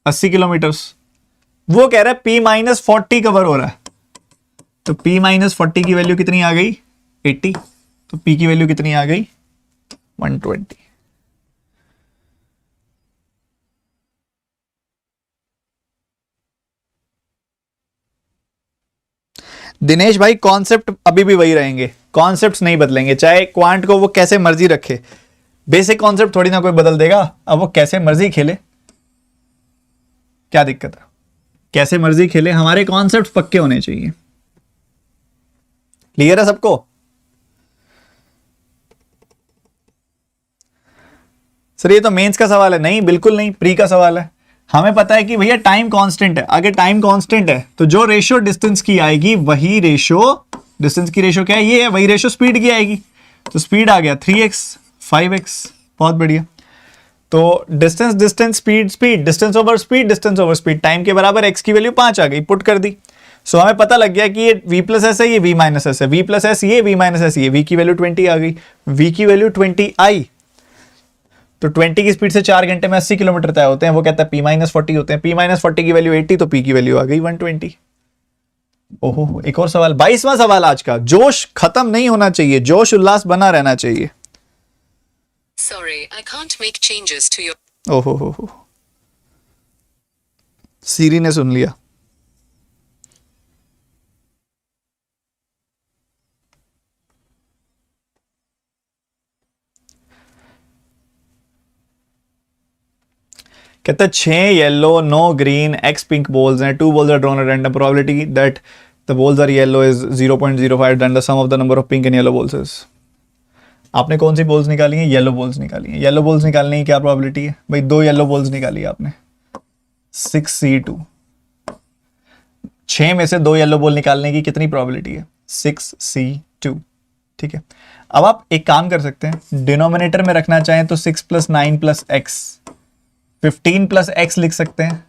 80 किलोमीटर्स। वो कह रहा है P-40 कवर हो रहा है, तो P-40 की वैल्यू कितनी आ गई? 80। तो P की वैल्यू कितनी आ गई? 120। दिनेश भाई कॉन्सेप्ट अभी भी वही रहेंगे, कॉन्सेप्ट्स नहीं बदलेंगे, चाहे क्वांट को वो कैसे मर्जी रखे। बेसिक कॉन्सेप्ट थोड़ी ना कोई बदल देगा, अब वो कैसे मर्जी खेले, क्या दिक्कत है? कैसे मर्जी खेले, हमारे कॉन्सेप्ट पक्के होने चाहिए। क्लियर है सबको? सर ये तो मेंस का सवाल है। नहीं, बिल्कुल नहीं, प्री का सवाल है। हमें पता है कि भैया टाइम कांस्टेंट है। अगर टाइम कांस्टेंट है तो जो रेशियो डिस्टेंस की आएगी वही रेशियो, डिस्टेंस की रेशियो क्या है? ये है, वही रेशियो स्पीड की आएगी। तो स्पीड आ गया 3x 5x, बहुत बढ़िया। तो distance distance speed speed, distance over speed distance over speed, time के बराबर x की वैल्यू 5 आ गई, पुट कर दी। सो हमें पता लग गया कि ये v प्लस एस है, ये v माइनस एस है, v प्लस एस ये, v माइनस एस ये, v की वैल्यू 20 आ गई, v की वैल्यू 20 आई। तो 20 की स्पीड से 4 घंटे में 80 किलोमीटर तय होते हैं। वो कहता है P-40 होते हैं, P-40 की वैल्यू 80, तो P की वैल्यू आ गई 120। ओहो, एक और सवाल, 22वां सवाल आज का। जोश खत्म नहीं होना चाहिए, जोश उल्लास बना रहना चाहिए। Sorry, I can't make changes to your. ओहो हो, सीरी ने सुन लिया। कहता है 6 येलो नो ग्रीन एक्स पिंक बॉल्स हैं, 2 balls are drawn at random, probability that the balls are yellow is 0.05, then the sum of the number of pink and yellow balls is। आपने कौन सी बॉल्स निकाली हैं? येलो बॉल्स निकाली हैं। Yellow balls निकालने की क्या प्रोबेबिलिटी है भाई? 2 येलो बॉल्स निकाली है आपने, 6c2। 6 में से 2 येलो बॉल निकालने की कितनी प्रोबेबिलिटी है? 6c2। ठीक है, अब आप एक काम कर सकते हैं, डिनोमिनेटर में रखना चाहें तो 6 + 9 + x, 15 + x लिख सकते हैं।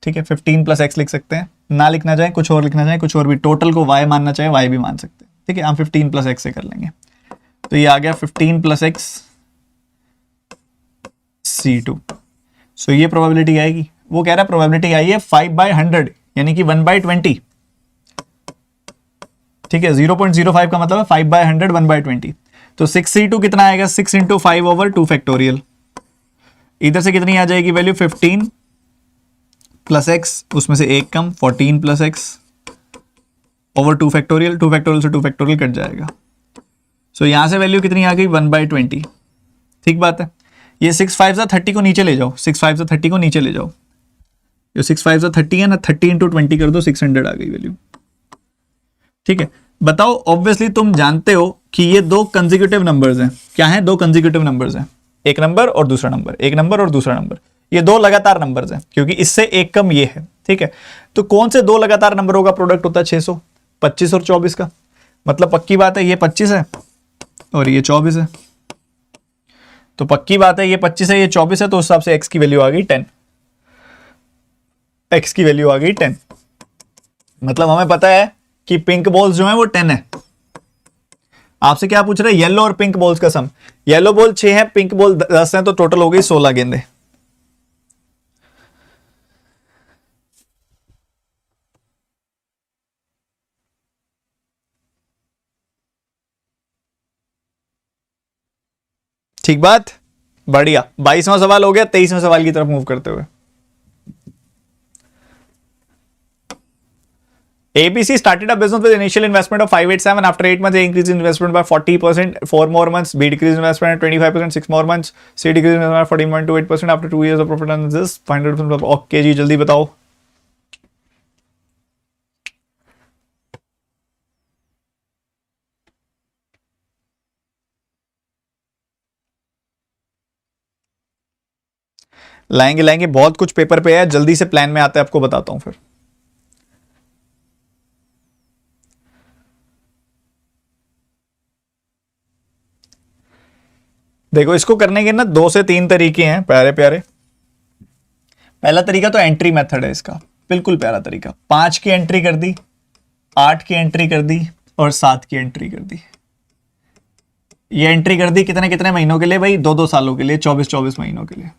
ठीक है, 15 + x लिख सकते हैं। ना लिखना चाहें कुछ और लिखना चाहें कुछ और भी, टोटल को y मानना चाहें y भी मान सकते हैं। ठीक है, हम 15 + x से कर लेंगे। तो ये आ गया 15 + x c2। सो ये प्रोबेबिलिटी आएगी। वो कह रहा है प्रोबेबिलिटी आई है 5/100, यानी कि 1/20। ठीक है, 0.05 का मतलब है 5/100 1/20। तो 6c2 कितना आएगा? 6 × 5/2 फैक्टोरियल। इधर से कितनी आ जाएगी वैल्यू? 15 + x, उसमें से एक कम, 14 + x ओवर 2 फैक्टोरियल। 2 फैक्टोरियल से 2 फैक्टोरियल कट जाएगा। सो यहां से वैल्यू कितनी आ गई? 1/20। ठीक बात है। ये 6 5 30 को नीचे ले जाओ, 6 5 30 को नीचे ले जाओ। जो 6 5 30 है ना, 30 × 20 कर दो, 600 आ गई वैल्यू। ठीक है, बताओ, ऑब्वियसली तुम जानते हो कि ये 2 कंसेक्यूटिव नंबर्स हैं। क्या हैं? 2 कंसेक्यूटिव नंबर्स हैं, एक नंबर और दूसरा नंबर, एक नंबर और दूसरा नंबर। ये 2 लगातार नंबर्स हैं, क्योंकि इससे एक कम ये है। ठीक है, तो कौन से 2 लगातार नंबरों का प्रोडक्ट होता है? 600, 25 और 24 का। मतलब पक्की बात है ये 25 है और ये 24 है। तो पक्की बात है ये 25 है, ये 24 है, तो उस हिसाब से x की वैल्यू आ गई 10। x की वैल्यू आ गई 10। मतलब हमें पता है कि पिंक बॉल्स जो है वो 10 है। आपसे क्या पूछ रहे हैं? येलो और पिंक बॉल्स का सम। येलो बॉल 6 है, पिंक बॉल 10 है, तो टोटल हो गई 16 गेंदे। ठीक बात, बढ़िया। 22वां सवाल हो गया, 23वें सवाल की तरफ मूव करते हुए। ABC started a business with initial investment of 587. After 8 months, they increased investment by 40%. 4 more months. B decreased investment at 25%. 6 more months. C decreased investment by 14.28%. After 2 years of profit on this, 500%. Okay जी, जल्दी बताओ. लाएंगे बहुत कुछ paper पे है, जल्दी से plan में आते हैं, आपको बताता हूं फिर. देखो, इसको करने के ना 2 से 3 तरीके हैं प्यारे प्यारे. पहला तरीका तो एंट्री मेथड है इसका, बिल्कुल प्यारा तरीका. 5 की एंट्री कर दी, 8 की एंट्री कर दी और 7 की एंट्री कर दी. ये एंट्री कर दी कितने कितने महीनों के लिए भाई? 2-2 सालों के लिए, 24-24 महीनों के लिए.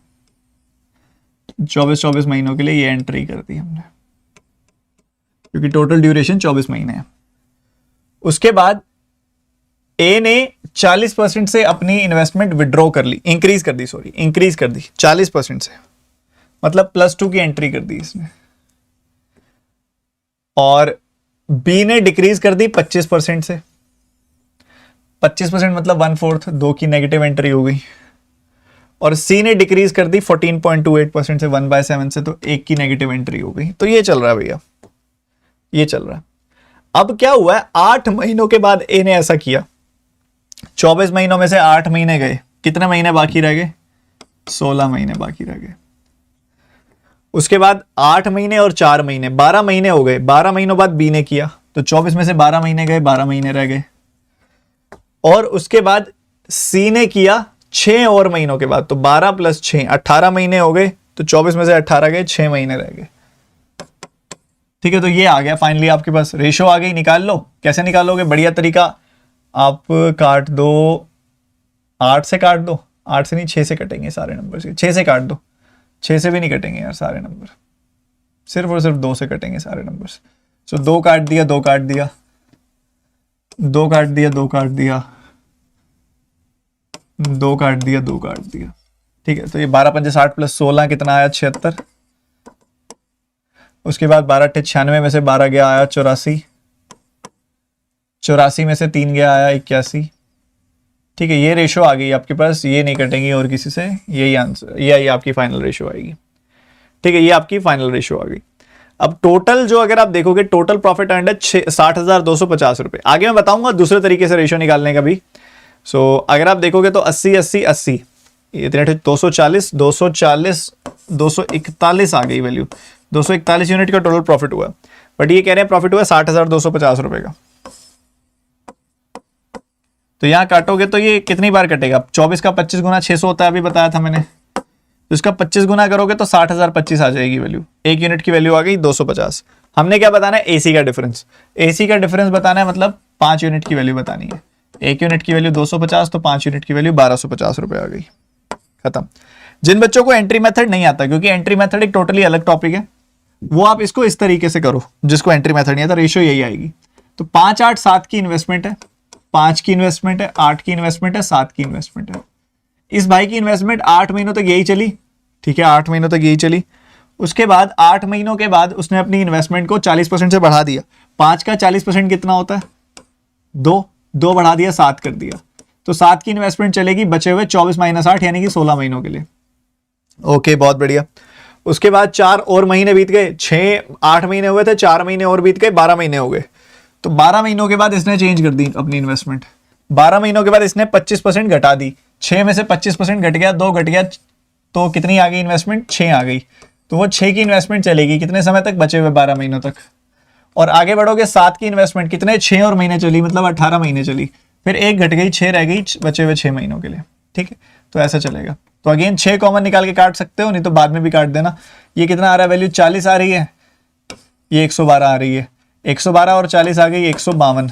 24-24 महीनों के लिए ये एंट्री कर दी हमने, क्योंकि टोटल ड्यूरेशन 24 महीने है. उसके बाद ए ने 40% से अपनी इन्वेस्टमेंट विड्रॉ कर ली, इंक्रीज कर दी 40% से, मतलब +2 की एंट्री कर दी इसने. और बी ने डिक्रीज कर दी 25% से. 25% मतलब 1/4, 2 की नेगेटिव एंट्री हो गई. और सी ने डिक्रीज कर दी 14.28% से, 1/7 से, तो 1 की नेगेटिव एंट्री हो गई. तो ये चल रहा है भैया, ये चल रहा है. अब क्या हुआ है, 8 महीनों के बाद ए ने ऐसा किया. 24 महीनों में से 8 महीने गए, कितने महीने बाकी रह गए? 16 महीने बाकी रह गए. उसके बाद 8 महीने और 4 महीने, 12 महीने हो गए. 12 महीनों बाद बी ने किया, तो 24 में से 12 महीने गए, 12 महीने रह गए. और उसके बाद सी ने किया 6 और महीनों के बाद, तो 12 + 6 18 महीने हो गए. तो 24 में से 18 गए, 6 महीने रह गए. ठीक है, तो ये आ गया फाइनली आपके पास. रेशो आ गई, निकाल लो. कैसे निकालोगे? बढ़िया तरीका, आप काट दो, 8 से काट दो. 8 से नहीं, 6 से कटेंगे सारे नंबर से. 6 से काट दो, 6 से भी नहीं कटेंगे यार सारे नंबर, सिर्फ और सिर्फ 2 से कटेंगे सारे नंबर. सो 2 काट दिया, 2 काट दिया, 2 काट दिया, 2 काट दिया, 2 काट दिया, 2 काट दिया. ठीक है, तो ये 12 × 5 = 60 + 16 कितना आया? 76. उसके बाद 12 × 8 = 96 में से 12 गया, आया 84. 84 में से 3 गया, आया 81. ठीक है, ये रेशो आ गई आपके पास, ये नहीं कटेंगी और किसी से. यही आंसर, यही आपकी फाइनल रेशो आएगी. ठीक है, ये आपकी फाइनल रेशो आ गई. अब टोटल जो अगर आप देखोगे, टोटल प्रॉफिट अर्न्ड है 60,250 रुपए. आगे मैं बताऊंगा दूसरे तरीके से रेशो निकालने का भी. सो अगर आप देखोगे तो 80 80 80, ये 240 240 241 आ गई वैल्यू. 241 यूनिट का टोटल प्रॉफिट हुआ. बट ये कह रहे हैं प्रॉफिट हुआ 60,250 रुपए का. तो यहां काटोगे तो ये कितनी बार कटेगा? 24 का 25 गुना 600 होता है, अभी बताया था मैंने. तो इसका 25 गुना करोगे तो 60,025 आ जाएगी वैल्यू. 1 यूनिट की वैल्यू आ गई 250. हमने क्या बताना है? एसी का डिफरेंस. एसी का डिफरेंस बताना है, मतलब 5 यूनिट की वैल्यू बतानी है. 1 यूनिट की वैल्यू 250, तो 5 यूनिट की वैल्यू 1250 रुपए आ गई. खत्म. जिन बच्चों को एंट्री मेथड नहीं आता, क्योंकि एंट्री मेथड एक टोटली अलग टॉपिक है, वो आप इसको इस तरीके से करो. जिसको एंट्री मेथड नहीं आता, रेशो यही आएगी. तो 5 8 7 की इन्वेस्टमेंट है, 5 की इन्वेस्टमेंट है, 8 की इन्वेस्टमेंट है, 7 की इन्वेस्टमेंट है. इस भाई की इन्वेस्टमेंट 8 महीनों तक यही चली. ठीक है, 8 महीनों तक यही चली. उसके बाद 8 महीनों के बाद उसने अपनी इन्वेस्टमेंट को 40% से बढ़ा दिया. 5 का 40% कितना होता है? 2 बढ़ा दिया, 7 कर दिया. तो 7 की इन्वेस्टमेंट चलेगी बचे हुए 24 - 8 यानी कि 16 महीनों के लिए. ओके, बहुत बढ़िया. उसके बाद 4 और महीने बीत गए. 8 महीने हुए थे, 4 महीने और बीत गए, 12 महीने हो गए. तो 12 महीनों के बाद इसने चेंज कर दी अपनी इन्वेस्टमेंट. 12 महीनों के बाद इसने 25% घटा दी. 6 में से 25% घट गया, 2 घट गया, तो कितनी आ गई इन्वेस्टमेंट? 6 आ गई. तो वो 6 की इन्वेस्टमेंट चलेगी कितने समय तक? बचे हुए 12 महीनों तक. और आगे बढ़ोगे, 7 की इन्वेस्टमेंट कितने? 6 और महीने चली, मतलब 18 महीने चली. फिर 1 घट गई, 6 रह गई, बचे हुए 6 महीनों के लिए. ठीक है, तो ऐसा चलेगा. तो अगेन 6 कॉमन निकाल के काट सकते हो, नहीं तो बाद में भी काट देना. ये कितना आ रहा है वैल्यू? 40 आ रही है, ये 112 आ रही है. 112 और 40 आ गई 152.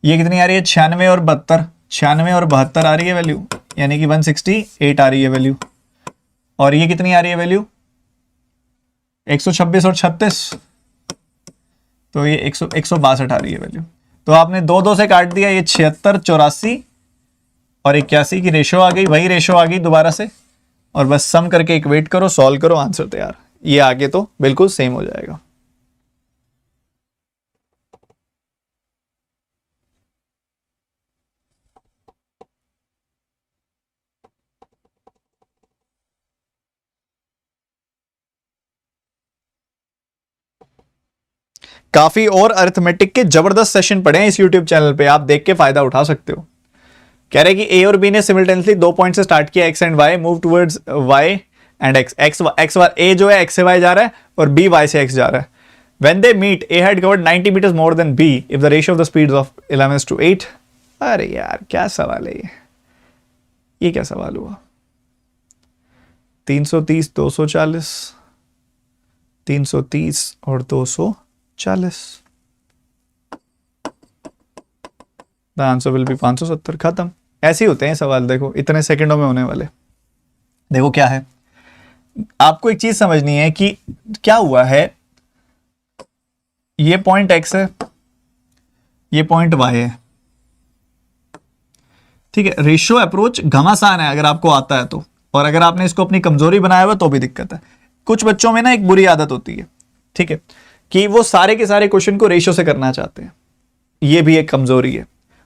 ये कितनी आ रही है? 96 और 72. 96 और 72 आ रही है वैल्यू, यानी कि 168 आ रही है वैल्यू. और ये कितनी आ रही है वैल्यू? 126 और 36, तो ये 162 आ रही है वैल्यू. तो आपने 2 से काट दिया. ये 76 84 और 81 की रेशो आ गई, वही रेशो आ गई दोबारा से. और बस सम करके इक्वेट करो, सॉल्व करो, आंसर तैयार. ये आगे तो बिल्कुल सेम हो जाएगा. काफी और अरिथमेटिक के जबरदस्त सेशन पड़े हैं इस यूट्यूब चैनल पे, आप देख के फायदा उठा सकते हो। कह रहे कि ए और बी ने सिमिल्टेनियसली 2 पॉइंट से स्टार्ट किया, X and Y, move towards Y and X. X A जो है एक्स से वाई जा रहा है और बी वाई से एक्स जा रहा है। When they meet, A had covered 90 meters more than B if the ratio of the speeds of 11:8. अरे यार क्या सवाल है ये क्या सवाल हुआ? 330 240, 330 और 240, The answer will be 570। खत्म। ऐसे ही होते हैं सवाल, देखो इतने सेकंडों में होने वाले। देखो क्या है, आपको एक चीज समझनी है कि क्या हुआ है, ये पॉइंट x है, ये पॉइंट y है, ठीक है। रेशियो अप्रोच घमासान है अगर आपको आता है तो, और अगर आपने इसको अपनी कमजोरी बनाया हुआ तो भी दिक्कत है। कुछ बच्चों में ना एक बुरी आदत होती है, ठीक है, कि वो सारे के सारे क्वेश्चन को रेशियो से करना चाहते हैं, ये भी एक कमजोरी है।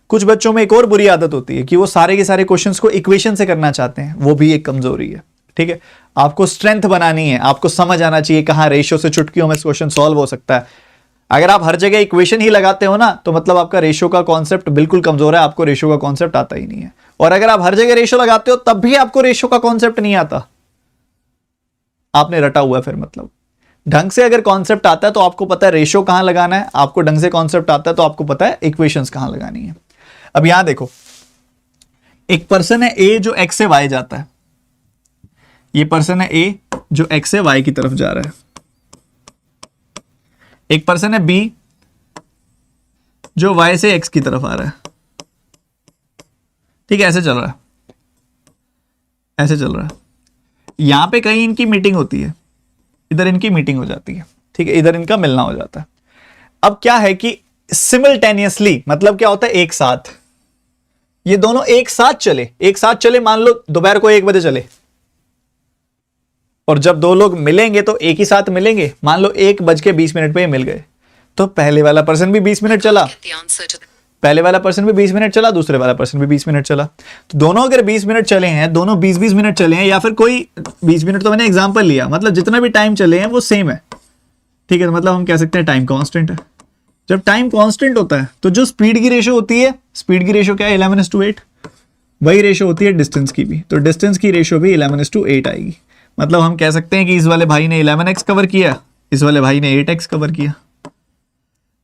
कुछ बच्चों में एक और बुरी आदत होती है कि वो सारे के सारे क्वेश्चंस को इक्वेशन से करना चाहते हैं, वो भी एक कमजोरी है, ठीक है। आपको स्ट्रेंथ बनानी है, आपको समझ आना चाहिए कहां रेशियो से चुटकियों में क्वेश्चन सॉल्व हो सकता है। अगर आप हर जगह इक्वेशन ही लगाते हो ना, तो मतलब आपका रेशियो का कॉन्सेप्ट बिल्कुल कमजोर है, आपको रेशियो का कॉन्सेप्ट आता ही नहीं है। और अगर आप हर जगह रेशियो लगाते हो तब भी आपको रेशियो का कॉन्सेप्ट नहीं आता, आपने रटा हुआ है फिर। मतलब ढंग से अगर कॉन्सेप्ट आता है तो आपको पता है रेशियो कहां लगाना है, आपको ढंग से कॉन्सेप्ट आता है तो आपको पता है इक्वेशंस कहां लगानी है। अब यहां देखो, एक पर्सन है ए जो एक्स से वाई जाता है, ये पर्सन है ए जो एक्स से वाई की तरफ जा रहा है, एक पर्सन है बी जो वाई से एक्स की तरफ आ रहा है, ठीक है। ऐसे चल रहा है, ऐसे चल रहा है। यहां पे कहीं इनकी मीटिंग होती है, इधर इनकी मीटिंग हो जाती है, ठीक है, इधर इनका मिलना हो जाता है। अब क्या है कि सिमिल्टेनियसली मतलब क्या होता है, एक साथ ये दोनों एक साथ चले, एक साथ चले, मान लो दोपहर को 1 बजे चले, और जब दो लोग मिलेंगे तो एक ही साथ मिलेंगे। मान लो 1:20 पे मिल गए, तो पहले वाला पर्सन भी 20 मिनट चला, Get the answer to the पहले वाला पर्सन भी 20 मिनट चला, दूसरे वाला पर्सन भी 20 मिनट चला। तो दोनों अगर 20 मिनट चले हैं, दोनों 20-20 मिनट चले हैं, या फिर कोई 20 मिनट तो मैंने एग्जांपल लिया, मतलब जितना भी टाइम चले हैं वो सेम है, ठीक है। मतलब हम कह सकते हैं टाइम कांस्टेंट है। जब टाइम कांस्टेंट होता है तो जो स्पीड की रेशियो होती है, स्पीड की रेशियो क्या है, 11:8, वही रेशियो होती है डिस्टेंस की भी। तो डिस्टेंस की रेशियो भी 11:8 आएगी। मतलब हम कह सकते हैं कि इस वाले भाई ने 11x कवर किया, इस वाले भाई ने 8x कवर किया,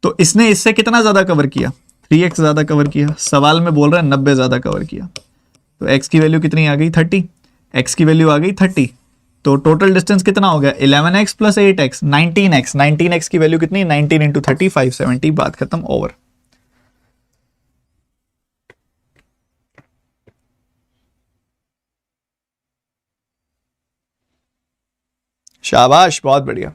तो इसने इससे कितना ज्यादा कवर किया, 3x ज्यादा कवर किया। सवाल में बोल रहा है 90 ज्यादा कवर किया, तो x की वैल्यू कितनी आ गई, 30, x की वैल्यू आ गई 30, तो टोटल डिस्टेंस कितना हो गया, 11x + 8x 19x। 19x की वैल्यू कितनी, 19 × 30 570, बात खत्म, ओवर। शाबाश, बहुत बढ़िया।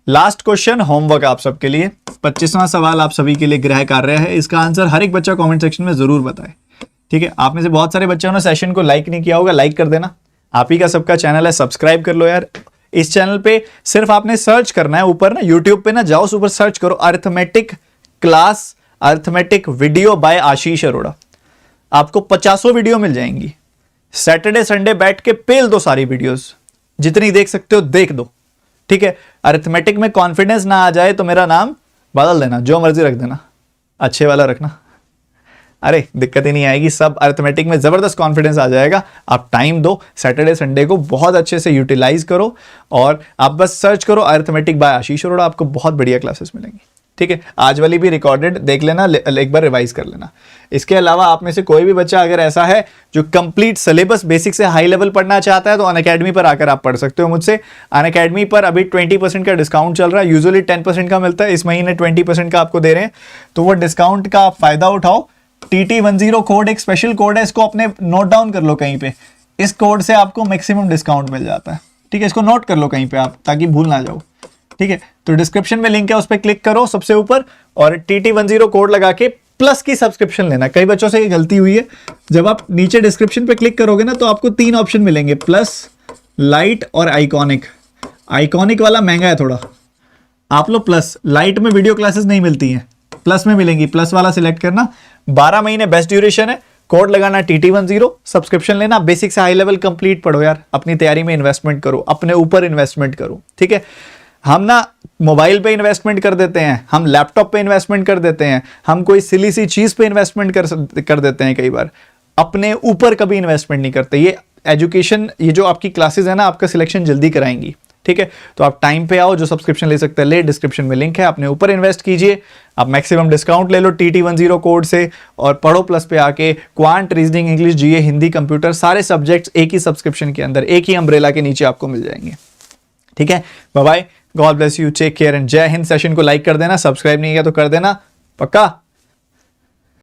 लास्ट क्वेश्चन होमवर्क आप सबके लिए, 25वां सवाल आप सभी के लिए गृह कार्य है। इसका आंसर हर एक बच्चा कमेंट सेक्शन में जरूर बताए, ठीक है। आप में से बहुत सारे बच्चों ने सेशन को लाइक नहीं किया होगा, लाइक कर देना। आप ही का सबका चैनल है, सब्सक्राइब कर लो यार। इस चैनल पे सिर्फ आपने सर्च करना है, ऊपर ना यूट्यूब पे ना जाओ, ऊपर सर्च करो arithmetic class, arithmetic video by Ashish Arora, आपको 50 वीडियो मिल जाएंगी। सैटरडे संडे बैठ के पेल दो सारी वीडियोस, जितनी देख सकते हो देख दो, ठीक है। अरिथमेटिक में कॉन्फिडेंस ना आ जाए तो मेरा नाम बदल देना, जो मर्जी रख देना, अच्छे वाला रखना, अरे दिक्कत ही नहीं आएगी। सब अरिथमेटिक में जबरदस्त कॉन्फिडेंस आ जाएगा। आप टाइम दो, सैटरडे संडे को बहुत अच्छे से यूटिलाइज करो, और आप बस सर्च करो अरिथमेटिक बाय आशीष अरोड़ा, आपको बहुत बढ़िया क्लासेस मिलेंगी, ठीक है। आज वाली भी रिकॉर्डेड देख लेना, एक बार रिवाइज कर लेना। इसके अलावा आप में से कोई भी बच्चा अगर ऐसा है जो कंप्लीट सिलेबस बेसिक से हाई लेवल पढ़ना चाहता है, तो अनअकैडमी पर आकर आप पढ़ सकते हो मुझसे। अनअकैडमी पर अभी 20% का डिस्काउंट चल रहा है, यूजुअली 10% का मिलता है, इस महीने 20% का आपको दे रहे हैं, तो वो डिस्काउंट का आप फायदा उठाओ। TT10 कोड एक स्पेशल कोड है, इसको अपने नोट डाउन कर लो कहीं पे, इस कोड से आपको मैक्सिमम डिस्काउंट मिल जाता है, ठीक है। इसको नोट कर लो कहीं पे आप, ताकि भूल ना जाओ, ठीक है। तो डिस्क्रिप्शन में लिंक है, उस पर क्लिक करो सबसे ऊपर, और TT10 कोड लगा के प्लस की सब्सक्रिप्शन लेना। कई बच्चों से ये गलती हुई है, जब आप नीचे डिस्क्रिप्शन पे क्लिक करोगे ना, तो आपको 3 ऑप्शन मिलेंगे, प्लस, लाइट और आइकॉनिक। आइकॉनिक वाला महंगा है थोड़ा, आप लो प्लस। लाइट में वीडियो क्लासेस नहीं मिलती हैं, प्लस में मिलेंगी, प्लस वाला सिलेक्ट करना। 12 महीने बेस्ट ड्यूरेशन है, कोड लगाना TT10, सब्सक्रिप्शन लेना, बेसिक से हाई लेवल कंप्लीट पढ़ो यार, अपनी तैयारी में इन्वेस्टमेंट करो, अपने ऊपर इन्वेस्टमेंट करो, ठीक है। हम ना मोबाइल पे इन्वेस्टमेंट कर देते हैं, हम लैपटॉप पे इन्वेस्टमेंट कर देते हैं, हम कोई सिली सी चीज़ पे इन्वेस्टमेंट कर देते हैं कई बार, अपने ऊपर कभी इन्वेस्टमेंट नहीं करते। ये एजुकेशन, ये जो आपकी क्लासेस है ना, आपका सिलेक्शन जल्दी कराएंगी, ठीक है। तो आप टाइम पे आओ, जो सब्सक्रिप्शन ले सकते हैं ले, डिस्क्रिप्शन में लिंक है, अपने ऊपर इन्वेस्ट कीजिए, आप मैक्सिमम डिस्काउंट ले लो TT10 कोड से, और पढ़ो प्लस पे आके quant, reasoning, English, GA, Hindi, computer, सारे सब्जेक्ट्स एक ही सब्सक्रिप्शन के अंदर, एक ही अम्ब्रेला के नीचे आपको मिल जाएंगे, ठीक है। Bye bye, God bless you, take care and जय हिंद। सेशन को लाइक कर देना, सब्सक्राइब नहीं किया तो कर देना, पक्का।